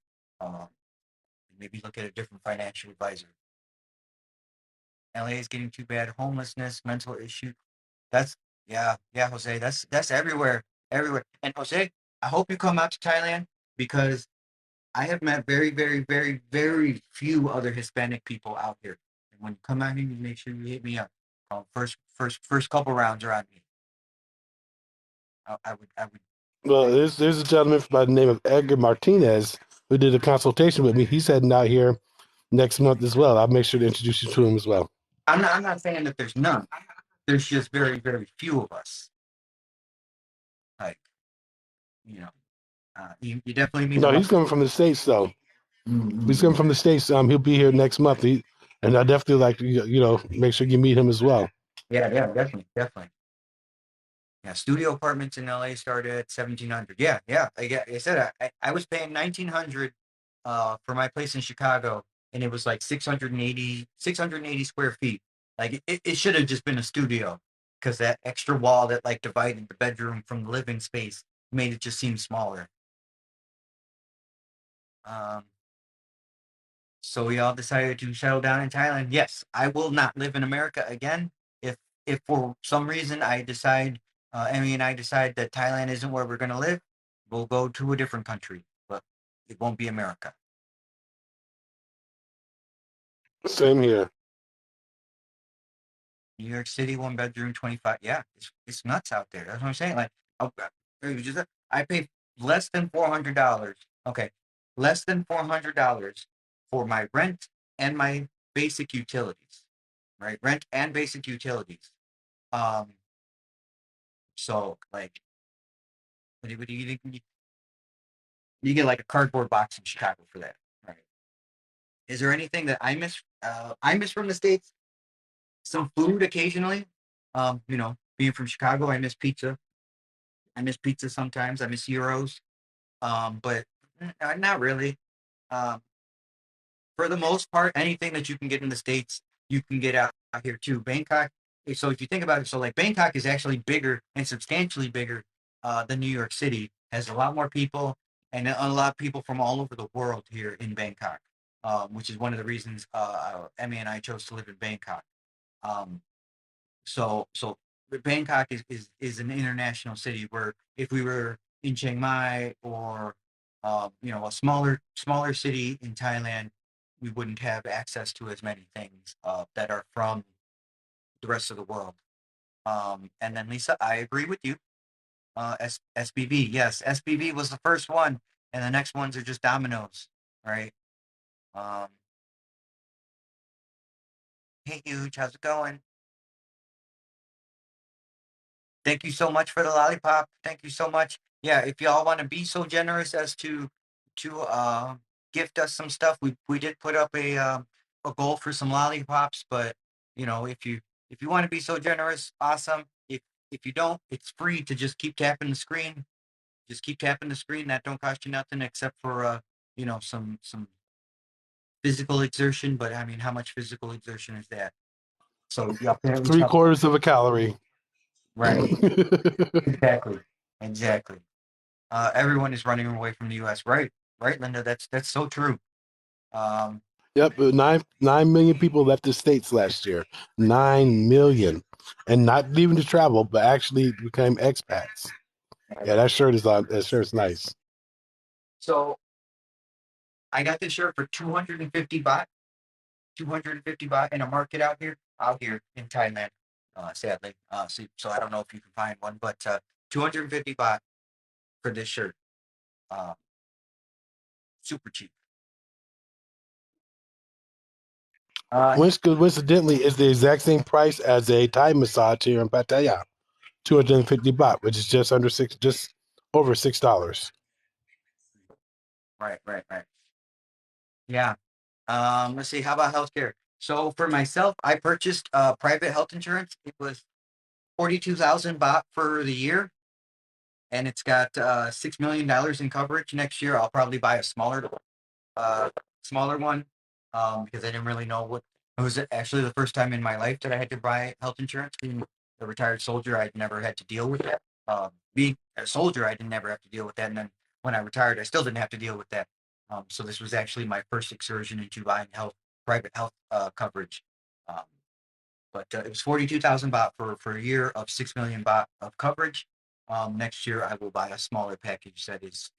Maybe look at a different financial advisor. LA is getting too bad. Homelessness, mental issue. That's yeah, Jose. That's everywhere, everywhere. And Jose, I hope you come out to Thailand because I have met very, very, very, very few other Hispanic people out here. And when you come out here, you make sure you hit me up. First couple rounds are on me. I would. Well, there's a gentleman by the name of Edgar Martinez who did a consultation with me. He's heading out here next month as well. I'll make sure to introduce you to him as well. I'm not saying that there's none. There's just very, very few of us. Like, you know, you definitely meet the No, right. he's coming from the States, though. He's Mm-hmm. coming from the States. He'll be here next month. And I definitely like make sure you meet him as well. Yeah, definitely, definitely. Yeah, studio apartments in LA started at 1,700. Yeah, yeah. I said I was paying 1,900 for my place in Chicago, and it was like 680 square feet. Like it should have just been a studio because that extra wall that like divided the bedroom from the living space made it just seem smaller. Um, so we all decided to settle down in Thailand. Yes, I will not live in America again. If for some reason Emmy and I decide that Thailand isn't where we're going to live, we'll go to a different country, but it won't be America. Same here. New York City, one bedroom, 25. Yeah, it's nuts out there. That's what I'm saying. Like, oh, I pay less than $400. Okay, less than $400 for my rent and my basic utilities. Right, rent and basic utilities. Um, so like, what do you think? You get like a cardboard box in Chicago for that. Right. Is there anything that I miss? I miss from the States. Some food occasionally. Being from Chicago, I miss pizza. I miss pizza sometimes. I miss euros. But not really. Um, for the most part, anything that you can get in the States, you can get out here too. Bangkok. So if you think about it, so like Bangkok is actually bigger and substantially bigger than New York City. Has a lot more people and a lot of people from all over the world here in Bangkok, which is one of the reasons Emmy and I chose to live in Bangkok. Um, so Bangkok is an international city where if we were in Chiang Mai or a smaller city in Thailand, we wouldn't have access to as many things that are from the rest of the world. And then Lisa, I agree with you. SBV, yes, SBV was the first one, and the next ones are just dominoes, right? Um, hey, huge, how's it going? Thank you so much for the lollipop. Thank you so much. Yeah, if y'all want to be so generous as to gift us some stuff. We did put up a goal for some lollipops, but you know, if you want to be so generous, awesome. If you don't, it's free to just keep tapping the screen. Just keep tapping the screen. That don't cost you nothing except for you know, some physical exertion. But I mean, how much physical exertion is that? So you apparently Three quarters of a calorie. right. Exactly. Exactly. Everyone is running away from the U.S. Right. Right, Linda. That's so true. Um, Yep, 9 million people left the states last year. 9 million, and not leaving to travel, but actually became expats. Yeah, that shirt is on. That shirt's nice. so I got this shirt for 250 baht. 250 baht in a market out here in Thailand. Sadly, so I don't know if you can find one, but 250 baht for this shirt. Uh, Super cheap. Which coincidentally is the exact same price as a Thai massage here in Pattaya, 250 baht, which is just over $6. Right. Yeah. Let's see. How about healthcare? So for myself, I purchased private health insurance. It was 42,000 baht for the year, and it's got $6 million in coverage. Next year, I'll probably buy a uh, smaller one, because I didn't really know what. It was actually the first time in my life that I had to buy health insurance. Being a retired soldier, I'd never had to deal with that. Being a soldier, I didn't never have to deal with that, and then when I retired, I still didn't have to deal with that. So this was actually my first excursion into buying private health coverage. Um, but it was 42,000 baht for a year of 6 million baht of coverage. Next year, I will buy a smaller package that is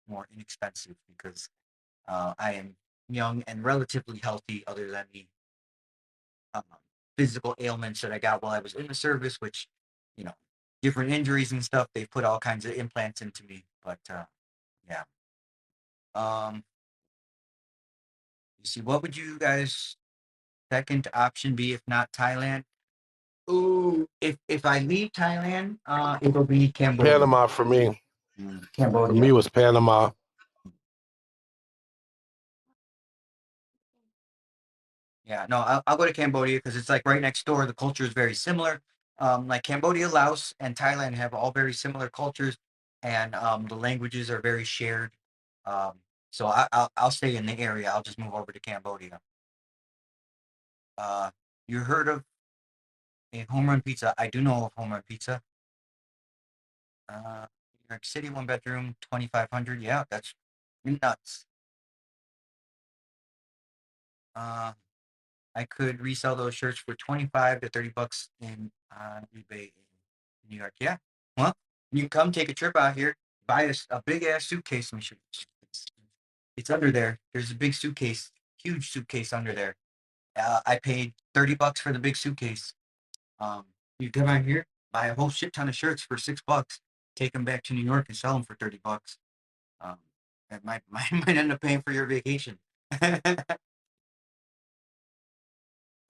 more inexpensive because I am young and relatively healthy, other than the um, physical ailments that I got while I was in the service, which, you know, different injuries and stuff. They've put all kinds of implants into me, but yeah. Um, you see, what would you guys' second option be if not Thailand? Ooh, if I leave Thailand, it'll be Cambodia. Panama for me. For me Cambodia. was Panama. Yeah, no, I'll go to Cambodia because it's like right next door. The culture is very similar. Like Cambodia, Laos, and Thailand have all very similar cultures, and the languages are very shared. Um, so I'll stay in the area. I'll just move over to Cambodia. Uh, you heard of a home run pizza? I do know of home run pizza. New York City, 1 bedroom, 2,500. Yeah, that's nuts. Uh, I could resell those shirts for 25 to 30 bucks in eBay in New York. Yeah. Well, you can come take a trip out here, buy a big ass suitcase. It's under there. There's a big suitcase, huge suitcase under there. I paid 30 bucks for the big suitcase. Um, you come out here, buy a whole shit ton of shirts for 6 bucks, take them back to New York and sell them for 30 bucks. Um, that might end up paying for your vacation. uh,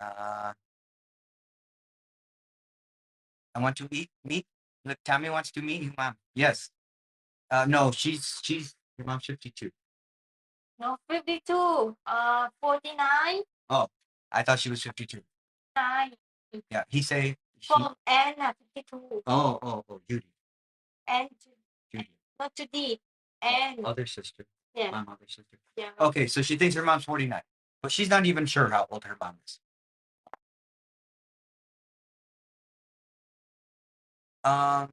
I want to eat meat. Look, Tammy wants to meet you, mom. Yes. No, she's your mom's 52. No, 52. 49. Oh, I thought she was 52. 9. Yeah, he say she. From Anna, 52. Oh, Judy. And Judy. not Judy. And Other sister. yeah. My other sister. Yeah. Okay, so she thinks her mom's 49, but she's not even sure how old her mom is. Um,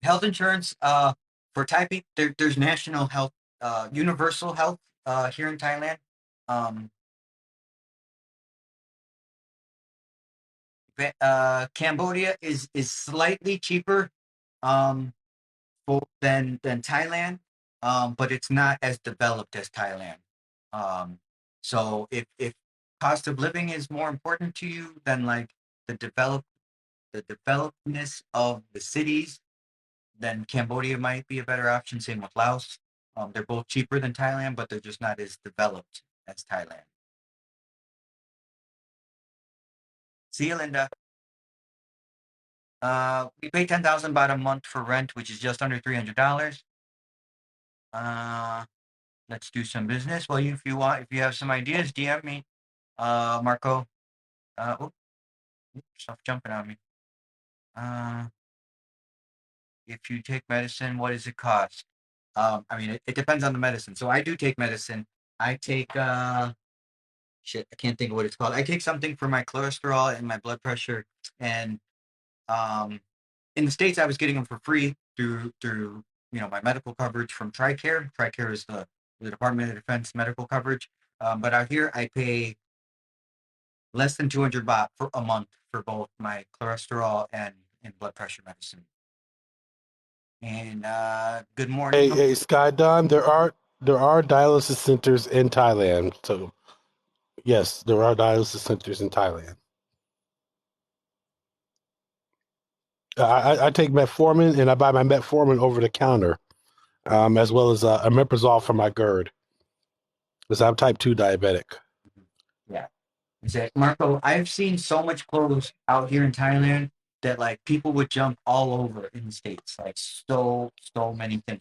Health insurance. For typing, there's national health, universal health, here in Thailand. Um, Cambodia is slightly cheaper, um, than Thailand, but it's not as developed as Thailand. Um, so if cost of living is more important to you than like the developedness of the cities, then Cambodia might be a better option. Same with Laos. They're both cheaper than Thailand, but they're just not as developed as Thailand. See you, Linda. We pay 10,000 baht a month for rent, which is just under $300. Let's do some business. Well, if you want, if you have some ideas, DM me. Marco. Oh, stop jumping on me. If you take medicine, what does it cost? I mean, it depends on the medicine. So I do take medicine. I take shit. I can't think of what it's called. I take something for my cholesterol and my blood pressure. And um, in the States, I was getting them for free through my medical coverage from TRICARE. TRICARE is the Department of Defense medical coverage. But out here, I pay less than 200 baht for a month for both my cholesterol and blood pressure medicine. And good morning. Hey, Sky Don, there are dialysis centers in Thailand. So yes, there are dialysis centers in Thailand. I take metformin and I buy my metformin over the counter, as well as omeprazole for my GERD, because I'm type 2 diabetic. Yeah. Exactly. Marco, I've seen so much clothes out here in Thailand that like people would jump all over in the States. Like so many things.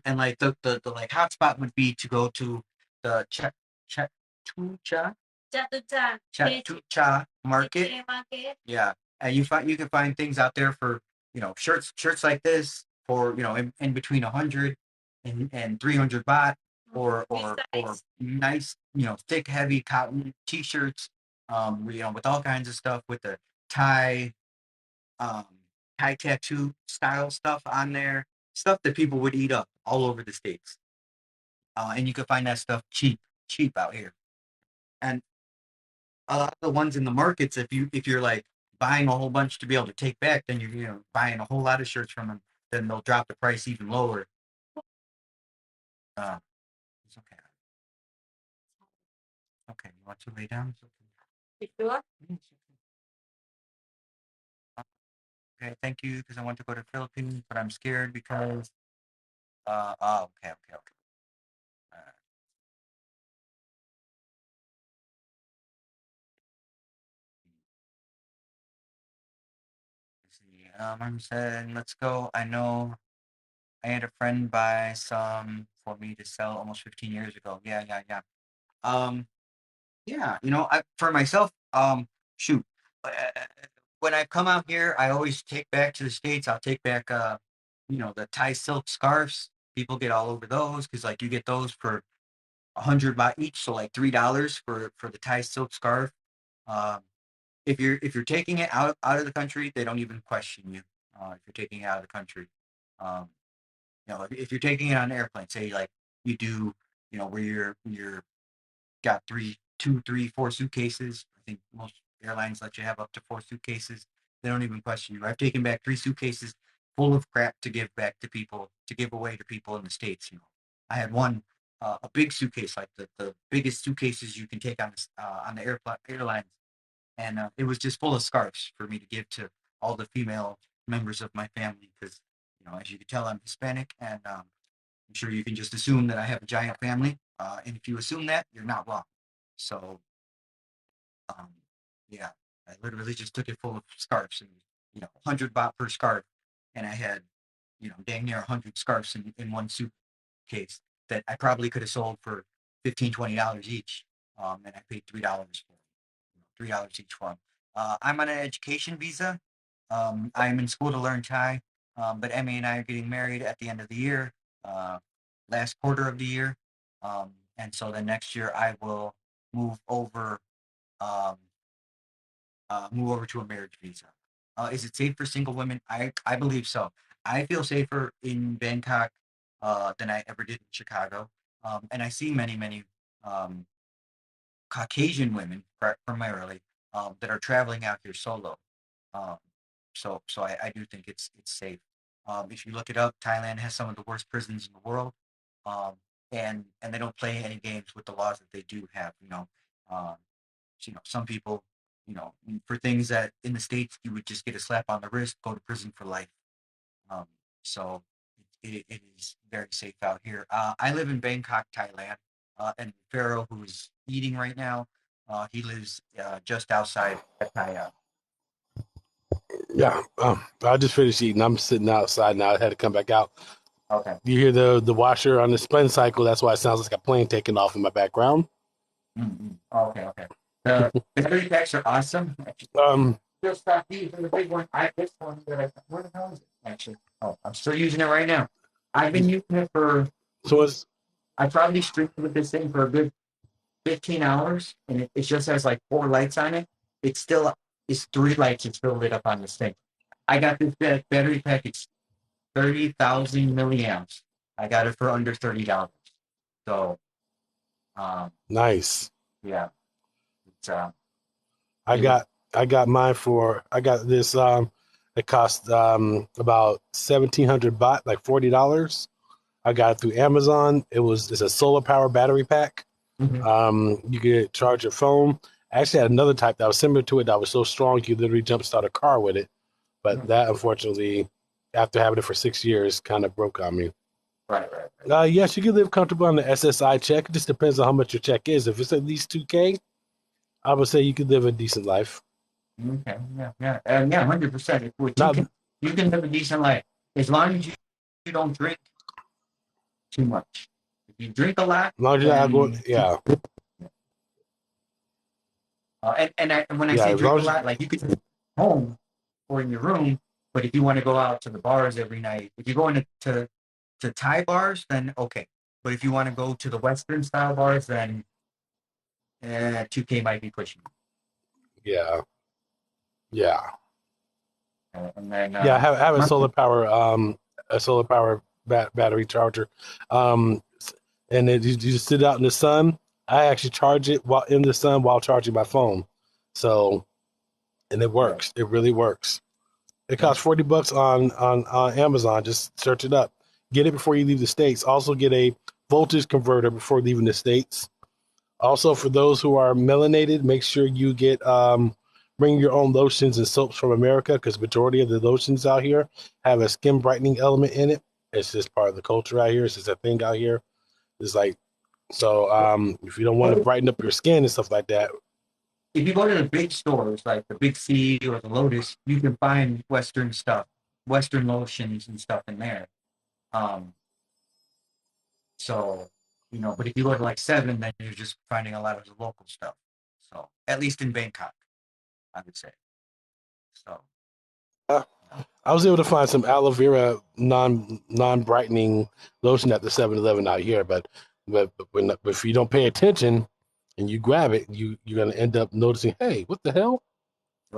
And like the like hotspot would be to go to the Chatucha Jatucha. Chatucha market. Market. Yeah. And you can find things out there for, shirts like this for, in between 100 and 300 baht, or nice, thick, heavy cotton t-shirts, with all kinds of stuff with the Thai, um, Thai tattoo style stuff on there, stuff that people would eat up all over the States. And you can find that stuff cheap out here. And a lot of the ones in the markets, if you're like buying a whole bunch to be able to take back, then you're buying a whole lot of shirts from them. Then they'll drop the price even lower. Uh, it's okay. Okay, you want to lay down? It's okay. You sure? Okay, thank you. Because I want to go to Philippines, but I'm scared because. Okay. Uh, let's see. I'm saying let's go. I know I had a friend buy some for me to sell almost 15 years ago. Yeah. Um, yeah. For myself, shoot. uh, when I come out here, I always take back to the States. I'll take back, the Thai silk scarves. People get all over those because like you get those for 100 baht each, so like $3 for the Thai silk scarf. Um, if you're taking it out of the country, they don't even question you. If you're taking it out of the country, um, if you're taking it on an airplane, say like you do, where you're got two, three, four suitcases. I think most airlines let you have up to four suitcases. They don't even question you. I've taken back three suitcases full of crap to give back to people, to give away to people in the States. I had one, a big suitcase, like the biggest suitcases you can take on the airlines, and it was just full of scarves for me to give to all the female members of my family because, as you can tell, I'm Hispanic, and I'm sure you can just assume that I have a giant family. And if you assume that, you're not wrong. So, um, yeah, I literally just took it full of scarves and, 100 baht per scarf. And I had, dang near 100 scarves in one suitcase that I probably could have sold for $15, $20 each. And I paid $3 for them, $3 each for them. I'm on an education visa. I'm in school to learn Thai, but Emmy and I are getting married at the end of the year, uh, last quarter of the year. And so then next year I will move over, um, move over to a marriage visa. Is it safe for single women? I believe so. I feel safer in Bangkok than I ever did in Chicago. And I see many um, Caucasian women primarily, that are traveling out here solo. Um, so I do think it's safe. If you look it up, Thailand has some of the worst prisons in the world, um, and they don't play any games with the laws that they do have. Um, some people, for things that in the States you would just get a slap on the wrist, go to prison for life. Um, so it is very safe out here. I live in Bangkok, Thailand, and Pharaoh, who is eating right now, he lives just outside Pattaya. Yeah, I just finished eating. I'm sitting outside now. I had to come back out. Okay. You hear the washer on the spin cycle. That's why it sounds like a plane taking off in my background. Okay. Okay. The battery packs are awesome. Um, Just got these are the big one. This one that where the hell is it? Actually, oh, I'm still using it right now. I've been using it for. so it's I probably streamed with this thing for a good 15 hours, and it just has like 4 lights on it. It's still it's 3 lights. It's still lit up on this thing. I got this battery pack. It's 30,000 milliamps. I got it for under $30. So, um, nice. yeah, it's I it was got I got this it cost about 1,700 baht, like $40. I got it through Amazon. It's a solar power battery pack. mhm, You could charge your phone. I actually had another type that was similar to it that was so strong you could literally jumpstart a car with it. But that unfortunately, after having it for 6 years, kind of broke on me. right. Yes, you can live comfortable on the SSI check. It just depends on how much your check is. If it's at least 2K, I would say you could live a decent life. Okay, yeah, 100%. What Not you can live a decent life as long as you don't drink too much. If you drink a lot, as long as you're not going, then yeah, and when I yeah. say As drink long a as lot, like you could drink at home or in your room, but if you want to go out to the bars every night, if you're going to Thai bars, then okay. But if you want to go to the Western style bars, then 2K might be pushing. yeah, yeah, And then yeah. I have a solar power battery charger, um, and then you just sit out in the sun. I actually charge it while in the sun while charging my phone. So, and it yeah, works. It really works. It yeah, costs $40 on Amazon. Just search it up. Get it before you leave the states. Also, get a voltage converter before leaving the states. Also, for those who are melanated, make sure you get bring your own lotions and soaps from America because majority of the lotions out here have a skin brightening element in it. It's just part of the culture out here. It's just a thing out here. It's like so. If you don't want to yeah. brighten up your skin and stuff like that, If you go to the big stores like the Big C or the Lotus, you can find Western stuff, Western lotions and stuff in there. Um, so but if you go to like Seven, then you're just finding a lot of the local stuff. So at least in Bangkok, I would say. So uh, I was able to find some aloe vera non brightening lotion at the 7-Eleven out here, but if you don't pay attention and you grab it, you're gonna end up noticing, hey, what the hell?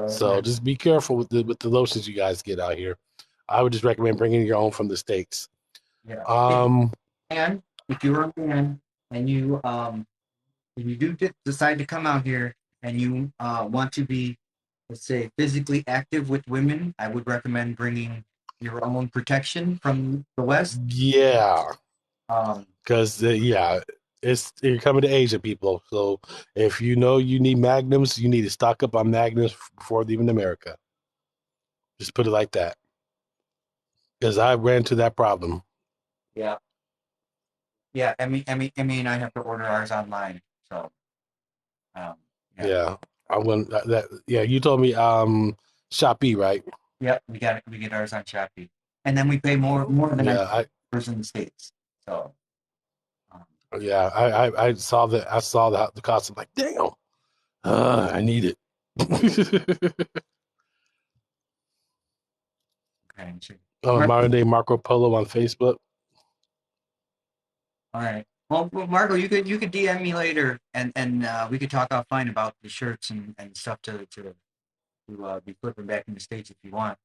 So right. just be careful with the lotions you guys get out here. I would just recommend bringing your own from the states. Yeah. Um, And if you're a man and you do decide to come out here and you want to be, let's say, physically active with women, I would recommend bringing your own protection from the West. yeah, Um, because yeah, it's you're coming to Asia, people. So if you know you need magnums, you need to stock up on magnums before leaving America. Just put it like that. Because I ran into that problem. yeah, yeah. Emmy and I have to order ours online. So, um, yeah, Yeah, I went Yeah, you told me Shopee, right? yeah. We get ours on Shopee, and then we pay more than I Yeah, was in the States. So, um, I saw the cost. I'm like, damn, I need it. okay. So, Oh, Mar- modern day Marco Polo on Facebook. all right. Well, Marco, you could DM me later, and we could talk offline about the shirts and stuff to be flipping back in the States if you want.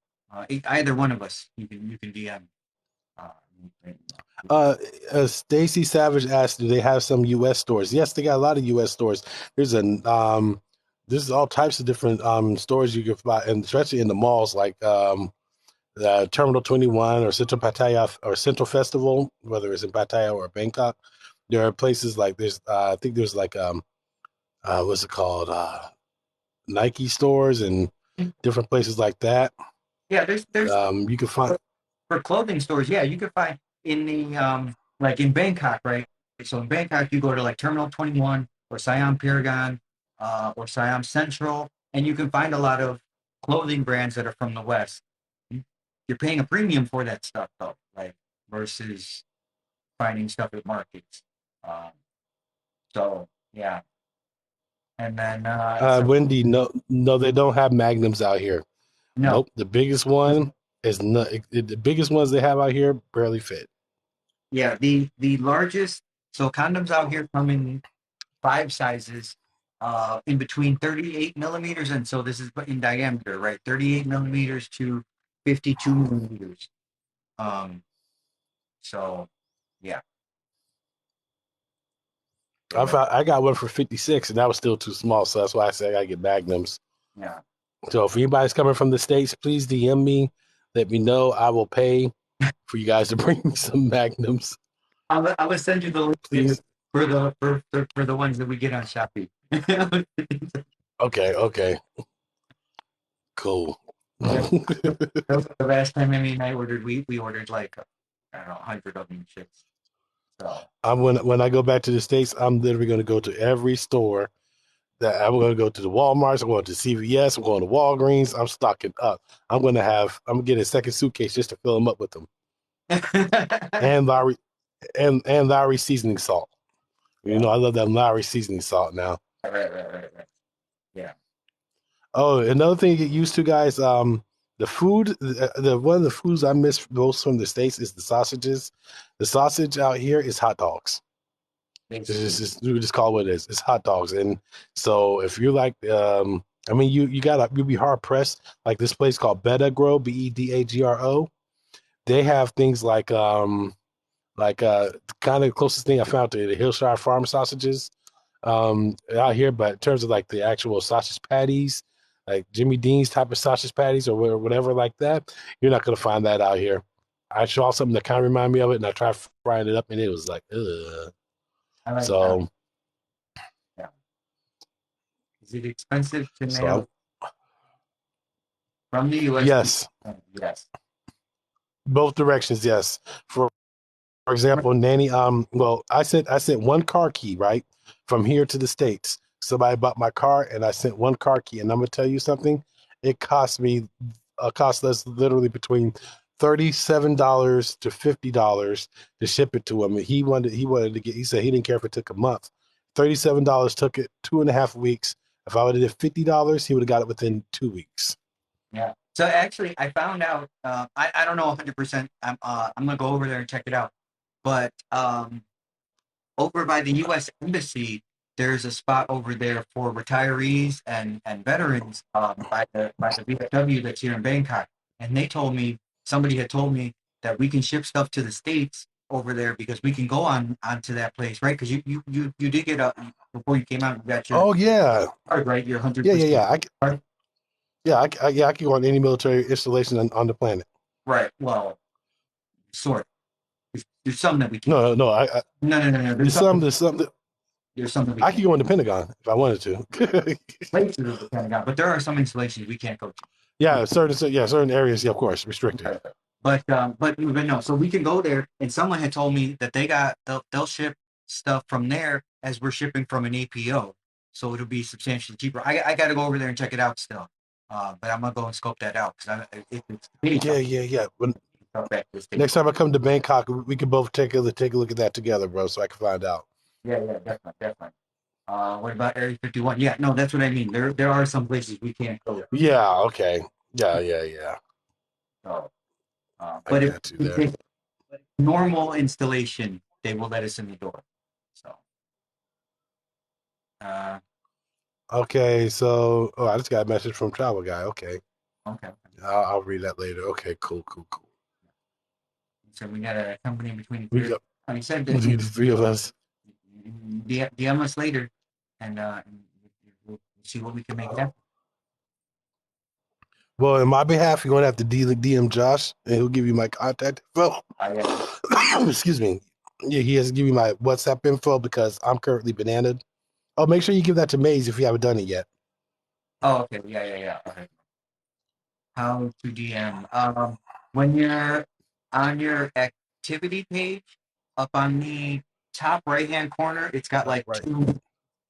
Either one of us, you can DM. Uh, and, Uh, Stacy Savage asked, "Do they have some U.S. stores?" Yes, they got a lot of U.S. stores. There's an there's all types of different stores you can buy, and especially in the malls like Terminal 21 or Central Pattaya or Central Festival, whether it's in Pattaya or Bangkok. There are places like there's I think there's like what's it called Nike stores and different places like that. yeah, there's You can find for clothing stores, yeah, you could find in the like in Bangkok, right? So in Bangkok, you go to like Terminal 21 or Siam Paragon or Siam Central, and you can find a lot of clothing brands that are from the West. You're paying a premium for that stuff, though. Like versus finding stuff at markets. So yeah, and then Wendy, no, they don't have magnums out here. no, Nope. The biggest one is not the biggest ones they have out here barely fit. yeah, the largest. So condoms out here come in 5 sizes, in between 38 millimeters, and so this is in diameter, right? 38 millimeters to 52 millimeters. Um, so yeah, I got one for 56, and that was still too small, so that's why I said I get magnums. yeah. So if anybody's coming from the States, please DM me. Let me know. I will pay for you guys to bring me some magnums. I will send you the link Please. for the ones that we get on Shopee. Okay. Cool. Yeah. The last time Emmy and I ordered, we ordered like I don't know 100 of them shits. So when I go back to the States, I'm literally gonna go to every store that I'm gonna go to the Walmarts, I'm going to CVS, I'm going to Walgreens, I'm stocking up. I'm gonna get a second suitcase just to fill them up with them. yeah, And Lowry and Lowry seasoning salt. You know, I love that Lowry seasoning salt now. right. Yeah. Oh, another thing to get used to, guys. The food, the one of the foods I miss most from the States is the sausages. The sausage out here is hot dogs. We just call it what it is. It's hot dogs. And so if you're like, I mean, you'll be hard pressed. Like this place called Bedagro, Bedagro. They have things like kind of the closest thing I found to the Hillshire Farm sausages out here, but in terms of like the actual sausage patties, like Jimmy Dean's type of sausage patties or whatever like that, you're not gonna find that out here. I saw something that kind of reminded me of it, and I tried frying it up, and it was like, ugh. I like that. So, Yeah. Is it expensive to so mail from the U.S. yes, Yes. both directions, yes. For example, Nanny, well, I sent one car key, right, from here to the States. Somebody bought my car and I sent one car key. And I'm gonna tell you something, it cost us literally between $37 to $50 to ship it to him. And he wanted to get, he said he didn't care if it took a month. $37 took it 2.5 weeks. If I would have did $50, he would have got it within 2 weeks. Yeah. So actually, I found out. I don't know 100%. I'm gonna go over there and check it out. But over by the U.S. Embassy, there's a spot over there for retirees and veterans, by the VFW that's here in Bangkok. And they told me, somebody had told me that we can ship stuff to the States over there because we can go onto that place, right? Because you did get a, before you came out, you got your Oh yeah, card, right? Your yeah. 100% card. I can go on any military installation on the planet. Right. Well, sort. There's some that we can't. No. No. There's some that There's some that we I could can't. go in the Pentagon if I wanted to. Places of the Pentagon, but there are some installations we can't go to. Yeah, certain areas, yeah, of course, restricted. But no. So we can go there, and someone had told me that they'll ship stuff from there as we're shipping from an APO, so it'll be substantially cheaper. I got to go over there and check it out still, but I'm gonna go and scope that out because Yeah. When back to the States. next time I come to Bangkok, we can both take a look at that together, bro, so I can find out. Yeah, definitely. What about Area 51? Yeah, no, that's what I mean. There are some places we can't go. Yeah, okay. Yeah. So, I but if got you we there. take normal installation, they will let us in the door. So, uh, Okay, so I just got a message from Travel Guy. Okay, okay. I'll read that later. Okay, cool. So we got a company between We three. got I said that the three of us. DM us later, and we'll see what we can make happen. Well, in my behalf, you're gonna have to DM Josh, and he'll give you my contact info. Excuse me. Yeah, he has to give you my WhatsApp info because I'm currently bananaed. Oh, make sure you give that to Maze if you haven't done it yet. Oh, okay. Yeah. Okay. How to DM? When you're on your activity page, up on the top right-hand corner, it's got like Right. two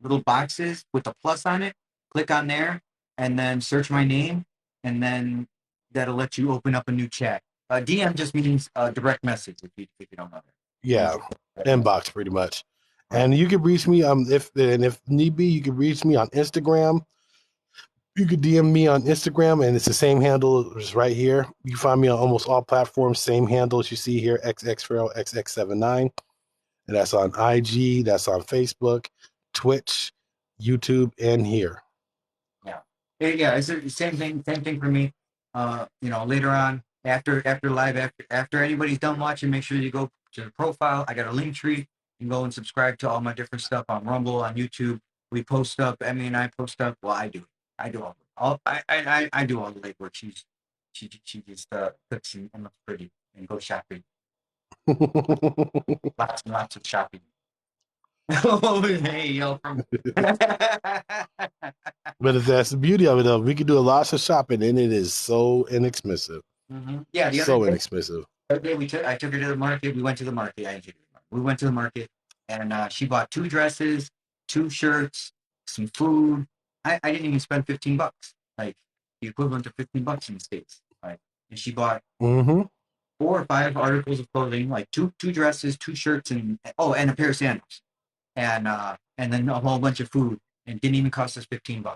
little boxes with a plus on it. Click on there and then search my name, and then that'll let you open up a new chat. DM just means direct message if you don't know that. Yeah, inbox pretty much. Right. And you can reach me if need be, you can reach me on Instagram. You could DM me on Instagram, and it's the same handle. It's right here. You can find me on almost all platforms. Same handle as you see here, XXFarrellXX79, and that's on IG. That's on Facebook, Twitch, YouTube, and here. Yeah, it's the same thing. Same thing for me. Later on, after live, after anybody's done watching, make sure you go to the profile. I got a link tree. You can go and subscribe to all my different stuff on Rumble, on YouTube. We post up. Emmy and I post up. Well, I do. I do I do all the legwork. She just cooks and looks pretty and goes shopping. Lots and lots of shopping. Oh, hey, yo, from. But that's the beauty of it, though. We can do a lot of shopping, and it is so inexpensive. Yeah, the So inexpensive. other day I took her to the market. We went to the market. I didn't take her to the market. We went to the market, and she bought 2 dresses, 2 shirts, some food. I didn't even spend $15, like the equivalent of $15 in the States. Right, and she bought Mm-hmm. 4 or 5 articles of clothing, like two dresses, 2 shirts, and and a pair of sandals, and then a whole bunch of food, and didn't even cost us $15.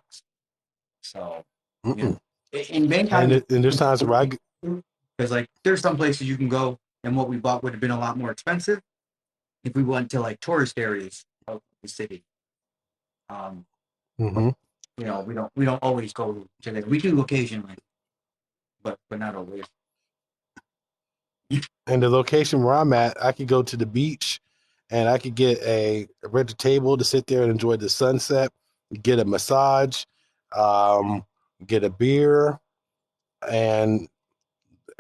So, yeah, Mm-mm. in Bangkok, And there's times where because like there's some places you can go, and what we bought would have been a lot more expensive if we went to like tourist areas of the city. But mm-hmm. we don't always go to there. We do occasionally, but not always. And the location where I'm at, I could go to the beach, and I could get rent a table to sit there and enjoy the sunset, get a massage, um, get a beer, and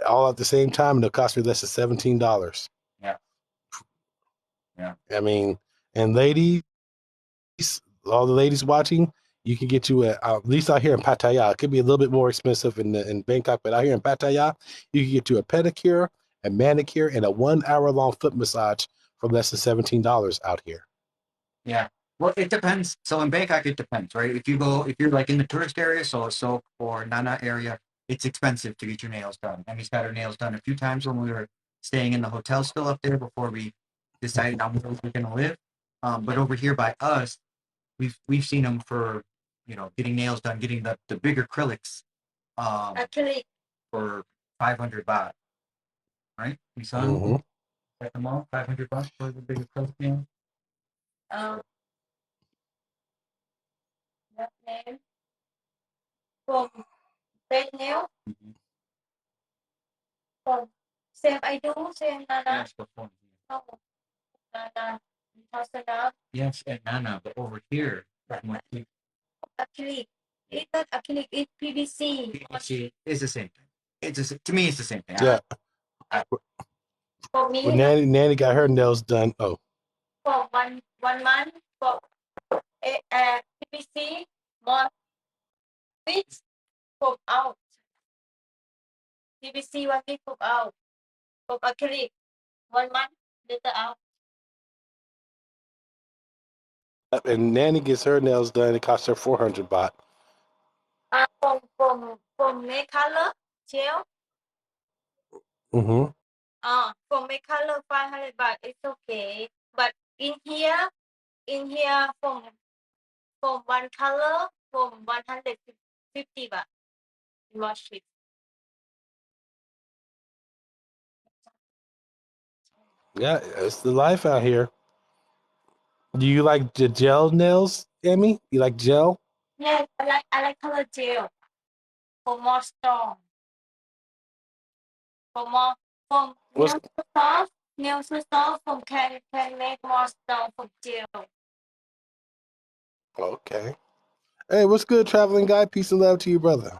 all at the same time, and it'll cost me less than $17. Yeah, yeah, I mean, and ladies, all the ladies watching, you can get you at least out here in Pattaya. It could be a little bit more expensive in Bangkok, but out here in Pattaya, you can get you a pedicure, a manicure, and a 1 hour long foot massage for less than $17 out here. yeah. Well, it depends. So in Bangkok, it depends, right? If you're like in the tourist area, so Sok or Nana area, it's expensive to get your nails done. Emmy's got her nails done a few times when we were staying in the hotel still up there before we decided on where we were going to live. But over here by us, we've seen them for getting nails done, getting the big acrylics Actually, for 500 baht, right? We saw them Mm-hmm. at the mall, $500 for the big acrylic nail. um, what name? From red nail. Mhm. From same I do, same Nana. Yes, before. No, Nana. Hasana. Yes, and Nana, but over here, Actually, it's not acrylic, it's PVC. it's the same thing. To me, it's the same thing. Yeah. For me, When Nanny got her nails done, oh, for one month, for PVC, more weeks, from out. PVC 1 week from out. From acrylic, 1 month, later out. and Nanny gets her nails done, it costs her 400 baht. From make color, gel. Mm-hmm. For make color 500 baht, it's okay. But in here from one color, from 150 baht. More cheap. Yeah, it's the life out here. Do you like the gel nails, Emmy? You like gel? Yes, I like color gel for more strong. For more from What's nail so soft from can make more strong from gel. okay? Hey, what's good, traveling guy? Peace and love to you, brother.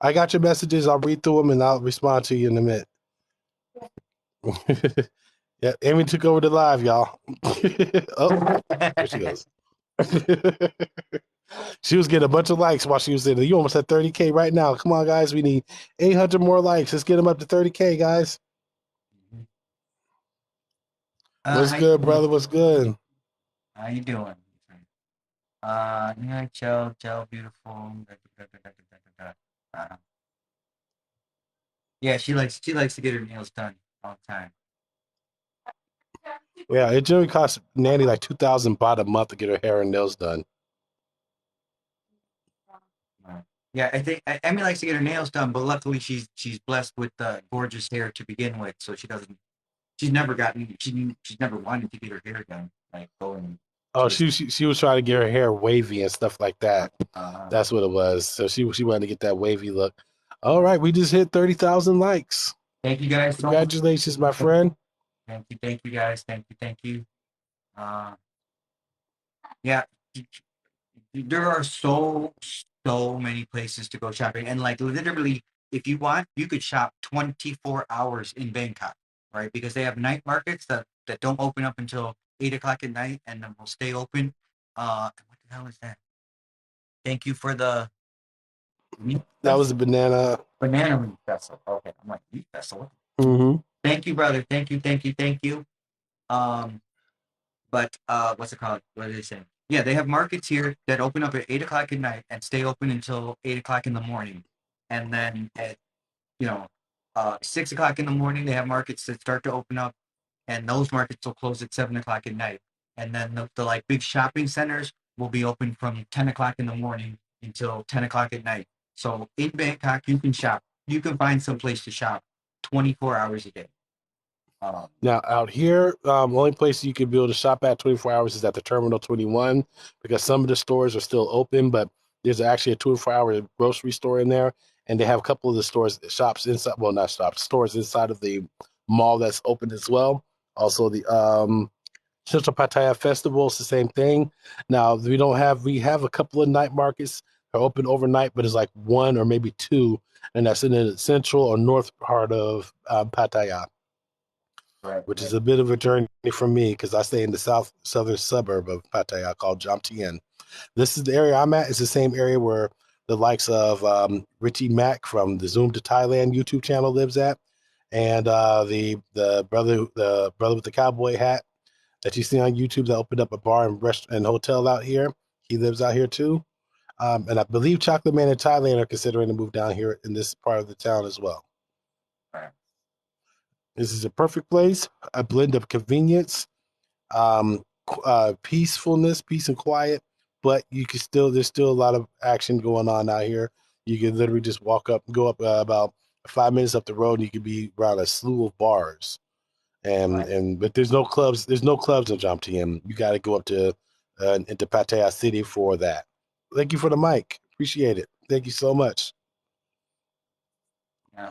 I got your messages. I'll read through them and I'll respond to you in a minute. Yeah, Amy took over the live, y'all. Oh, there she goes. She was getting a bunch of likes while she was in there. You almost at 30K right now. Come on, guys. We need 800 more likes. Let's get them up to 30K, guys. What's How you good, doing? brother? What's good? How you doing? Yeah, Joe, beautiful. Yeah, she likes to get her nails done all the time. Yeah, it generally costs Nanny like 2,000 baht a month to get her hair and nails done. Yeah, I think Emmy likes to get her nails done, but luckily she's blessed with gorgeous hair to begin with, so she doesn't. She's never wanted to get her hair done, like going Oh, to she was trying to get her hair wavy and stuff like that. uh, That's what it was. So she wanted to get that wavy look. All right, we just hit 30,000 likes. thank you guys so much. Congratulations, my friend. Thank you guys, thank you. Yeah, there are so many places to go shopping, and like literally, if you want, you could shop 24 hours in Bangkok, right? Because they have night markets that don't open up until 8 o'clock at night, and then will stay open. What the hell is that? Thank you for the meat That was a vessel? banana. Banana meat vessel. Okay, I'm like meat vessel. Mm-hmm. Thank you, brother. Thank you. Um, but what's it called? What are they saying? Yeah, they have markets here that open up at 8 o'clock at night and stay open until 8 o'clock in the morning, and then at you know 6 o'clock in the morning they have markets that start to open up, and those markets will close at 7 o'clock at night, and then the like big shopping centers will be open from 10 o'clock in the morning until 10 o'clock at night. So in Bangkok, you can shop. You can find some place to shop 24 hours a day. Um, Now out here, only place you can be able to shop at 24 hours is at the Terminal 21 because some of the stores are still open, but there's actually a 24-hour grocery store in there, and they have a couple of the shops inside. Well, not shops, stores inside of the mall that's open as well. Also, the Central Pattaya Festival is the same thing. Now we have a couple of night markets that are open overnight, but it's like one or maybe two, and that's in the central or north part of Pattaya, right, which is right, a bit of a journey for me because I stay in the southern suburb of Pattaya called Jomtien. This is the area I'm at. It's the same area where the likes of Richie Mack from the Zoom to Thailand YouTube channel lives at, and the brother with the cowboy hat that you see on YouTube that opened up a bar and restaurant and hotel out here. He lives out here too. And I believe Chocolate Man in Thailand are considering to move down here in this part of the town as well. right. This is a perfect place, a blend of convenience, peacefulness, peace and quiet, but there's still a lot of action going on out here. You can literally just go up about 5 minutes up the road and you could be around a slew of bars. But there's no clubs. There's no clubs in Jomtien. You got to go up to into Pattaya City for that. Thank you for the mic. Appreciate it. Thank you so much. Yeah,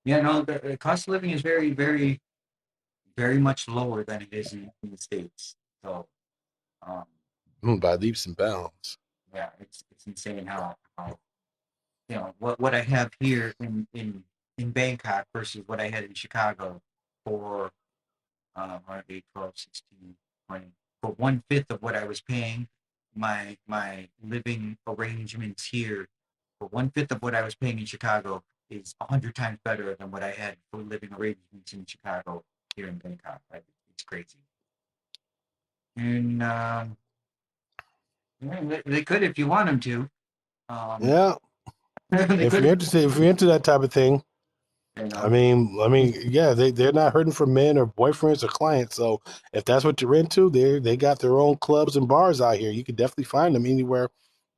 yeah. No, the cost of living is very much lower than it is in the states. So, um, By leaps and bounds. yeah, it's insane how what I have here in Bangkok versus what I had in Chicago for 8, 12, 16, 20, for 1/5 of what I was paying. My living arrangements here for 1/5 of what I was paying in Chicago is 100 times better than what I had for living arrangements in Chicago here in Bangkok. Like, it's crazy. And yeah, they could if you want them to. Um, Yeah. they If could, you're interested, if you're into that type of thing, you I know. mean, I mean, yeah, they're not hurting for men or boyfriends or clients. So if that's what you're into, they got their own clubs and bars out here. You can definitely find them anywhere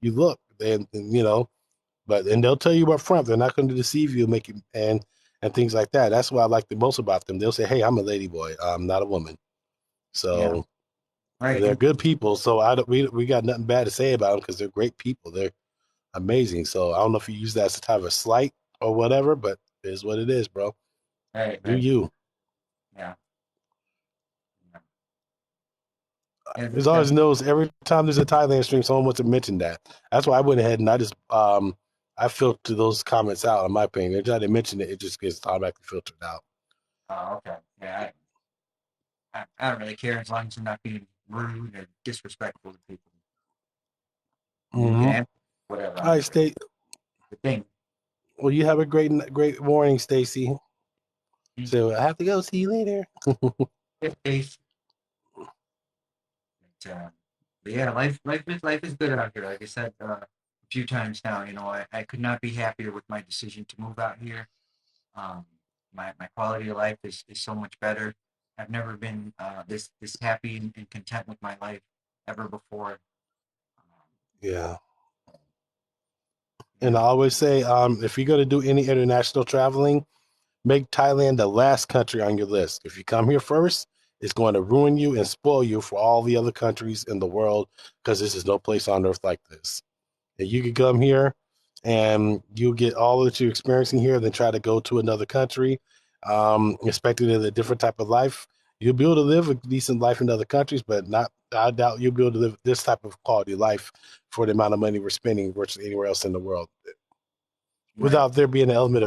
you look. And they'll tell you up front they're not going to deceive you, make you and things like that. That's what I like the most about them. They'll say, "Hey, I'm a lady boy. I'm not a woman." Yeah, So right. they're good people. So we got nothing bad to say about them because they're great people. They're amazing. So I don't know if you use that as a type of slight or whatever, but it is what it is, bro. Do Right. you? Yeah. Yeah, There's always knows every time there's a Thailand stream, someone wants to mention that. That's why I went ahead and I filtered those comments out. In my opinion, every time they mention it, it just gets automatically filtered out. oh, okay. Yeah, I don't really care as long as you're not being rude or disrespectful to people. You can Mm-hmm. ask whatever. All I right, don't care. State. The thing. Well, you have a great morning, Stacy. So I have to go. See you later. It's, uh, but yeah, life is good out here. Like I said a few times now, I could not be happier with my decision to move out here. Um, my quality of life is so much better. I've never been this happy and content with my life ever before. Yeah. And I always say, if you're going to do any international traveling, make Thailand the last country on your list. If you come here first, it's going to ruin you and spoil you for all the other countries in the world because this is no place on earth like this. And you could come here and you get all that you're experiencing here, then try to go to another country, expecting a different type of life. You'll be able to live a decent life in other countries, but not. I doubt you'll be able to live this type of quality life for the amount of money we're spending virtually anywhere else in the world, Right. without there being an element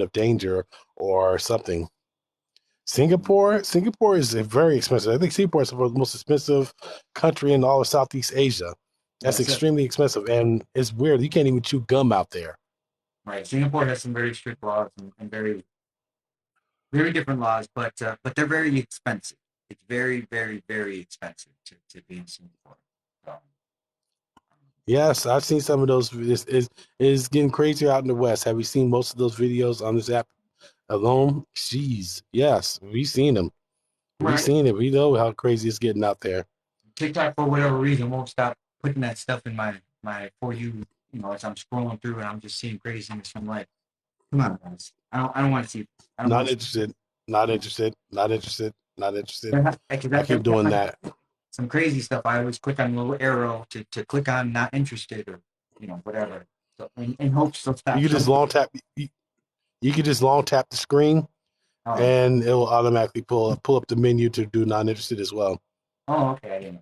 of danger or something. Singapore is very expensive. I think Singapore is the most expensive country in all of Southeast Asia. That's That's it. extremely expensive, and it's weird. You can't even chew gum out there. Right. Singapore has some very strict laws and very very different laws, but they're very expensive. It's very very very expensive to be in Singapore. So, Yes, I've seen some of those. It's getting crazier out in the West. Have you seen most of those videos on this app alone? Jeez, yes, we've seen them. We've right. seen it. We know how crazy it's getting out there. TikTok for whatever reason won't stop putting that stuff in my for you. You know, as I'm scrolling through and I'm just seeing craziness. I'm like, come on, guys. I don't want to see. I don't Not want to interested. Not interested. Not interested. Not interested. see. Because I keep doing that. some crazy stuff. I always click on the little arrow to click on not interested or whatever. So in hopes they'll stop You could just showing. long tap. You could just long tap the screen, Oh, and it will automatically pull up the menu to do not interested as well. oh, okay. I didn't know.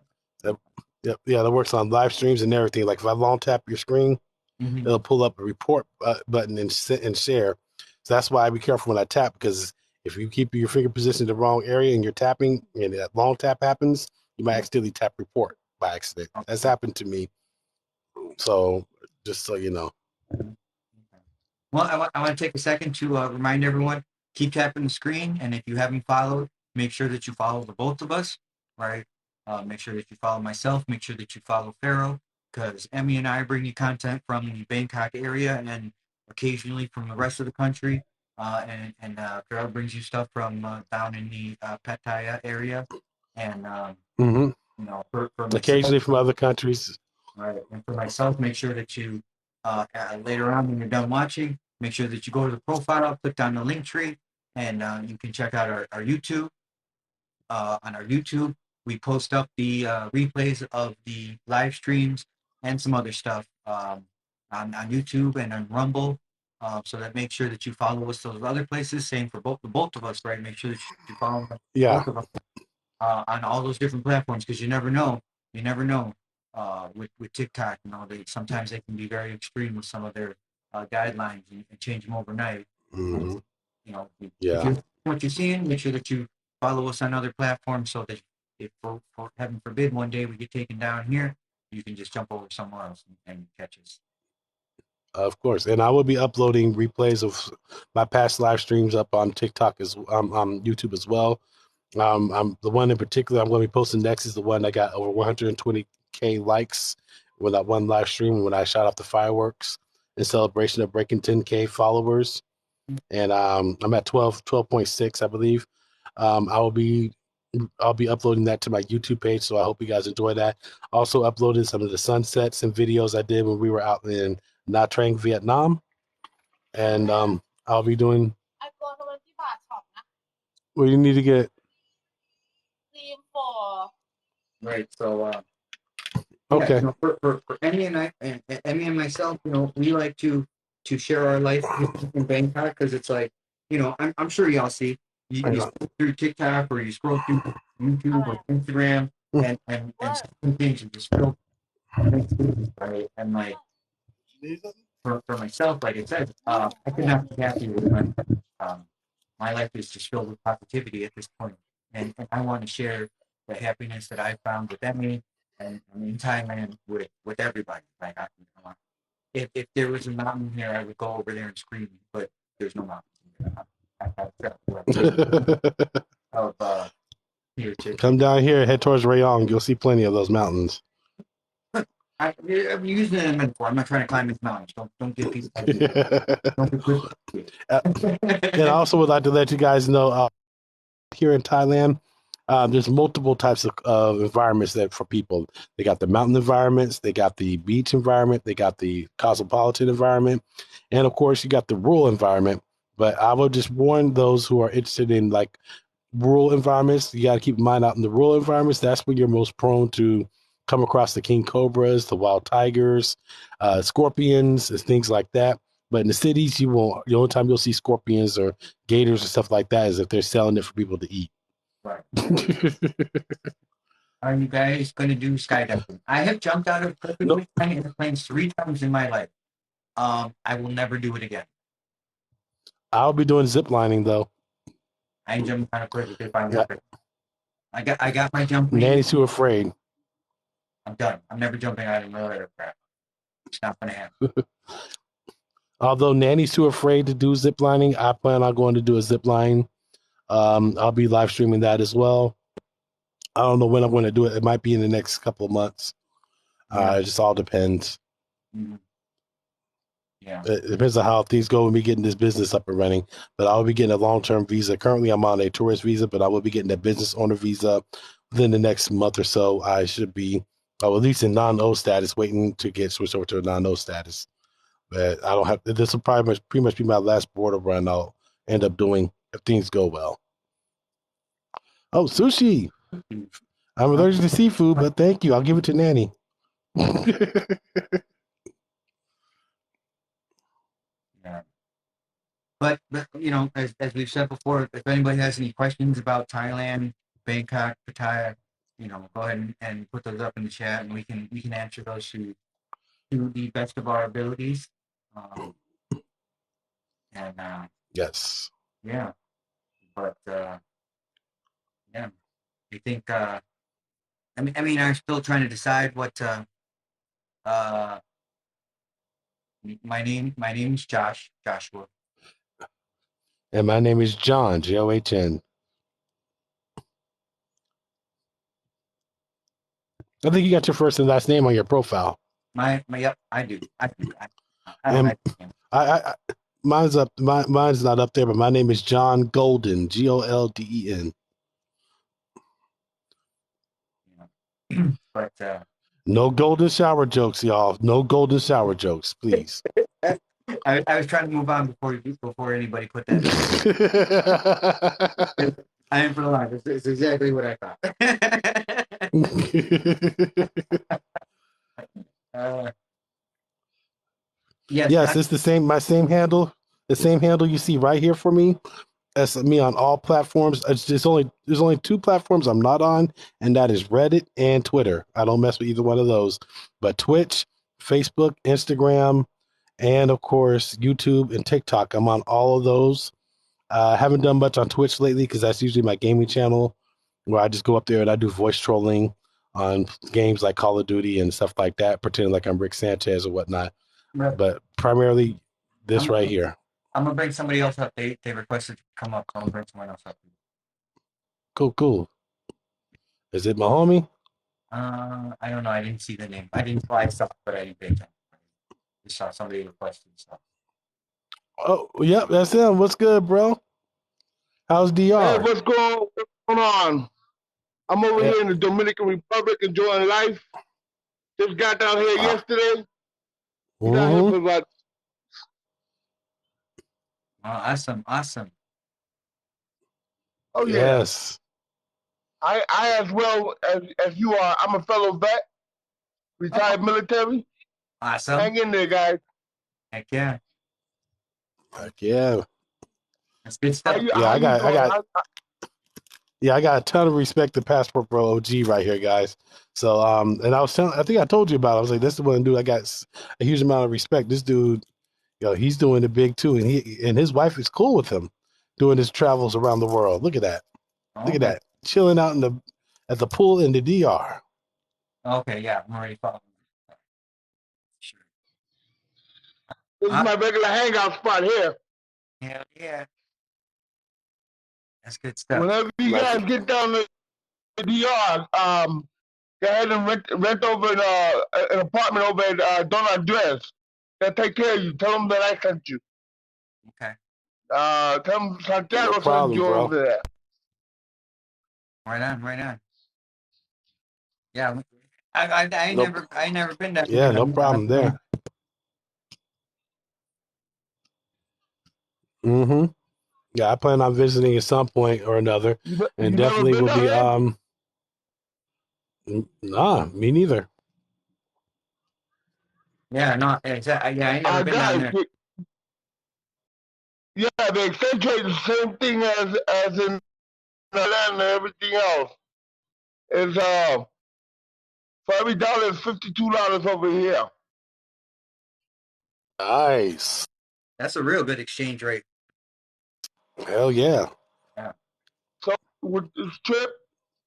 That, yeah, that works on live streams and everything. Like if I long tap your screen, Mm-hmm. it'll pull up a report button and share. So that's why I be careful when I tap, because if you keep your finger position in the wrong area and you're tapping and that long tap happens, you might accidentally tap report by accident. That's happened to me. So just so you know. Well, I want to take a second to remind everyone, keep tapping the screen. And if you haven't followed, make sure that you follow the both of us, right? Make sure that you follow myself. Make sure that you follow Pharaoh, because Emmy and I bring you content from the Bangkok area and occasionally from the rest of the country. And Pharaoh brings you stuff from down in the Pattaya area. And, Mm-hmm. for myself, Occasionally from other countries. right. And for myself, make sure that you later on when you're done watching, make sure that you go to the profile, click on the link tree, and you can check out our YouTube. On our YouTube, we post up the replays of the live streams and some other stuff on YouTube and on Rumble. So that make sure that you follow us those other places. Same for both of us, right? Make sure that you follow Yeah. both of us on all those different platforms, because you never know. You never know with TikTok. Sometimes they can be very extreme with some of their guidelines and change them overnight. Mm-hmm. If Yeah. you what you're seeing, make sure that you follow us on other platforms so that if for heaven forbid one day we get taken down here, you can just jump over somewhere else and catch us. Of course, and I will be uploading replays of my past live streams up on TikTok on YouTube as well. I'm the one in particular I'm going to be posting next is the one that got over 120K likes with that one live stream when I shot off the fireworks in celebration of breaking 10K followers, and I'm at 12.6, I believe. Um, I will be I'll be uploading that to my YouTube page, so I hope you guys enjoy that. Also uploaded some of the sunsets and videos I did when we were out in Nha Trang, Vietnam, and I'll be doing. ไอ้ตัวมันที่บาทช็อปนะ Well, you need to get. cream for Right. So yeah, Okay. for Emmy and I and Emmy and myself, we like to share our life in Bangkok, because it's like, I'm sure y'all see you scroll through TikTok or you scroll through YouTube or Instagram, and some things are just filled with things, right? And like for myself, like I said, I could not be happier with my life. My life is just filled with positivity at this point, and I want to share the happiness that I found with Emmy and in Thailand with everybody. Like if there was a mountain here, I would go over there and scream, but there's no mountains here. Of here to Come down here, head towards Rayong. You'll see plenty of those mountains. I'm using it in a metaphor. I'm not trying to climb this mountain. Don't give people ideas. Don't be quick. And I also would like to let you guys know here in Thailand, there's multiple types of environments that for people. They got the mountain environments, they got the beach environment, they got the cosmopolitan environment, and of course, you got the rural environment. But I would just warn those who are interested in like rural environments. You got to keep in mind out in the rural environments, that's where you're most prone to come across the king cobras, the wild tigers, scorpions, and things like that. But in the cities, you won't. The only time you'll see scorpions or gators and stuff like that is if they're selling it for people to eat. Right. Are you guys going to do skydiving? I have jumped out of No, perfectly flying airplanes 3 times in my life. I will never do it again. I'll be doing zip lining though. I ain't jumping out of perfectly flying Yeah, airplanes. I got my jumping. Nanny's too afraid. I'm done. I'm never jumping out of another aircraft. It's not going to happen. Although Nanny's too afraid to do zip lining, I plan on going to do a zip line. I'll be live streaming that as well. I don't know when I'm going to do it. It might be in the next couple of months. Yeah. It just all depends. Mhm. Yeah. It depends on how things go when we getting this business up and running. But I will be getting a long-term visa. Currently, I'm on a tourist visa, but I will be getting a business owner visa within the next month or so. I should be, at least in non-O status, waiting to get switched over to a non-O status. But I don't have. This will pretty much be my last border run. I'll end up doing if things go well. Oh, sushi! I'm allergic to seafood, but thank you. I'll give it to Nanny. Yeah. But you know, as we've said before, if anybody has any questions about Thailand, Bangkok, Pattaya, you know, go ahead and put those up in the chat, and we can answer those to the best of our abilities. And Yes. yeah, but yeah, I think I mean, I'm still trying to decide what uh my name's Joshua. And my name is John, John. I think you got your first and last name on your profile. My yep, I do. I don't And have to. I mine's up. Mine's not up there, but my name is John Golden, Golden. You know. But No golden shower jokes, y'all. No golden shower jokes, please. I was trying to move on before anybody put that. I am for the line. It's exactly what I thought. uh, yes, Yes, it's the same. My same handle. The same handle you see right here for me. That's me on all platforms. There's only two platforms I'm not on, and that is Reddit and Twitter. I don't mess with either one of those. But Twitch, Facebook, Instagram, and of course YouTube and TikTok. I'm on all of those. I haven't done much on Twitch lately because that's usually my gaming channel, where I just go up there and I do voice trolling on games like Call of Duty and stuff like that, pretending like I'm Rick Sanchez or whatnot. But primarily this right here. I'm gonna bring somebody else up. They requested to come up. So I'm gonna bring someone else up. Cool. Is it my homie? I don't know. I didn't see the name. I didn't fly stuff, but I didn't pay attention. I saw somebody requested stuff. Oh, yep, that's him. What's good, bro? How's Hey, DR? what's going on? I'm over here in the Dominican Republic enjoying life. Just got down here yesterday. Down here for about Awesome. oh yeah. Yes. I as well as you are. I'm a fellow vet, retired military. Awesome. Hang in there, guys. Heck yeah. Heck yeah. That's good stuff. I got a ton of respect to Passport Bro OG right here, guys. So and I think I told you about it. I was like, this is the one dude I got a huge amount of respect. This dude, he's doing it big too, and his wife is cool with him doing his travels around the world. Look at that. Look at that. Chilling out at the pool in the DR. Okay, yeah, I'm already following. Sure. This is my regular hangout spot here. Hell yeah. That's good stuff. Whenever you guys get down to the DR, Go ahead and rent over an apartment over at Don Andres. They'll take care of you. Tell them that I sent you. Okay. Tell them No Santiago sent problem, you bro. over there. Right on. Right on. Yeah. I Nope. never been down Yeah, there. no problem there. Mm-hmm. Yeah, I plan on visiting at some point or another, and You never definitely been will down be. there? Nah, me neither. Yeah. No. Exactly. Yeah. I never been down Guys, there. yeah, the exchange rate is the same thing as in Thailand and everything else. Is for every dollar is $52 over here. Nice. That's a real good exchange rate. Hell yeah. Yeah. So with this trip,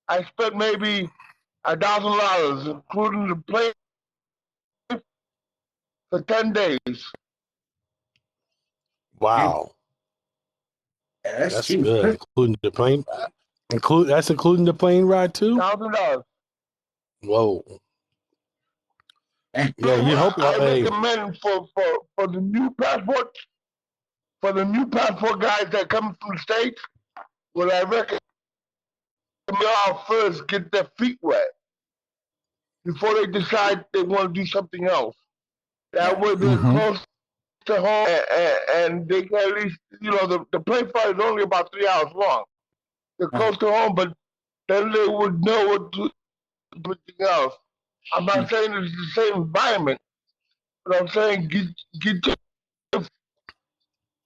I spent maybe $1,000, including the plane for 10 days. Wow. Yeah, that's That's cheap. good. Including the plane. Including the plane ride too. $1,000. Whoa. And Yeah, you hope. I Hey. recommend for the new passport, for the new passport guys that come from the States, what I recommend y'all first get their feet wet before they decide they want to do something else. That yeah. way they're Mm-hmm. close to home and they can at least, the plane flight is only about 3 hours long. They're close to home, but then they would know what to do everything else. I'm not saying it's the same environment, but I'm saying get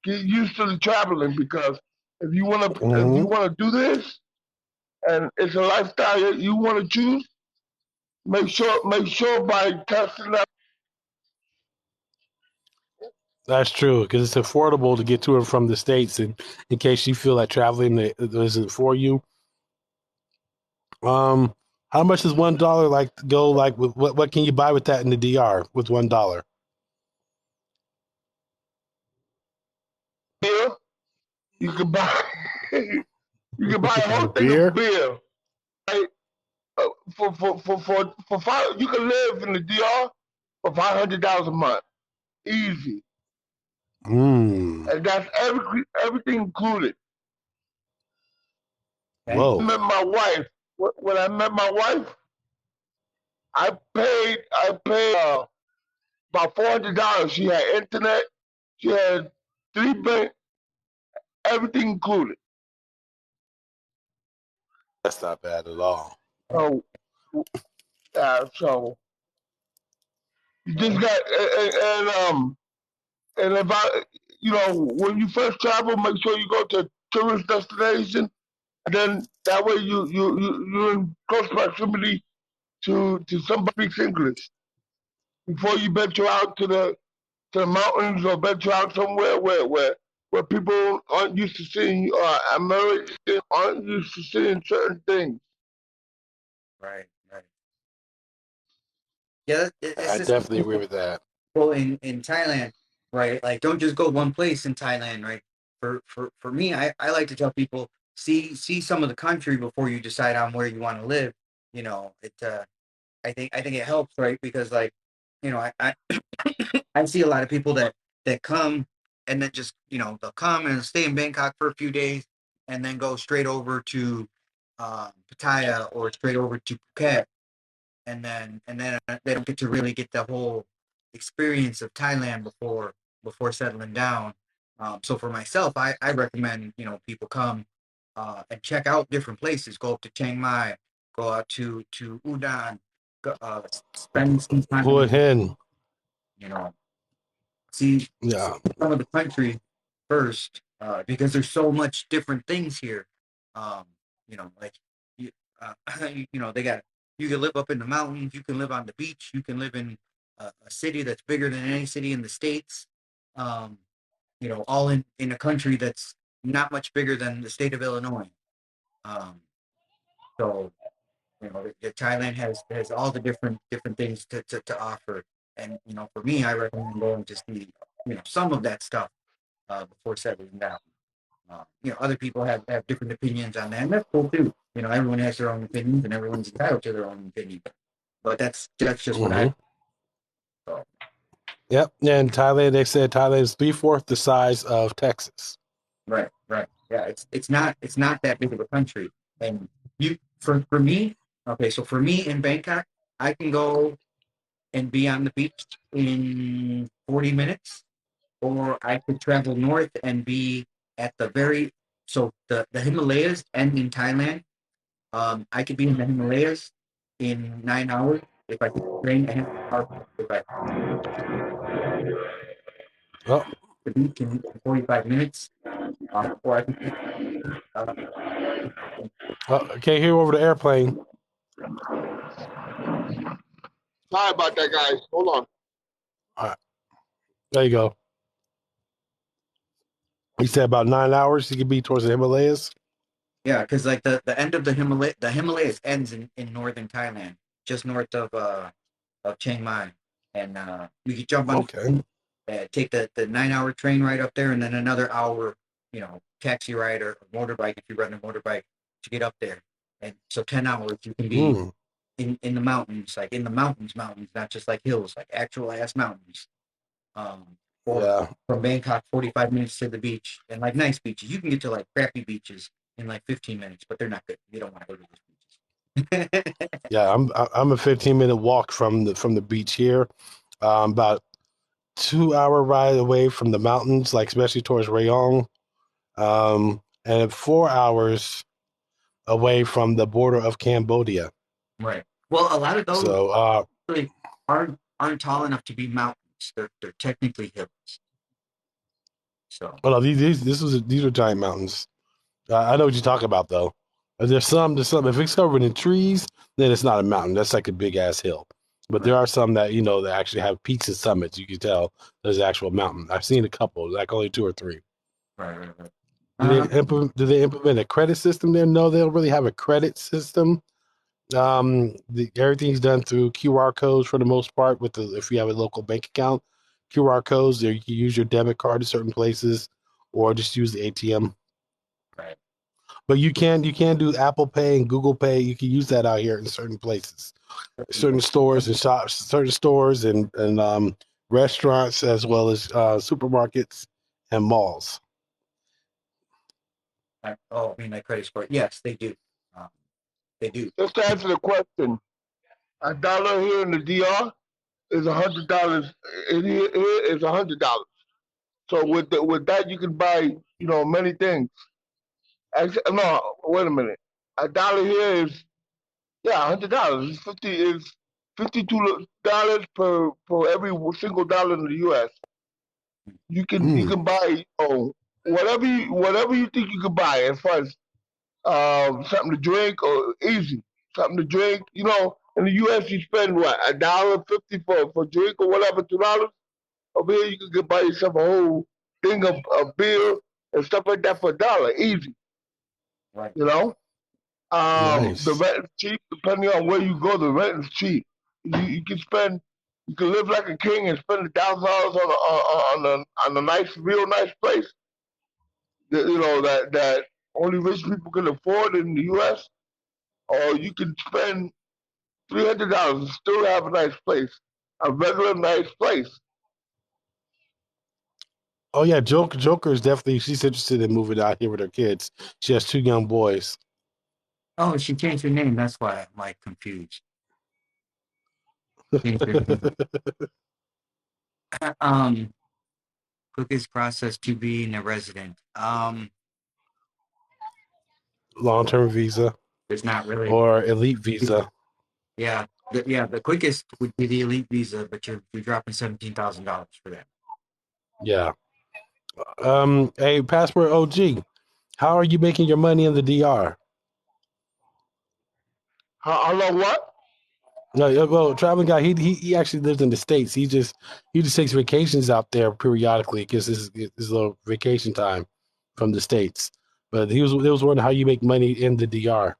used to the traveling because if you Mm-hmm. want to do this and it's a lifestyle you want to choose, make sure by testing that. That's true because it's affordable to get to and from the states. And in case you feel like traveling isn't for you, um, how much does $1 like go like with what can you buy with that in the DR with $1? Beer, you can buy you can buy a whole thing of Beer. beer. Right? For five, you can live in the DR for $500 a month, easy, Mm. and that's everything included. Dang. Whoa. Met my wife. When I met my wife, I paid about $400. She had internet, she had 3 bed, everything included. That's not bad at all. So so you just got and if when you first travel, make sure you go to a tourist destination, and then that way you're in close proximity to somebody who speaks English before you venture out to the mountains or venture out somewhere where people aren't used to seeing Americans aren't used to seeing certain things. Right. Right. Yeah. It's I just definitely agree with that. well in Thailand, right? Like, don't just go one place in Thailand, right? For me, I like to tell people see some of the country before you decide on where you want to live. It. I think it helps, right? Because like, I I see a lot of people that come and then just they'll come and stay in Bangkok for a few days and then go straight over to Pattaya or straight over to Phuket and then they don't get to really get the whole experience of Thailand before settling down. So for myself, I recommend people come and check out different places. Go up to Chiang Mai, go out to Udon, spend some Go time, ahead. you know, see Yeah. some of the country first, because there's so much different things here. Um, like you, they got you can live up in the mountains, you can live on the beach, you can live in a city that's bigger than any city in the states. Um, all in a country that's not much bigger than the state of Illinois. Um, so Thailand has all the different things to offer, and for me, I recommend going to see some of that stuff before settling down. Other people have different opinions on that, and that's cool too. Everyone has their own opinions, and everyone's entitled to their own opinion. But that's just what Hmm. I thought. Yep. And Thailand, they said Thailand is 3/4 the size of Texas. Right, right. Yeah, it's not that big of a country. And for me, okay, so for me in Bangkok, I can go and be on the beach in 40 minutes, or I could travel north and be at the very so the Himalayas end in Thailand. I could be in the Himalayas in 9 hours if I could train and if I Oh, the beach in 45 minutes, or I could be uh, oh, I can't hear over the airplane. Sorry about that, guys. Hold on. All right, there you go. He said about 9 hours he could be towards the Himalayas. yeah, because like the end of the Himalayas ends in northern Thailand, just north of Chiang Mai, and we could jump on the Okay. train, take the 9 hour train right up there, and then another hour, taxi ride or motorbike if you rent a motorbike to get up there, and so 10 hours you can be Mm, in the mountains, like in the mountains, not just like hills, like actual ass mountains. Or yeah. from Bangkok, 45 minutes to the beach, and like nice beaches. You can get to like crappy beaches in like 15 minutes, but they're not good. You don't want to go to those beaches. Yeah. I'm a 15-minute walk from the beach here. About 2 hour ride away from the mountains, like especially towards Rayong. And 4 hours away from the border of Cambodia. Right. Well, a lot of those So really aren't tall enough to be mountains. They're technically hills. So well, no, these are giant mountains. I know what you're talking about, though. There's some. If it's covered in trees, then it's not a mountain. That's like a big ass hill. But right, there are some that that actually have peaks and summits. You can tell there's an actual mountain. I've seen a couple, like only two or three. right. Do they implement a credit system there? No, they don't really have a credit system. Everything's done through QR codes for the most part. If you have a local bank account, QR codes, there you can use your debit card to certain places, or just use the ATM. Right. But you can do Apple Pay and Google Pay. You can use that out here in certain places, certain stores and shops, certain stores and restaurants, as well as supermarkets and malls. Oh, I mean, like credit score. Yes, they do. Um, they do. Just to answer the question, a dollar here in the DR is $100. Here is $100. So with that, you can buy many things. Actually, no, wait a minute. A dollar here is $100. $52 per every single dollar in the U.S. You can Mm, buy whatever you think you can buy as far as something to drink or easy something to drink. In the U.S. you spend what $1.50 for drink or whatever, $2. Over here you can buy yourself a whole thing of beer and stuff like that for $1, easy. Right. You know, the nice. rent is cheap depending on where you go. The rent is cheap. You can live like a king and spend $1,000 on a nice, real nice place. That only rich people can afford in the U.S. Or you can spend $300 and still have a nice place, a regular nice place. Oh yeah, Joker is definitely she's interested in moving out here with her kids. She has two young boys. Oh, she changed her name. That's why I'm like confused. Changed her name. Um, quickest process to being a resident. Long-term visa There's not really. or elite visa. Yeah, the quickest would be the elite visa, but you're dropping $17,000 for that. Yeah. Hey, passport OG. How are you making your money in the DR? How long what? No, yeah, well, traveling guy, he actually lives in the States. He just takes vacations out there periodically because this is a little vacation time from the States. But he was wondering how you make money in the DR,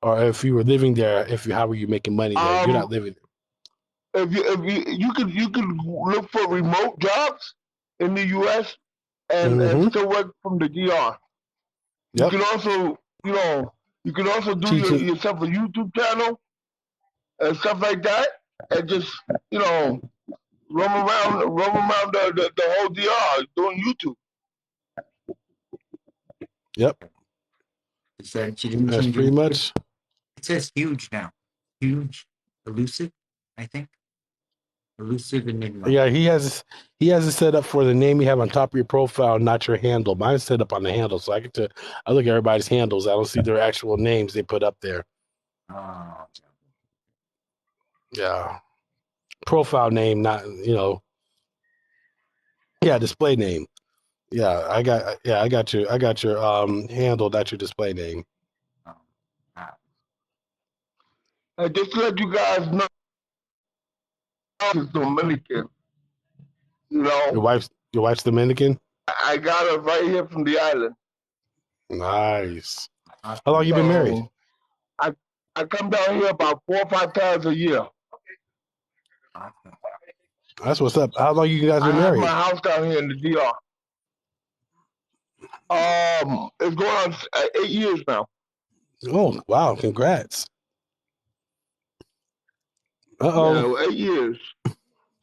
or if you were living there, how were you making money there? You're Um, not living. if you can look for remote jobs in the U.S. and Mm-hmm. still work from the DR. You Yep. can also, you can also do Teaching. yourself a YouTube channel and stuff like that, and just, roam around the whole DR doing YouTube. Yep. It said she didn't That's change pretty it. much. It says huge now. Huge, elusive, I think. Elusive enigma. Yeah, he has it set up for the name you have on top of your profile, not your handle. Mine's set up on the handle, so I look at everybody's handles. I don't see their actual names they put up there. Oh, Yeah, profile name, not yeah, display name. Yeah, I got your handle, not your display name. oh, ah, And just to let you guys know, it's Dominican. You Your know, wife's Dominican. I got her right here from the island. Nice. awesome, How long you been married? So I I come down here about 4 or 5 times a year. awesome. That's what's up. How long you guys I been have my married? house down here in the DR. It's going on 8 years now. Oh wow! Congrats. Uh Yeah, 8 years.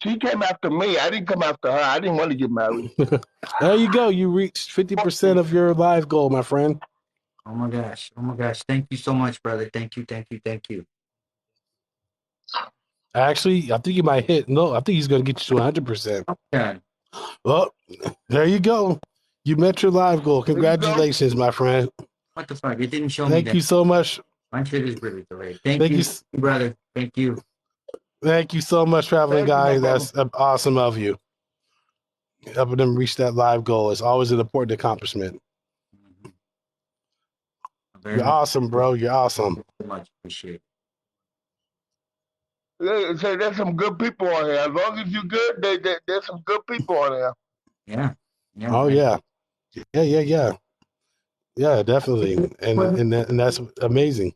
She came after me. I didn't come after her. I didn't want to get married. oh. There you go. You reached 50% of your life goal, my friend. Oh my gosh. Oh my gosh. Thank you so much, brother. Thank you. Thank you. Thank you. Actually, I think you might hit. No, I think he's going to get you to 100%. Yeah. Well, there you go. You met your live goal. There you go. Congratulations, my friend. What the fuck? It didn't show me Thank that. you so much. My shit is really delayed. Thank Thank you, you. brother. Thank you. Thank you so much, traveling Thank you, my guy. brother. That's awesome of you. Helping them reach that live goal is always an important accomplishment. Mhm. Very You're much, awesome, bro. You're awesome. very much appreciate Say there's some good people on here. As long as you're good, there's some good people on here. it. Yeah. Yeah. Oh yeah, yeah. Yeah, definitely, and that's amazing.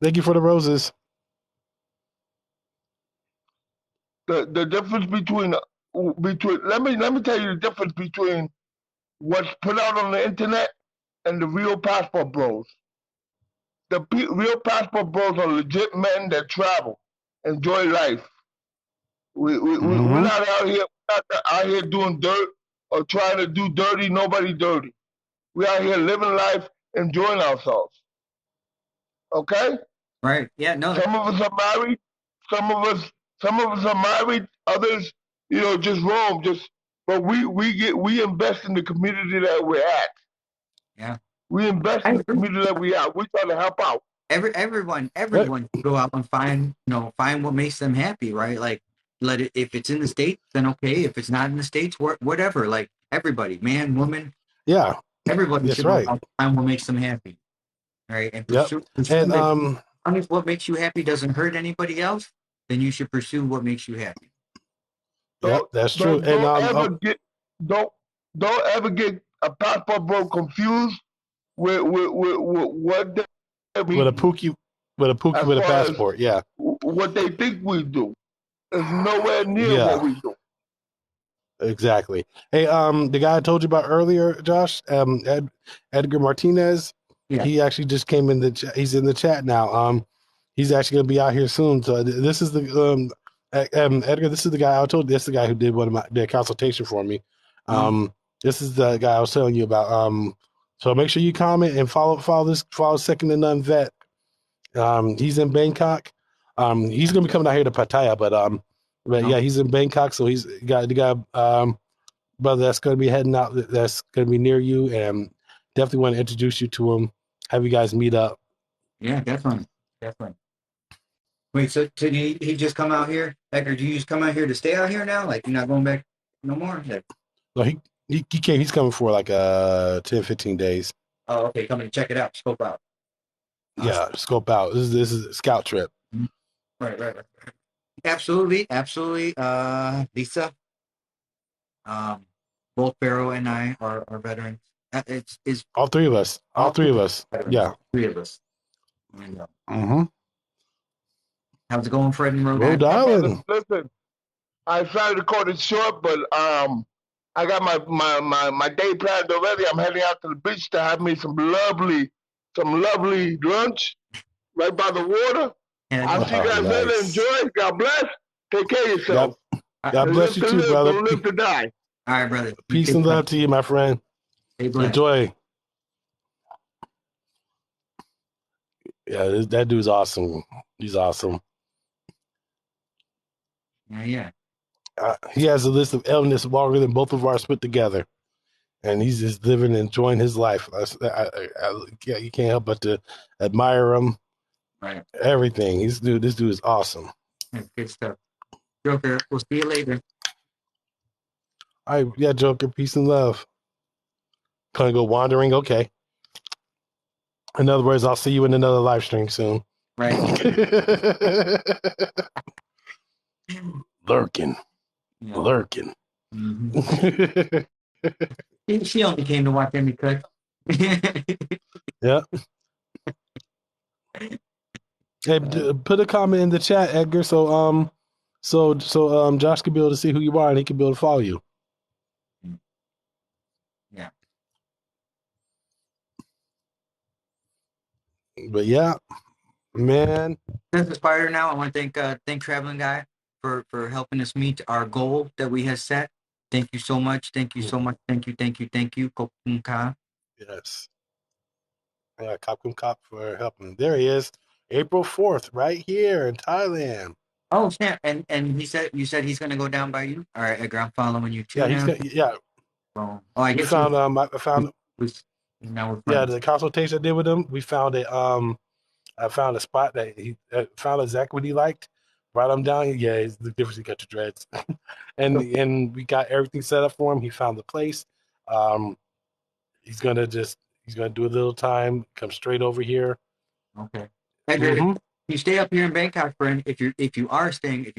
Thank you for the roses. The difference between let me tell you the difference between what's put out on the internet and the real passport bros. The real passport bros are legit men that travel, enjoy life. We're Mm-hmm. not out here doing dirt or trying to do dirty. Nobody dirty. We're out here living life, enjoying ourselves. Okay. Right. Yeah. No. Some of us are married. Some of us, some of us are married. Others, just roam. But we invest in the community that we're at. Yeah. We invest in the community that we are. We try to help out. Everyone Right. should go out and find what makes them happy, right? Like, let it, if it's in the States, then okay. If it's not in the States, whatever. Like, everybody, man, woman, Yeah, everybody that's should go out right. and find what makes them happy, right? And Yep. pursue And it. If what makes you happy doesn't hurt anybody else, then you should pursue what makes you happy. yep, Don't that's true. don't And don't ever get don't don't ever get a passport bro confused with what they with a mean pookie, as with a far as passport. Yeah, what they think we do. Is nowhere near what yeah, we do. exactly. Hey, the guy I told you about earlier, Josh, Edgar Martinez. Yeah. He actually just came in the. He's in the chat now. He's actually gonna be out here soon. So this is the Edgar. This is the guy I told. This is the guy who did the consultation for me. This is the guy I was telling you about. So make sure you comment and follow Second to None Vet. He's in Bangkok. He's gonna be coming out here to Pattaya, but yeah, he's in Bangkok. So he's got the guy brother that's gonna be heading out. That's gonna be near you, and definitely want to introduce you to him. Have you guys meet up. Yeah, definitely. Definitely. Wait, so he just come out here? Edgar, do you just come out here to stay out here now? Like, you're not going back no more? Like, No, he came. He's coming for like 10, 15 days. oh, okay, coming to check it out, scope out. Yeah, scope out. This is a scout trip. Right. Absolutely. Lisa, both Barrow and I are veterans. It's All three of us. All three of us. veterans. Yeah. Three of us. And, Mm-hmm. how's it going, Fred and Rhode Rhode Island? Island. Listen, I tried to cut it short, but I got my day planned already. I'm heading out to the beach to have me some lovely lunch right by the water. And I'll see you Oh, guys later. nice. Enjoy. God bless. Take care of Yep. yourself. God And bless live you to too, live. brother. Don't live to die. all right, brother. You Peace stay and love blessed. to you, my friend. Stay blessed. Enjoy. Yeah, that dude's awesome. He's awesome. Yeah. He has a list of illness longer than both of ours put together, and he's just living and enjoying his life. Yeah, you can't help but to admire him. Right. Everything this dude is awesome. That's good stuff. Joker, we'll see you later. All right, yeah, Joker, peace and love. Gonna go wandering, okay. In other words, I'll see you in another live stream soon. Right. Lurking, Yeah. lurking. Mm-hmm. She only came to watch Emmy cook. Yeah. Hey, put a comment in the chat, Edgar. So Josh can be able to see who you are and he can be able to follow you. Yeah. But yeah, man. Since the spider now, I want to thank Traveling Guy for helping us meet our goal that we had set. Thank you so much. Thank you so much. Thank you. Kokun ka. Yes. Yeah, Kapkum Cop for helping. There he is. April 4th, right here in Thailand. Oh snap! And you said he's gonna go down by you. All right, Edgar, I'm following you too Yeah, he's now. gonna yeah. Oh, I We guess found I found now we're yeah, friends. the consultation I did with him, we found a I found a spot that he found exactly what he liked. Brought him down. Yeah, it's the difference. He got the dreads, and we got everything set up for him. He found the place. Um, he's gonna do a little time. Come straight over here. Okay. Edgar, if Mm-hmm. you stay up here in Bangkok, friend, if you're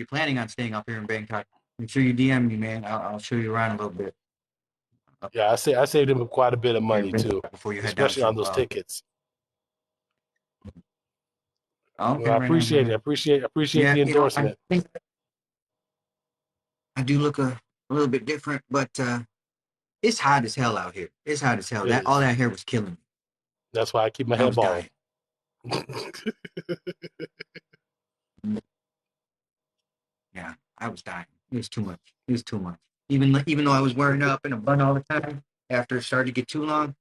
planning on staying up here in Bangkok, make sure you DM me, man. I'll show you around a little bit up Yeah, I saved him quite a bit of here in money too, Bangkok before you head down especially on to those tickets. Well, okay, I right now. appreciate it. Appreciate Yeah, the I endorsement. think I do look a little bit different, but it's hot as hell out here. It's hot as hell. It That all is. that hair was killing me. That's why I keep my I head was bald. dying. Yeah, I was dying. It was too much. It was too much. Even though I was wearing up in a bun all the time, after it started to get too long,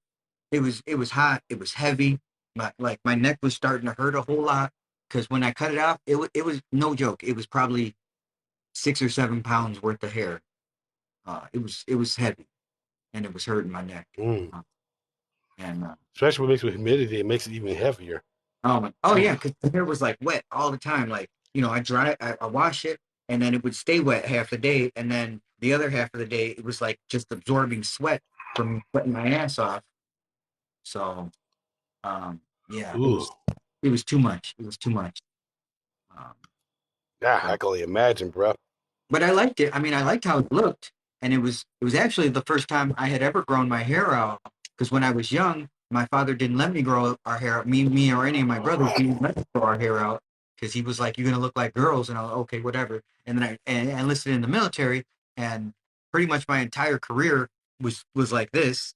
it was hot. It was heavy. My neck was starting to hurt a whole lot because when I cut it off, it was no joke. It was probably 6 or 7 pounds worth of hair. It was heavy and it was hurting my neck. Mm. Uh, and Especially when it mixed with humidity, it makes it even heavier. oh yeah, because the hair was like wet all the time. Like I wash it, and then it would stay wet half the day, and then the other half of the day it was like just absorbing sweat from sweating my ass off. So yeah, it Ooh. was it was too much. It was too much. Um, Yeah, I but can only imagine, bro. but I liked it. I mean, I liked how it looked, and it was actually the first time I had ever grown my hair out. Because when I was young, my father didn't let me grow our hair out. Me, or any of my brothers didn't let me grow our hair out because he was like, "You're gonna look like girls," and I was okay, whatever. And then I enlisted in the military, and pretty much my entire career was like this,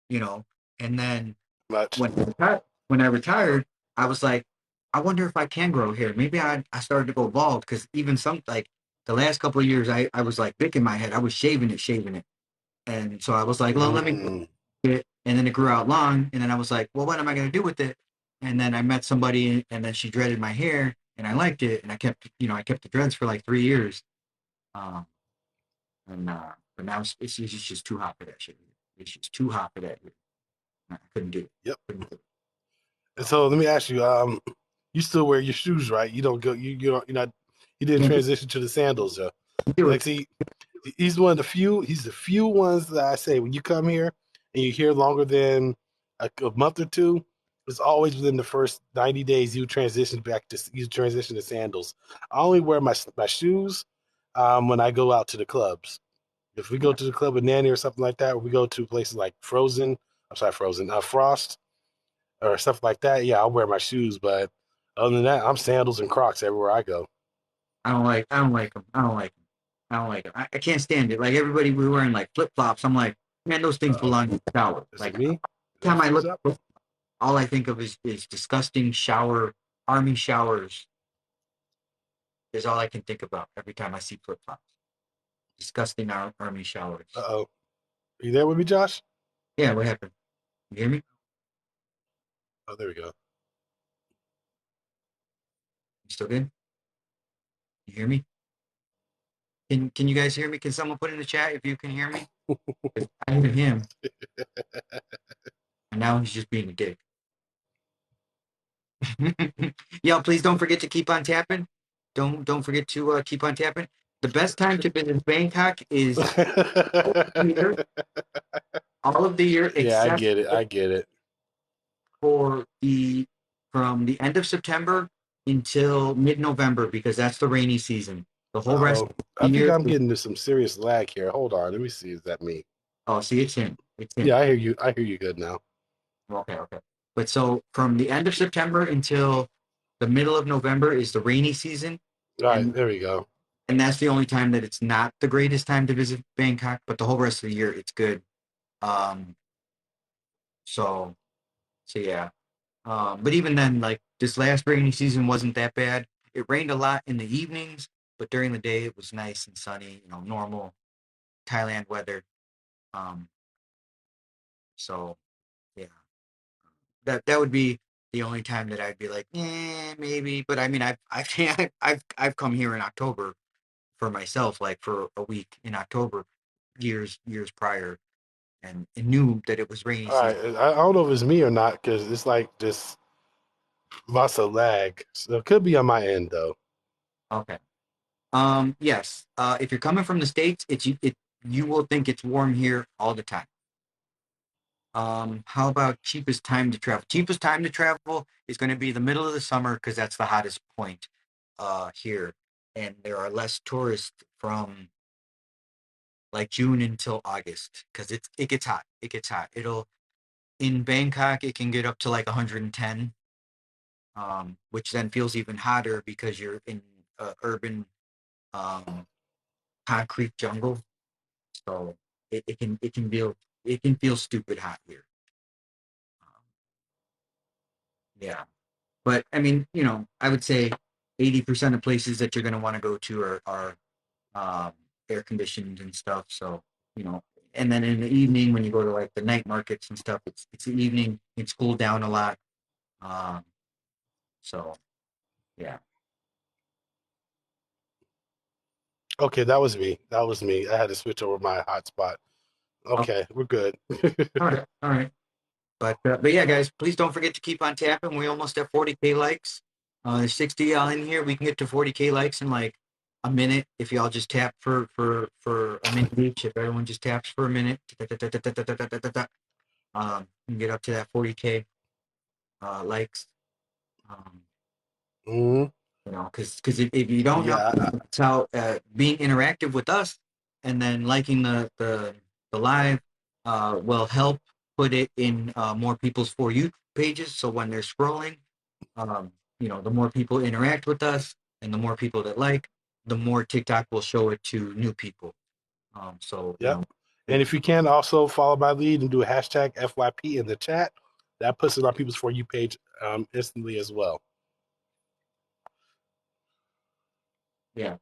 you know. And then Much. when I retired, I was like, I wonder if I can grow hair. Maybe I started to go bald because even some like the last couple of years, I was like big in my head. I was shaving it, and so I was like, well, let me Mm. get it. And then it grew out long, and then I was like, well, what am I gonna do with it? And then I met somebody, and then she dreaded my hair, and I liked it, and I kept the dreads for like 3 years. Um, but now it's just too hot for that shit. It's just too hot for that. I couldn't do it. Yep. Couldn't do So let me ask you, you still wear your shoes, right? You don't go you don't you're not you didn't it. transition to the sandals, though. Can't do Like it. see, he's the few ones that I say when you come here and you're here longer than a month or two, it's always within the first 90 days you transition to sandals. I only wear my shoes when I go out to the clubs. If we go Yeah. to the club with Nanny or something like that, or we go to places like Frost or stuff like that, yeah, I'll wear my shoes. But other than that, I'm sandals and Crocs everywhere I go. I don't like them. I don't like them. I don't like it. I can't stand it. Like everybody, we were wearing like flip flops. I'm like, man, those things Uh-oh. belong in the shower. Is it Like me? Did I time I freeze look, up? all I think of is disgusting shower, army showers. Is all I can think about every time I see flip flops. Disgusting army showers. Uh-oh. You there with me, Josh? Yeah, what happened? You hear me? Oh, there we go. You still good? You hear me? Can you guys hear me? Can someone put in the chat if you can hear me? 'Cause I hear him, and now he's just being a dick. Yo, please don't forget to keep on tapping. Don't forget to keep on tapping. The best time to visit Bangkok is here, all of the year Yeah, I except get it. I get it. for the from the end of September until mid-November because that's the rainy season. The whole rest Uh-oh. of I the think year I'm is, getting to some serious lag here. Hold on. Let me see. Is that me? oh, see, it's him. It's him. Yeah, I hear you. I hear you good now. Okay, okay. But so from the end of September until the middle of November is the rainy season, All right, and there we go. that's the only time that it's not the greatest time to visit Bangkok. But the whole rest of the year, it's good. Um, so yeah. But even then, like this last rainy season wasn't that bad. It rained a lot in the evenings, but during the day it was nice and sunny. You know, normal Thailand weather. Um, so yeah. That would be the only time that I'd be like, maybe. But I mean, I've come here in October for myself, like for a week in October, years prior, and knew that it was rainy All right. season. I don't know if it's me or not because it's like just lots of lag. So it could be on my end though. Okay. Yes. If you're coming from the States, you will think it's warm here all the time. How about cheapest time to travel? Cheapest time to travel is going to be the middle of the summer because that's the hottest point here, and there are less tourists from like June until August because it gets hot. It gets hot. It'll in Bangkok it can get up to like 110, which then feels even hotter because you're in urban um, concrete jungle. So it can feel stupid hot here. Um, yeah. But I mean, I would say 80% of places that you're going to want to go to are air conditioned and stuff. So, you know, and then in the evening when you go to like the night markets and stuff, it's the evening. It's cooled down a lot. Um, so yeah. Okay, that was me. That was me. I had to switch over my hotspot. Oh, Okay, we're good. all right, all right. But yeah, guys, please don't forget to keep on tapping. We almost have 40K likes. There's 60 y'all in here. We can get to 40K likes in like a minute if y'all just tap for a minute each. If everyone just taps for a minute, we can get up to that 40K likes. Um, hmm because if you don't know, Yeah. it's how being interactive with us and then liking the live will help put it in more people's for you pages. So when they're scrolling, um, the more people interact with us and the more people that like, the more TikTok will show it to new people. So Yep. And if you can also follow my lead and do a hashtag FYP in the chat, that puts it on people's For You page instantly as well. yeah,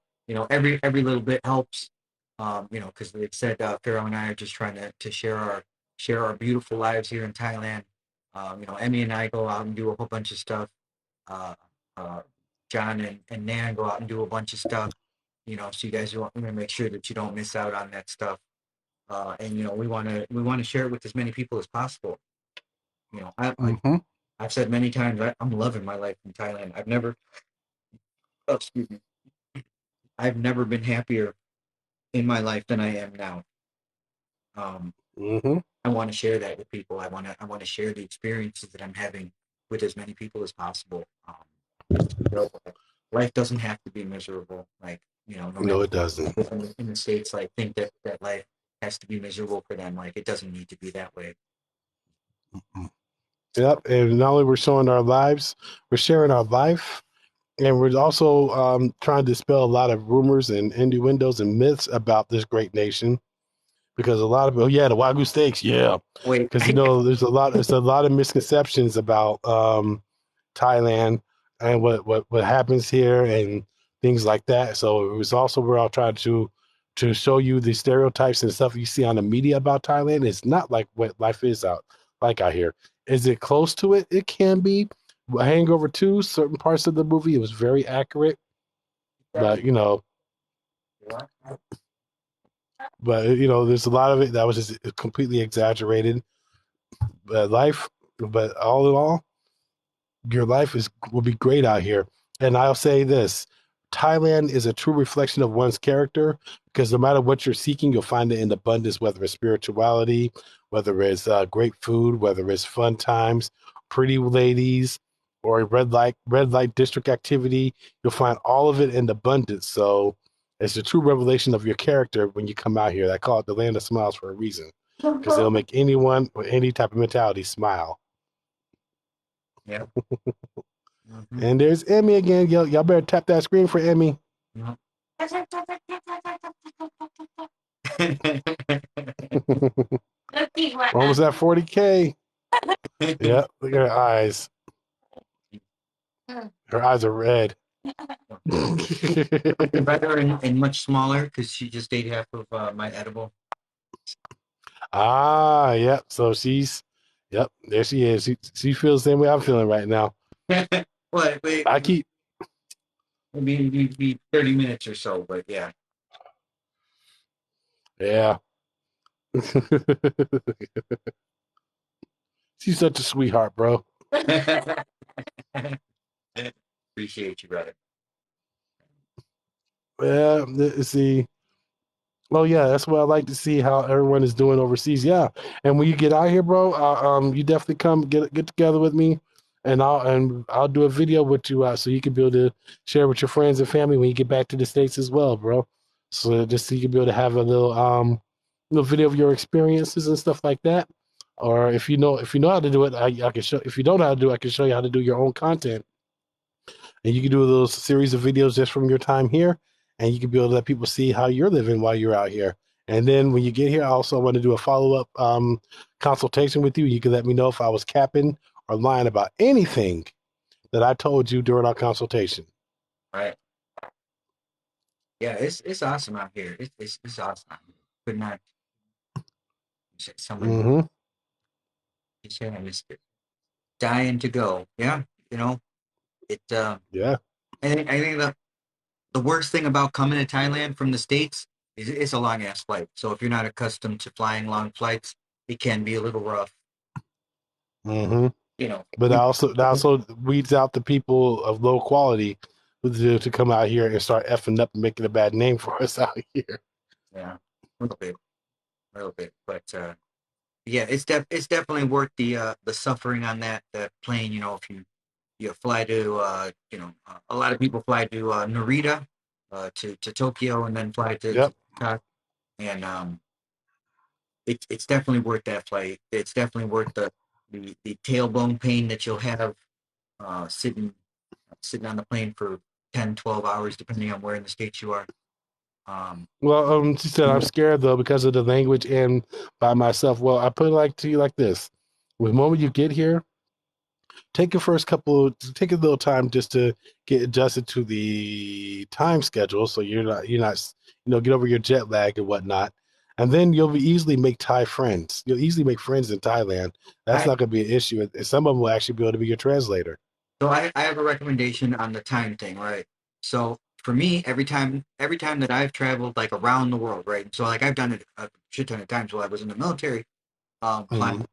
every little bit helps. Because like I said, Pharaoh and I are just trying to share our beautiful lives here in Thailand. Emmy and I go out and do a whole bunch of stuff. Uh, uh, John and Nan go out and do a bunch of stuff. So you guys want to make sure that you don't miss out on that stuff. And we want to share it with as many people as possible. Mm-hmm. I've said many times I'm loving my life in Thailand. Excuse me, I've never been happier in my life than I am now. Um, Mm-hmm. I want to share that with people. I want to share the experiences that I'm having with as many people as possible. Life doesn't have to be miserable. Like no No, matter it doesn't. in the States, like think that life has to be miserable for them. Like it doesn't need to be that way. Yep. And not only we're showing our lives, we're sharing our life and we're also trying to dispel a lot of rumors and innuendos and myths about this great nation because a lot of people, yeah, the Wagyu steaks, yeah, Wait. because there's a lot of misconceptions about Thailand and what happens here and things like that. So it was also we're all trying to show you the stereotypes and stuff you see on the media about Thailand. It's not like what life is out here. Is it close to it? It can be. Hangover 2, certain parts of the movie, it was very accurate, but there's a lot of it that was just completely exaggerated. But all in all, your life will be great out here. And I'll say this: Thailand is a true reflection of one's character because no matter what you're seeking, you'll find it in abundance. Whether it's spirituality, whether it's great food, whether it's fun times, pretty ladies, or red light district activity, you'll find all of it in abundance. So it's a true revelation of your character when you come out here. I call it the land of smiles for a reason because it'll make anyone with any type of mentality smile. Yeah. Mhm. And there's Emmy again. Y'all better tap that screen for Emmy. Yeah. Looking what Almost at 40K. Yeah, look at her eyes. Her eyes are red. Better and much smaller because she just ate half of my edible. Yep. So yep, there she is. She feels the same way I'm feeling right now. Well, wait, I keep, maybe be 30 minutes or so, but yeah. yeah. She's such a sweetheart, bro. Appreciate you, brother. Yeah, see. Oh yeah, that's what I like to see how everyone is doing overseas. Yeah, and when you get out here, bro, you definitely come get together with me, and I'll do a video with you so you can be able to share with your friends and family when you get back to the States as well, bro. So just so you can be able to have a little video of your experiences and stuff like that. Or if you know how to do it, I can show. If you don't know how to do it, I can show you how to do your own content, and you can do a little series of videos just from your time here, and you can be able to let people see how you're living while you're out here. And then when you get here, I also want to do a follow-up consultation with you. You can let me know if I was capping or lying about anything that I told you during our consultation. Right. Yeah, it's awesome out here. It's awesome. Could not say someone Mm-hmm. say I missed it. Dying to go. Yeah, it. Yeah. I think the worst thing about coming to Thailand from the States is it's a long ass flight. So if you're not accustomed to flying long flights, it can be a little rough. Mm-hmm. You know. But that also weeds out the people of low quality to come out here and start effing up and making a bad name for us out here. Yeah, a little bit, but yeah, it's definitely worth the suffering on that plane. If you fly to a lot of people fly to Narita, to Tokyo, and then fly to Yep. Bangkok, and it's definitely worth that flight. It's definitely worth the tailbone pain that you'll have sitting on the plane for 10, 12 hours, depending on where in the States you are. Um, Well, she said I'm scared though because of the language and by myself. Well, I put it to you like this: the moment you get here, take a little time just to get adjusted to the time schedule, so you're not get over your jet lag and whatnot, and then you'll easily make Thai friends. You'll easily make friends in Thailand. That's I not going to be an issue. And some of them will actually be able to be your translator. So I have a recommendation on the time thing, right? So for me, every time that I've traveled like around the world, right? So like I've done it a shit ton of times while I was in the military, flying Mhm.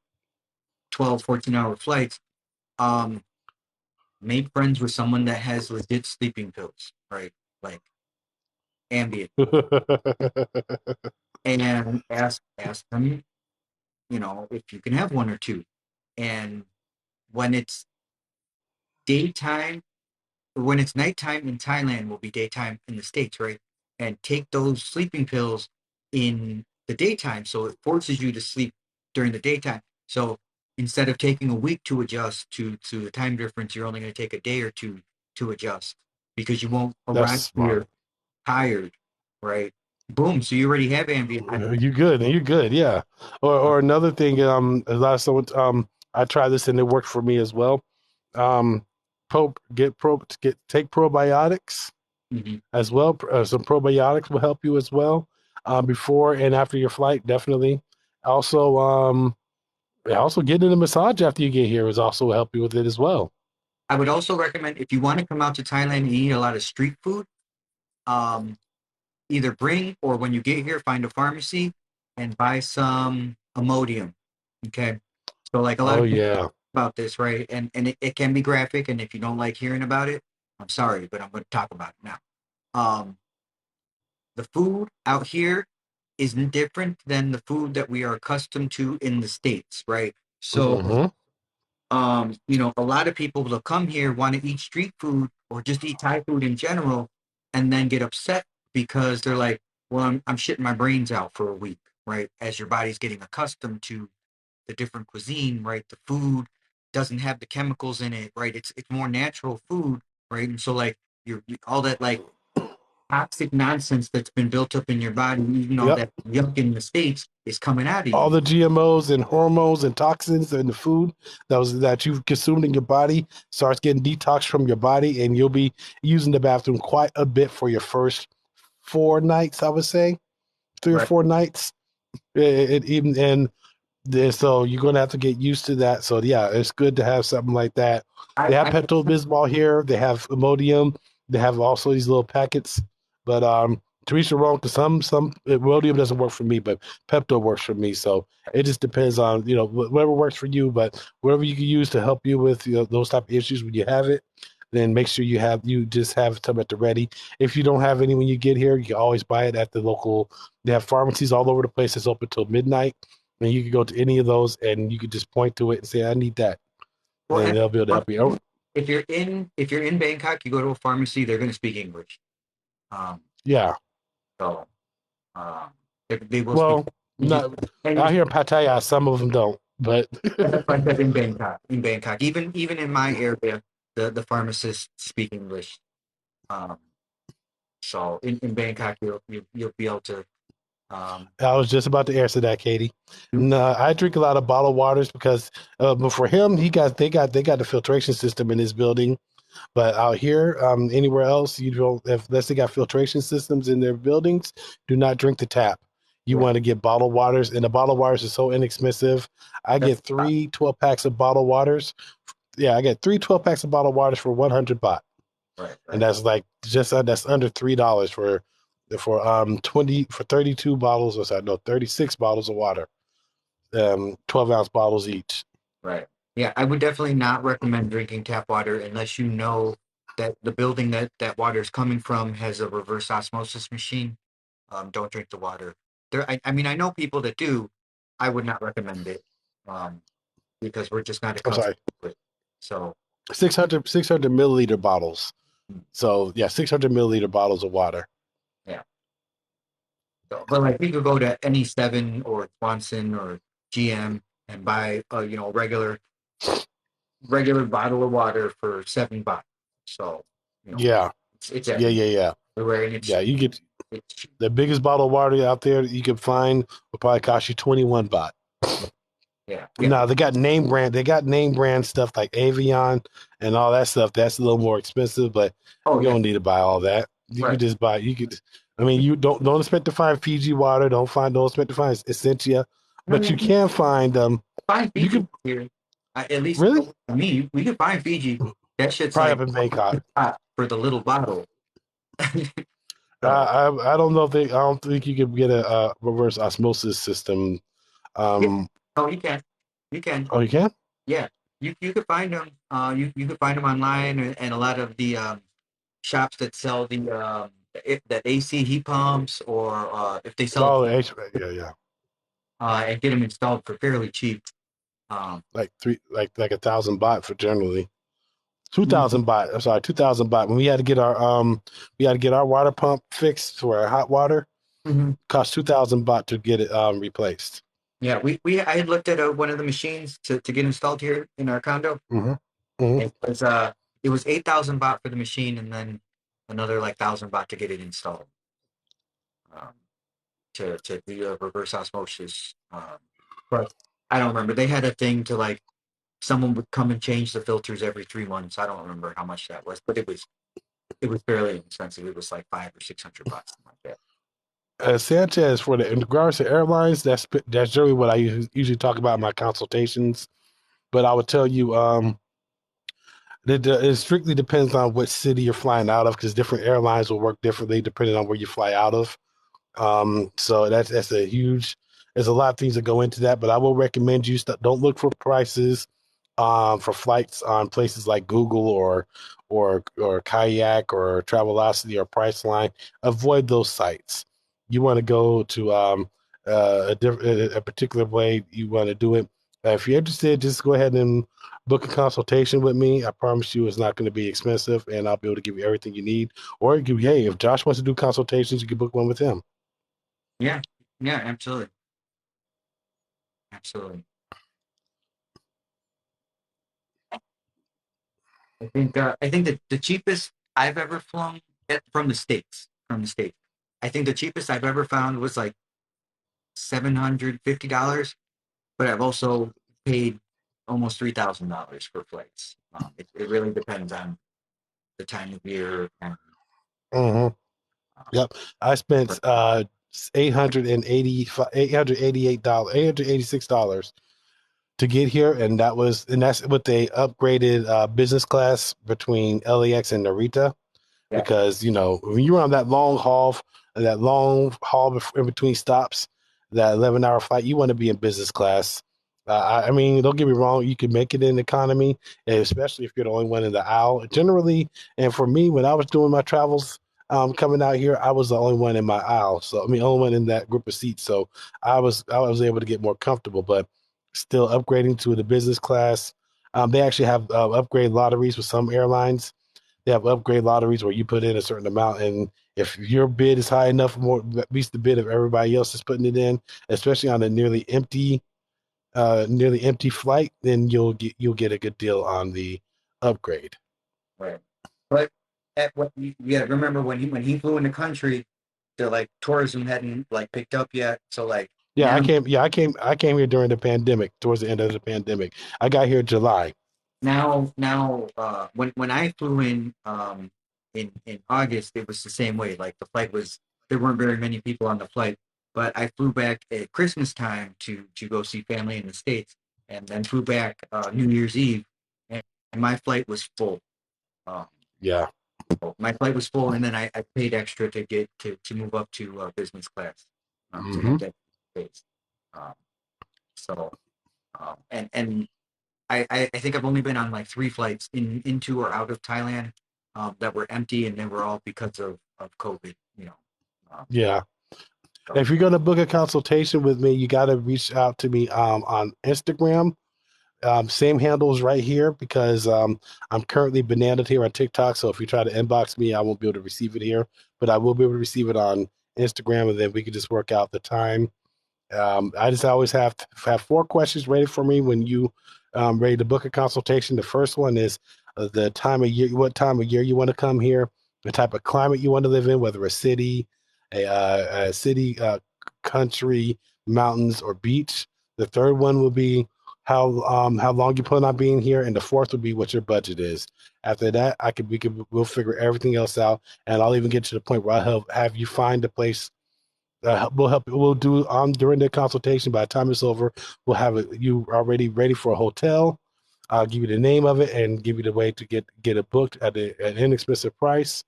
12, 14-hour flights, um, made friends with someone that has legit sleeping pills, right? Like Ambien, and ask them, if you can have one or two. And when it's daytime when it's nighttime in Thailand will be daytime in the States, right? And take those sleeping pills in the daytime. So it forces you to sleep during the daytime. So instead of taking a week to adjust to the time difference, you're only going to take a day or two to adjust. because you won't That's arrive smart. here tired, right? Boom. So you already have ambient. You good? You good? Yeah. Or another thing. A lot of someone. I tried this and it worked for me as well. Um, take probiotics Mhm. as well. Some probiotics will help you as well. Before and after your flight, definitely. Also, also getting a massage after you get here is also help you with it as well. I would also recommend if you want to come out to Thailand and eat a lot of street food, um, either bring or when you get here, find a pharmacy and buy some Imodium. Okay. So like a lot Oh of people yeah. about this, right? And it can be graphic, and if you don't like hearing about it, I'm sorry, but I'm going to talk about it now. Um, the food out here is different than the food that we are accustomed to in the States, right? So Hmm. a lot of people will come here, want to eat street food or just eat Thai food in general, and then get upset because they're like, well, I'm shitting my brains out for a week, right? As your body's getting accustomed to the different cuisine, right? The food doesn't have the chemicals in it, right? It's more natural food, right? And so like all that like toxic nonsense that's been built up in your body, even all Yep. that yuck in the States is coming out of All you. the GMOs and hormones and toxins in the food that you've consumed in your body starts getting detoxed from your body, and you'll be using the bathroom quite a bit for your first 4 nights. I would say 3 or 4 nights. It even and so you're going to have to get used to that. So yeah, it's good to have something like that. They have I Pepto Bismol here. They have Imodium. They have also these little packets. But Teresa wrong because some Imodium doesn't work for me, but Pepto works for me. So it just depends on whatever works for you. But whatever you can use to help you with those type of issues when you have it, then make sure you just have some at the ready. If you don't have any when you get here, you can always buy it at the local. They have pharmacies all over the place. It's open till midnight, and you can go to any of those and you can just point to it and say, I need that. well, And and they'll be able to one help you. thing, if you're in Bangkok, you go to a pharmacy, they're going to speak English. Um, Yeah. so um, they will speak. Well, You just not and out you here in Pattaya, some of them don't. But that's why I said in Bangkok. In Bangkok, even in my area, the pharmacists speak English. Um, so in Bangkok, you'll be able to um, I was just about to answer that, Katie. do No, I drink a lot of bottled waters because, but for him, they got the filtration system in his building. But out here, anywhere else, you don't. Unless they got filtration systems in their buildings, do not drink the tap. You right. want to get bottled waters, and the bottled waters are so inexpensive. I That's get three 12 packs of bottled waters. Yeah, I get three 12 packs of bottled waters for 100 baht, right, and right, that's like that's under $3 for 32 bottles, or sorry, no, 36 bottles of water, 12-ounce bottles each. right. Yeah, I would definitely not recommend drinking tap water unless you know that the building that water is coming from has a reverse osmosis machine. Don't drink the water. I mean, I know people that do. I would not recommend it um, because we're just not I'm accustomed sorry, to it. So, 600 milliliter bottles. mm, So yeah, 600 milliliter bottles of water. yeah. So, but like we could go to any Seven or Swanson or GM and buy a regular bottle of water for 7 baht. So, Yeah, it's yeah, everywhere, yeah, yeah, and yeah. You get it's cheap. the biggest bottle of water out there you can find will probably cost you 21 baht. Yeah, yeah. No, they got name brand. They got name brand stuff like Avion and all that stuff. That's a little more expensive, but Oh you yeah, don't need to buy all that. You right. could just buy. You could. I mean, you don't expect to find Fiji water. Don't expect to find Essentia, No, but no, you can find find You Fiji could here. At least really for me, we could find Fiji. That shit's probably like up in Bangkok. for the little bottle. I, So I I don't know if they. I don't think you could get a reverse osmosis system. yeah, Um. oh, you can, you can, Oh, you can. yeah. You could find them. You could find them online and a lot of the shops that sell the AC heat pumps or if they sell Oh, yeah, yeah. and get them installed for fairly cheap. Um, Like like 1,000 baht for generally. Two mhm, thousand baht. I'm sorry, 2,000 baht. When we had to get our water pump fixed for our hot water. mhm. Cost 2,000 baht to get it replaced. Yeah, I had looked at one of the machines to get installed here in our condo. Mm-hmm. Mm-hmm. It was 8,000 baht for the machine, and then another like 1,000 baht to get it installed. Um, to do a reverse osmosis. But I don't remember. They had a thing to like someone would come and change the filters every 3 months. I don't remember how much that was, but it was fairly expensive. It was like 500 or 600 bucks, something like that. Sanchez, for the in regards to airlines, that's generally what I usually talk about in my consultations. But I would tell you, it strictly depends on what city you're flying out of, because different airlines will work differently depending on where you fly out of. So that's a huge. There's a lot of things that go into that, but I will recommend you don't look for prices for flights on places like Google or Kayak or Travelocity or Priceline. Avoid those sites. You want to go to a particular way you want to do it. If you're interested, just go ahead and book a consultation with me. I promise you, it's not going to be expensive, and I'll be able to give you everything you need. Or hey, if Josh wants to do consultations, you can book one with him. Yeah, yeah, absolutely, absolutely. I think that the cheapest I've ever flown from the states, I think the cheapest I've ever found was like $750, but I've also paid almost $3,000 for flights. It really depends on the time of year and Mm-hmm. uh, Yep. I spent $888, $886 to get here, and that's with they upgraded business class between LAX and Narita. yeah, Because when you're on that long haul in between stops, that 11-hour flight, you want to be in business class. I mean, don't get me wrong, you can make it in economy, especially if you're the only one in the aisle. Generally, and for me, when I was doing my travels coming out here, I was the only one in my aisle. So I mean, only one in that group of seats. So I was able to get more comfortable, but still upgrading to the business class. They actually have upgrade lotteries with some airlines. They have upgrade lotteries where you put in a certain amount, and if your bid is high enough, more beats the bid of everybody else is putting it in, especially on a nearly empty flight, then you'll get a good deal on the upgrade. right. But at what you yeah, remember when he flew in the country, the like tourism hadn't like picked up yet. So like Yeah, I now came. Yeah, I came here during the pandemic, towards the end of the pandemic. I got here in July. when I flew in August, it was the same way. Like the flight was there weren't very many people on the flight, but I flew back at Christmas time to go see family in the States, and then flew back New Year's Eve, and my flight was full. Um, Yeah. my flight was full, and then I paid extra to get to move up to business class to Hmm. have that space. Um, so and I think I've only been on like 3 flights into or out of Thailand that were empty, and they were all because of COVID. Yeah. So If you're gonna book a consultation with me, you got to reach out to me on Instagram. Same handles right here, because I'm currently bananaed here on TikTok. So if you try to inbox me, I won't be able to receive it here, but I will be able to receive it on Instagram, and then we can just work out the time. I just always have to have 4 questions ready for me when you ready to book a consultation. The first one is the time of year, what time of year you want to come here, the type of climate you want to live in, whether a city, country, mountains, or beach. The third one will be how long you plan on being here, and the fourth would be what your budget is. After that, we'll figure everything else out, and I'll even get to the point where I'll have you find a place. We'll help. We'll do during the consultation. By the time it's over, we'll have you already ready for a hotel. I'll give you the name of it and give you the way to get it booked at an inexpensive price,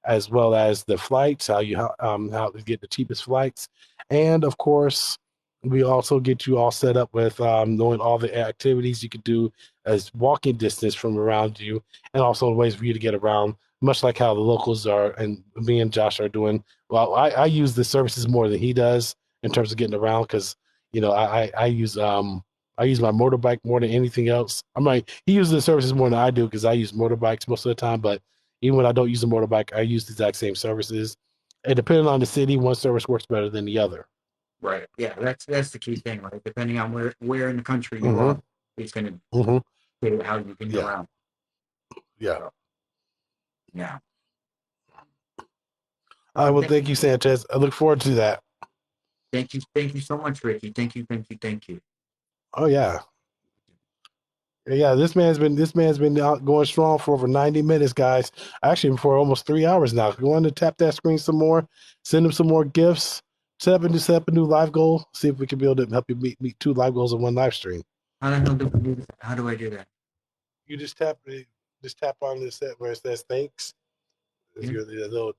as well as the flights, how to get the cheapest flights, and of course, we also get you all set up with knowing all the activities you could do as walking distance from around you, and also ways for you to get around, much like how the locals are and me and Josh are doing. Well, I use the services more than he does in terms of getting around, because I use my motorbike more than anything else. I'm like, he uses the services more than I do because I use motorbikes most of the time. But even when I don't use a motorbike, I use the exact same services. And depending on the city, one service works better than the other. right, yeah, that's the key thing, right? Depending on where in the country you Mm-hmm. are, it's going to Mm-hmm. dictate how you can get Yeah. around. Yeah. So, yeah. I will thank you, Sanchez. I look forward to that. Thank you so much, Ricky. Thank you. Oh yeah. Yeah, this man's been out going strong for over 90 minutes, guys. Actually, for almost 3 hours now. Go on to tap that screen some more, send him some more gifts, set up a new live goal. See if we can be able to help you meet two live goals in one live stream. How the hell do we do that? How do I do that? You just tap on the set where it says thanks. If Yeah. you're the little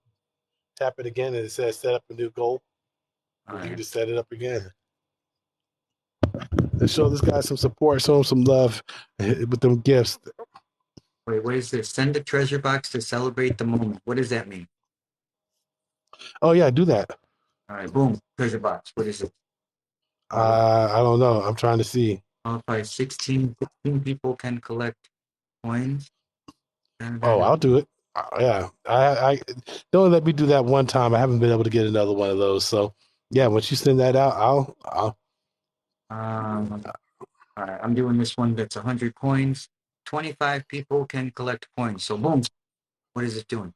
tap it again and it says set up a new goal. All You right. just set it up again. And show this guy some support, show him some love with them gifts. Wait, what is this? Send a treasure box to celebrate the moment. What does that mean? Oh yeah, do that. All right, boom, treasure box. What is it? I don't know. I'm trying to see. By 16 people can collect coins. Oh, I'll do it. Yeah, I don't let me do that one time. I haven't been able to get another one of those. So, yeah, once you send that out, I'll. All right, I'm doing this one that's 100 coins. 25 people can collect coins. So boom, what is it doing?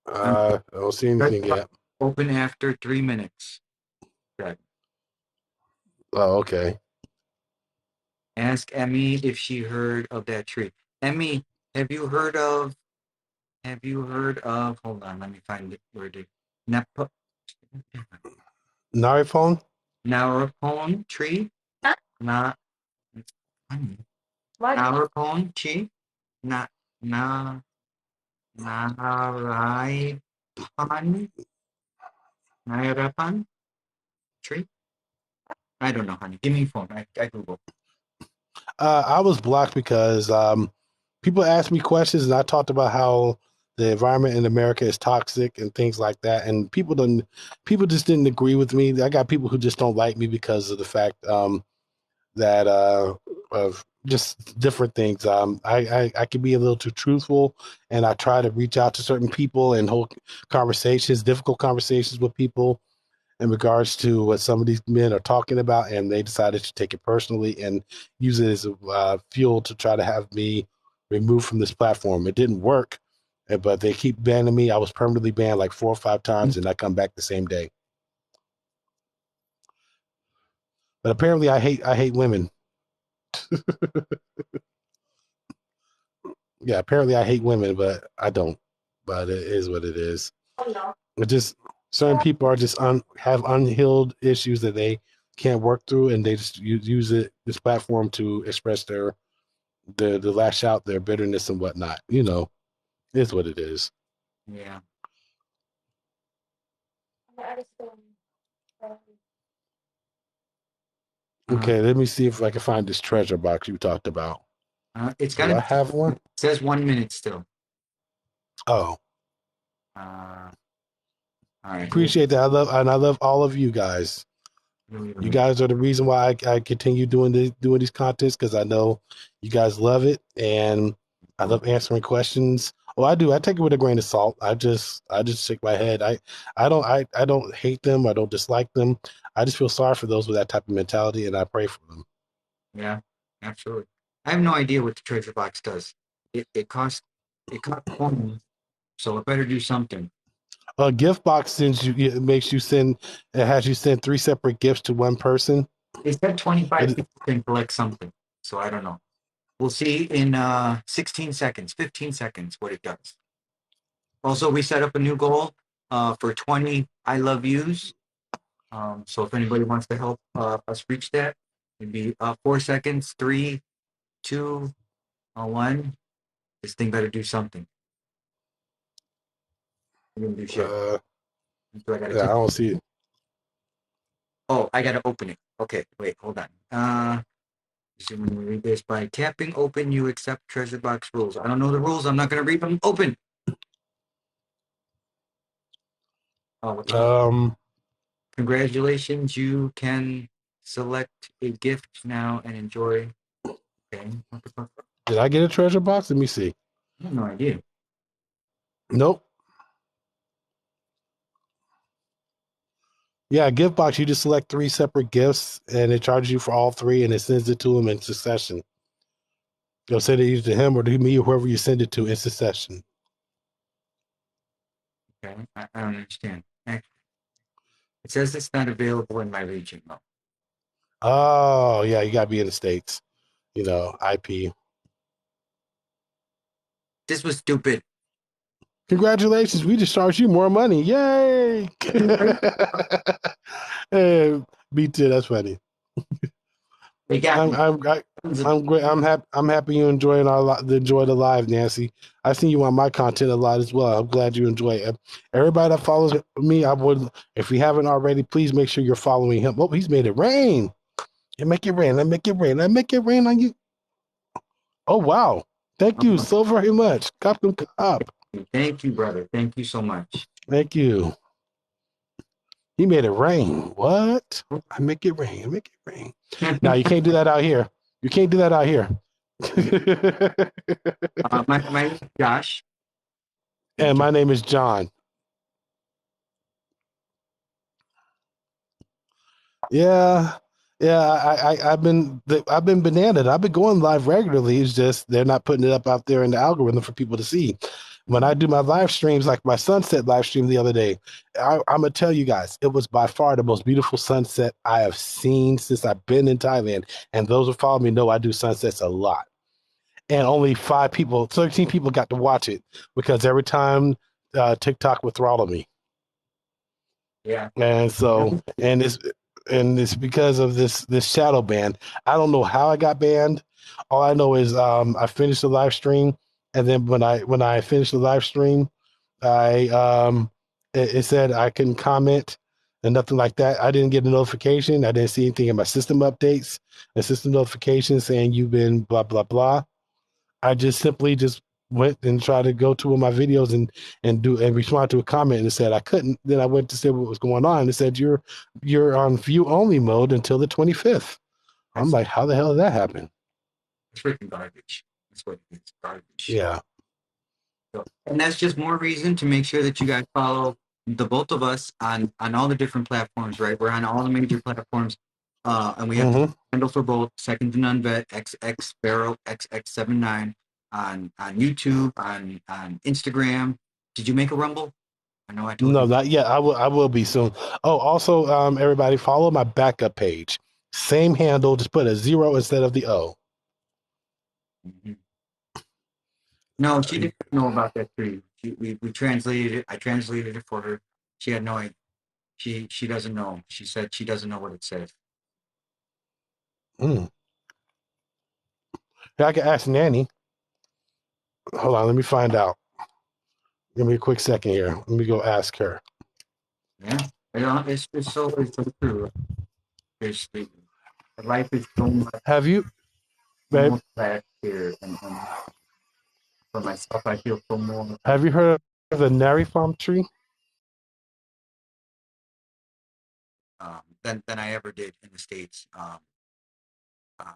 I don't see anything yet. Open after 3 minutes. Okay. Oh, okay. Ask Emmy if she heard of that tree. Emmy, have you heard of? Hold on, let me find it. Where did Napa Nari phone? Narapone tree? Huh? Na it's funny. What? Narapone tree? Na na Naraipan Narapan tree? I don't know, honey. Give me your phone. I Google. I was blocked because people asked me questions, and I talked about how the environment in America is toxic and things like that. And people just didn't agree with me. I got people who just don't like me because of the fact that of just different things. I can be a little too truthful, and I try to reach out to certain people and hold conversations, difficult conversations with people in regards to what some of these men are talking about, and they decided to take it personally and use it as fuel to try to have me removed from this platform. It didn't work, but they keep banning me. I was permanently banned like 4 or 5 times, and I come back the same day. But apparently, I hate women. Yeah, apparently I hate women, but I don't. But it is what it is. Oh no. It just certain people are just have unhealed issues that they can't work through, and they just use this platform to express the lash out their bitterness and whatnot. Is what it is. Yeah. Okay, let me see if I can find this treasure box you talked about. It's Do gonna. I It have one? says 1 minute still. Oh, Uh, all right. appreciate that. I love all of you guys. You guys are the reason why I continue doing these contests, because I know you guys love it, and I love answering questions. Well, I do. I take it with a grain of salt. I just shake my head. I don't hate them. I don't dislike them. I just feel sorry for those with that type of mentality, and I pray for them. Yeah, absolutely. I have no idea what the treasure box does. It costs coins, so it better do something. A gift box sends you. It makes you send. It has you send 3 separate gifts to one person. They said 25 It, people can collect something, so I don't know. We'll see in 16 seconds, 15 seconds what it does. Also, we set up a new goal for 20 I love yous. So if anybody wants to help us reach that, it'd be 4 seconds, 3, 2, 1. This thing better do something. I'm gonna do shit. So I gotta yeah, I click. don't see it. Oh, I gotta open it. Okay, wait, hold on. So when you read this, by tapping open, you accept treasure box rules. I don't know the rules. I'm not gonna read them. Open. Oh, what the hell? Um, Congratulations, you can select a gift now and enjoy. Okay, what the fuck? did I get a treasure box? Let me see. I have no idea. Nope. Yeah, gift box. You just select 3 separate gifts, and it charges you for all 3, and it sends it to him in succession. You'll send it either to him or to me or whoever you send it to in succession. Okay, I don't understand. It says it's not available in my region, though. Oh, yeah, you gotta be in the States. You know, IP. This was stupid. Congratulations, we just charged you more money. Yay! Hey, me too. That's funny. They got I'm me. I'm I, I'm great. I'm happy you enjoying enjoy the live, Nancy. I see you on my content a lot as well. I'm glad you enjoy it. Everybody that follows me, I would, if you haven't already, please make sure you're following him. Oh, he's made it rain. And make it rain. Let make it rain. Let make it rain on you. Oh wow! Thank you so very much. Cop them up. Thank you, brother. Thank you so much. Thank you. He made it rain. What? I make it rain. I make it rain. Now you can't do that out here. You can't do that out here. My name is Josh. And my name is John. Yeah, yeah. I've been bananaed. I've been going live regularly. It's just they're not putting it up out there in the algorithm for people to see. When I do my live streams, like my sunset live stream the other day, I'm gonna tell you guys, it was by far the most beautiful sunset I have seen since I've been in Thailand. And those who follow me know I do sunsets a lot. And only 13 people got to watch it because every time TikTok would throttle me. Yeah. And so, and it's because of this shadow ban. I don't know how I got banned. All I know is I finished the live stream, and then when I finished the live stream, I it said I couldn't comment and nothing like that. I didn't get a notification. I didn't see anything in my system updates and system notifications saying you've been blah blah blah. I just simply just went and tried to go to one of my videos and respond to a comment and it said I couldn't. Then I went to see what was going on and it said you're on view only mode until the 25th. I'm That's like, how the hell did that happen? freaking garbage. That's what it is. Garbage. Yeah. So, and that's just more reason to make sure that you guys follow the both of us on all the different platforms, right? We're on all the major platforms. And we have the Mm-hmm. handle for both Second to None Vet, XX Barrel, XX79 on YouTube, on Instagram. Did you make a Rumble? I know I told No, you. not yet. I will be soon. Oh, also, everybody follow my backup page. Same handle, just put a 0 instead of the O. Mhm. No, she didn't know about that tree. We translated it. I translated it for her. She had no idea. She doesn't know. She said she doesn't know what it says. Mm. Yeah, I can ask Nanny. Hold on, let me find out. Give me a quick second here. Let me go ask her. Yeah, it's so true. It's, life is so much Have you, babe? more last here, and for myself, I feel so more Have you heard of the Nari palm tree? than I ever did in the States. Uh, I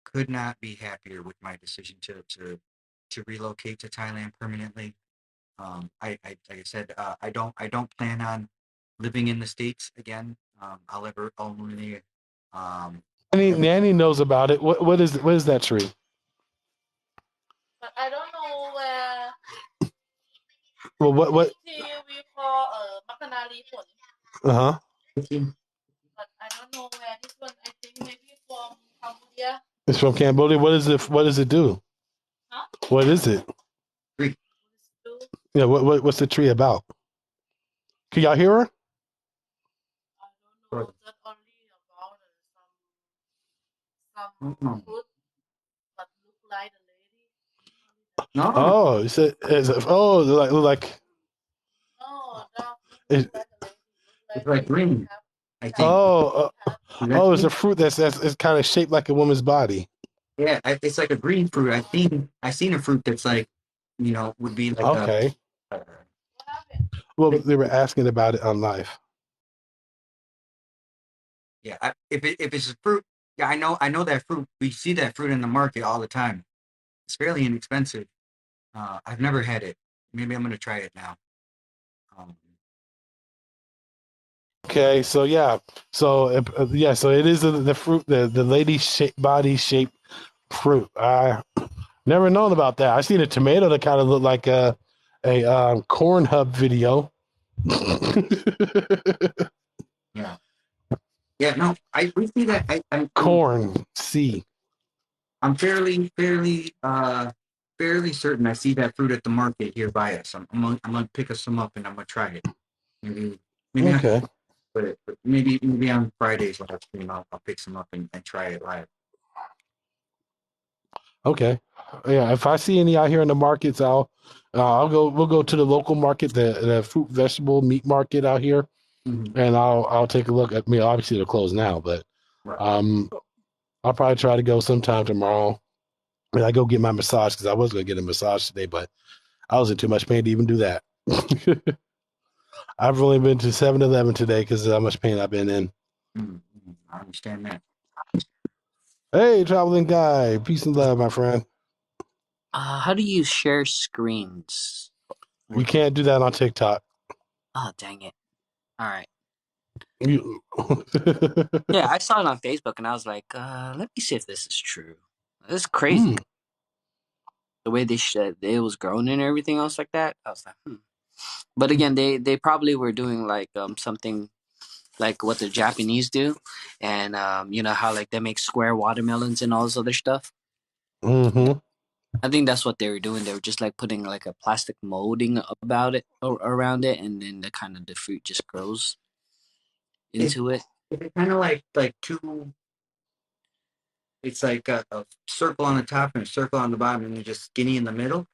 could not be happier with my decision to relocate to Thailand permanently. I like I said, I don't plan on living in the States again. I'll ever only ever, Nanny knows about it. What is that tree? But I don't know where Well, what? tea we call Makanali phone. Uh huh. But I don't know where this one. I think maybe from Cambodia. It's from Cambodia. What is it? What does it do? Huh? What is it? Greek. Still, Yeah. What's the tree about? Can y'all hear her? I don't know. That only about some Mm-mm. fruit, but look like a lady. No, Oh, oh, like No, that it, look like a lady. Look it's like like lady. green. Have I think. oh, have Is that oh, it's a green? fruit that's it's kind of shaped like a woman's body. Yeah, it's like a green fruit. I seen a fruit that's like, would be like Okay. a what happened? Well, they were asking about it on live. yeah. If it's a fruit, yeah, I know that fruit. We see that fruit in the market all the time. It's fairly inexpensive. I've never had it. Maybe I'm gonna try it now. Um, Okay, so yeah, so it is the fruit, the lady shape body shaped fruit. I never known about that. I seen a tomato that kind of looked like a corn hub video. Yeah. Yeah. No, we see that. Corn C. I'm fairly certain I see that fruit at the market here by us. I'm gonna pick us some up and I'm gonna try it. Maybe not, Okay. but maybe on Fridays live stream I'll pick some up and try it live. Okay. Yeah. If I see any out here in the markets, I'll go. We'll go to the local market, the fruit, vegetable, meat market out here, Mm-hmm. and I'll take a look at me. Obviously, they're closed now, but Right. I'll probably try to go sometime tomorrow. And I go get my massage because I was going to get a massage today, but I was in too much pain to even do that. I've only been to 7-Eleven today because of how much pain I've been in. Mm-hmm. I understand that. Hey, traveling guy, peace and love, my friend. How do you share screens? You can't do that on TikTok. Oh, dang it. All right. You... Yeah, I saw it on Facebook and I was like, let me see if this is true. This is crazy. The way it was grown and everything else like that. I was like, But again, they probably were doing like something like what the Japanese do, and you know how like they make square watermelons and all this other stuff. Mm-hmm. I think that's what they were doing. They were just like putting like a plastic molding about it or around it, and then the fruit just grows into it. It's kind of like two. It's like a circle on the top and a circle on the bottom, and you're just skinny in the middle.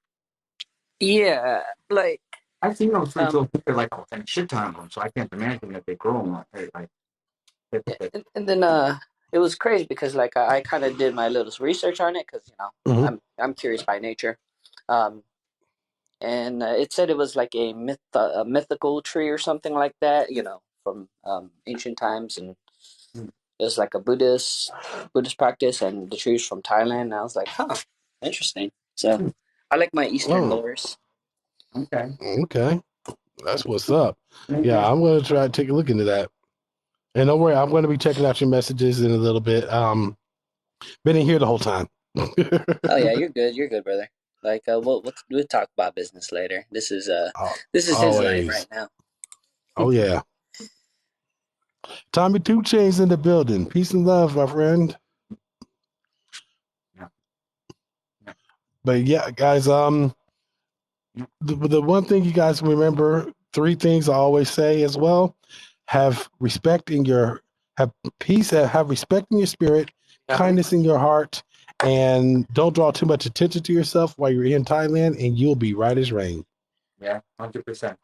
Yeah, like I've seen those fruits over here like a shit ton of them, so I can't imagine that they grow them like. and then it was crazy because like I kind of did my little research on it because you know Mm-hmm. I'm curious by nature, um, and it said it was like a mythical tree or something like that, you know, from ancient times, and it was like a Buddhist practice, and the tree's from Thailand. And I was like, interesting. So I like my Eastern Oh, lores. Okay. okay. That's what's up. Yeah, I'm going to try to take a look into that. And don't worry, I'm going to be checking out your messages in a little bit. Been in here the whole time. Oh yeah, you're good, brother. Like we'll talk about business later. This is his life Always. right now. Oh, yeah. Tommy Two Chains in the building. Peace and love, my friend. Yeah. Yeah. But yeah, guys, the one thing you guys remember, 3 things I always say as well: have respect in your, have peace, have respect in your spirit, kindness in your heart, and don't draw too much attention to yourself while you're in Thailand, and you'll be right as rain. Yeah, 100%.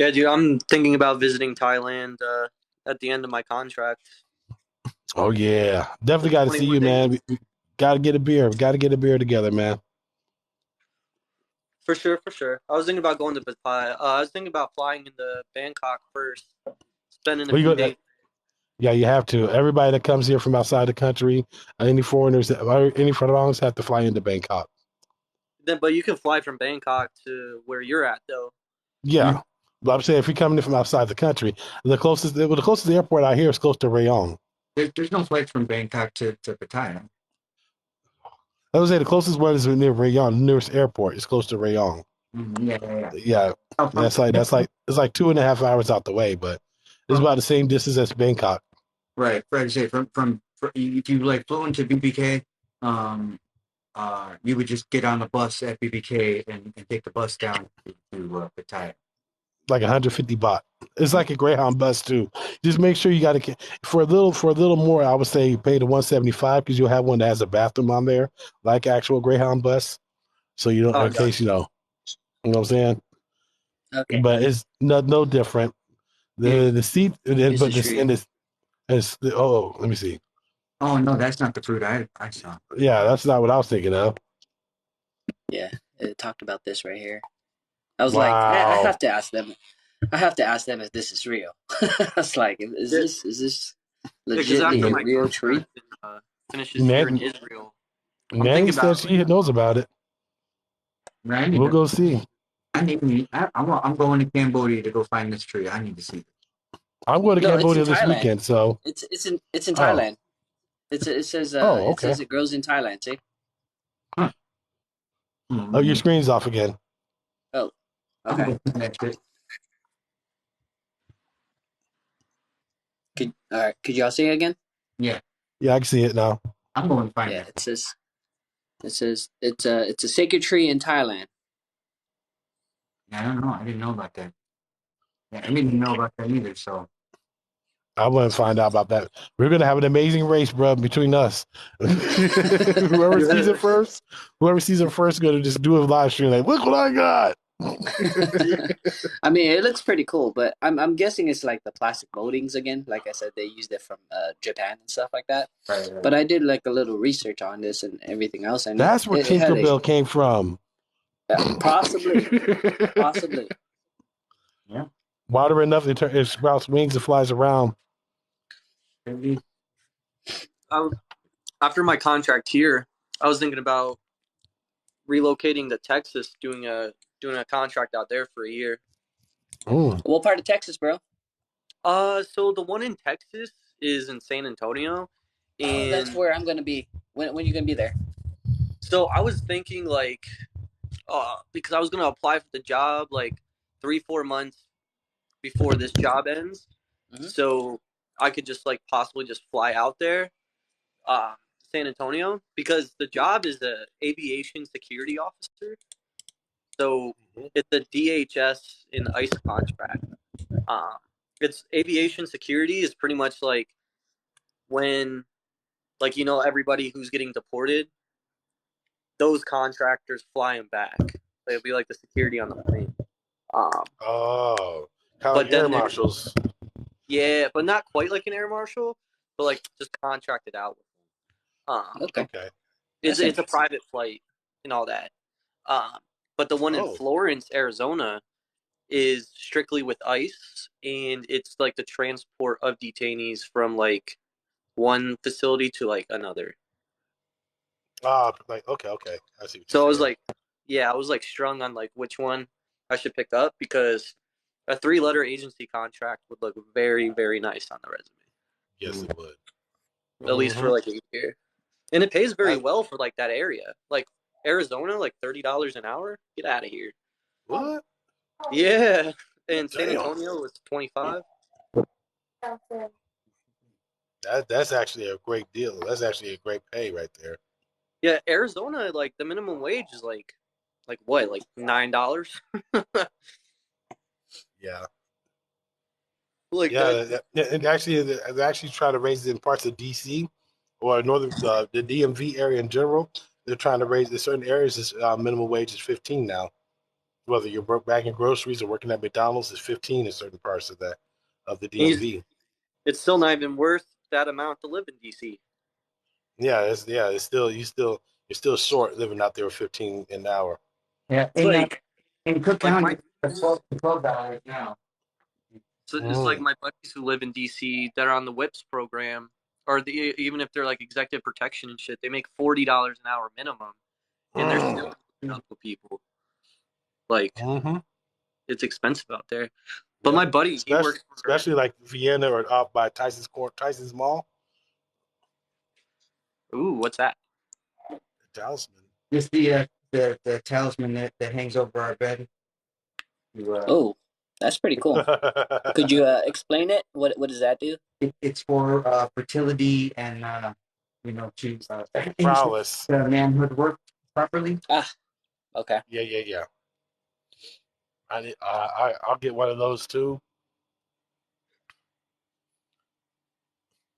Yeah, dude, I'm thinking about visiting Thailand at the end of my contract. Oh yeah, definitely got to see 21 you, days. man. We got to get a beer. We got to get a beer together, man. For sure, for sure. I was thinking about going to Pattaya. I was thinking about flying into Bangkok first, spending a We few go. days. Yeah, you have to. Everybody that comes here from outside the country, any foreigners, any foreigners have to fly into Bangkok. But you can fly from Bangkok to where you're at, though. Yeah, but I'm saying if you're coming in from outside the country, the closest airport out here is close to Rayong. There's no flights from Bangkok to Pattaya. I would say the closest one is near Rayong. The nearest airport is close to Rayong. Mm-hmm. Yeah. Yeah, Oh, that's like it's like 2.5 hours out the way, but it's about the same distance as Bangkok. right. Right. Say if you like flew into BBK, you would just get on the bus at BBK and take the bus down to Pattaya. Like 150 baht. It's like a Greyhound bus too. Just make sure you got to for a little more. I would say pay the 175 because you'll have one that has a bathroom on there, like actual Greyhound bus. So you don't, Oh, in case gotcha. you know what I'm saying. Okay, But it's no different. The seat, here's the but this tree. and this is let me see. Oh no, that's not the fruit I saw. Yeah, that's not what I was thinking of. Yeah, it talked about this right here. I was like, I Wow. have to ask them. I have to ask them if this is real. I was like, Yeah, is this because after legitly a my real tree? contract finishes here in Nan, Israel, I'm Nanny thinking said about like she knows about it. Right, We'll go see. I'm going to Cambodia to go find this tree. I need to see it. I'm going to No, it's in Cambodia this Thailand. weekend, so It's in oh Thailand. It says oh it okay. says it grows in Thailand. See? Huh. Oh, your screen's off again. Oh, I'm okay. gonna go connect it. All right. Could y'all see it again? Yeah, Yeah, I can see it now. I'm going to find Yeah. it. It says it's a sacred tree in Thailand. Yeah, I don't know. I didn't know about that. Yeah, I didn't know about that either. So I want to find out about that. We're gonna have an amazing race, bro, between us. whoever sees it first, is gonna just do a live stream. Like, look what I got. I mean, it looks pretty cool, but I'm guessing it's like the plastic moldings again. Like I said, they used it from Japan and stuff like that. right. But I did like a little research on this and everything else, and That's where it had a Tinkerbell came from. possibly. Yeah. Water enough, it sprouts wings and flies around. Maybe. After my contract here, I was thinking about relocating to Texas, doing a contract out there for a year. What part of Texas, bro? So the one in Texas is in San Antonio, Oh, that's and where I'm gonna be. When you gonna be there? so I was thinking like, because I was gonna apply for the job like 3-4 months before this job ends, Mhm. so I could just like possibly just fly out there, San Antonio, because the job is a aviation security officer. So it's a DHS in ICE contract. Um, it's aviation security is pretty much like when, like, everybody who's getting deported, those contractors fly them back. They'll be like the security on the plane. Um, Oh, kind of like but air then there, marshals. yeah, but not quite like an air marshal, but like just contracted out with them. Okay, Okay. It's a private flight and all that. Um, but the one in Oh. Florence, Arizona, is strictly with ICE, and it's like the transport of detainees from like one facility to like another. Like okay. I see what So I you're was saying. like, yeah, I was like strung on like which one I should pick up because a 3-letter agency contract would look very, very nice on the resume, Yes, it would. at least for like a year. And it pays very That, well for like that area. Like Arizona, like $30 an hour. Get out of here. what? Yeah. And San Damn. Antonio was 25. That's actually a great deal. That's actually a great pay right there. Yeah, Arizona, like the minimum wage is like what, like $9? Yeah. Like that. Yeah. And actually, they actually try to raise it in parts of DC or northern the DMV area in general. They're trying to raise in certain areas. This minimum wage is 15 now. Whether you're bagging groceries or working at McDonald's, is 15 in certain parts of the DMV. It's still not even worth that amount to live in DC. It's still you're still short living out there with 15 an hour. Yeah, It's in Cook like County, my it's $12 now. so it's like Mm. my buddies who live in DC that are on the WIPS program, or even if they're like executive protection and shit, they make $40 an hour minimum, and they're still looking out for people. Like Mm-hmm. it's expensive out there. But Yep. my buddy, he works for. Especially like Vienna or out by Tyson's Mall. Ooh, what's that? Talisman. Just the talisman that hangs over our bed. You, Oh, that's pretty cool. Could you explain it? What does that do? it's for fertility and to ensure Prowess. the manhood work properly. Ah, okay. Yeah. I'll get one of those too.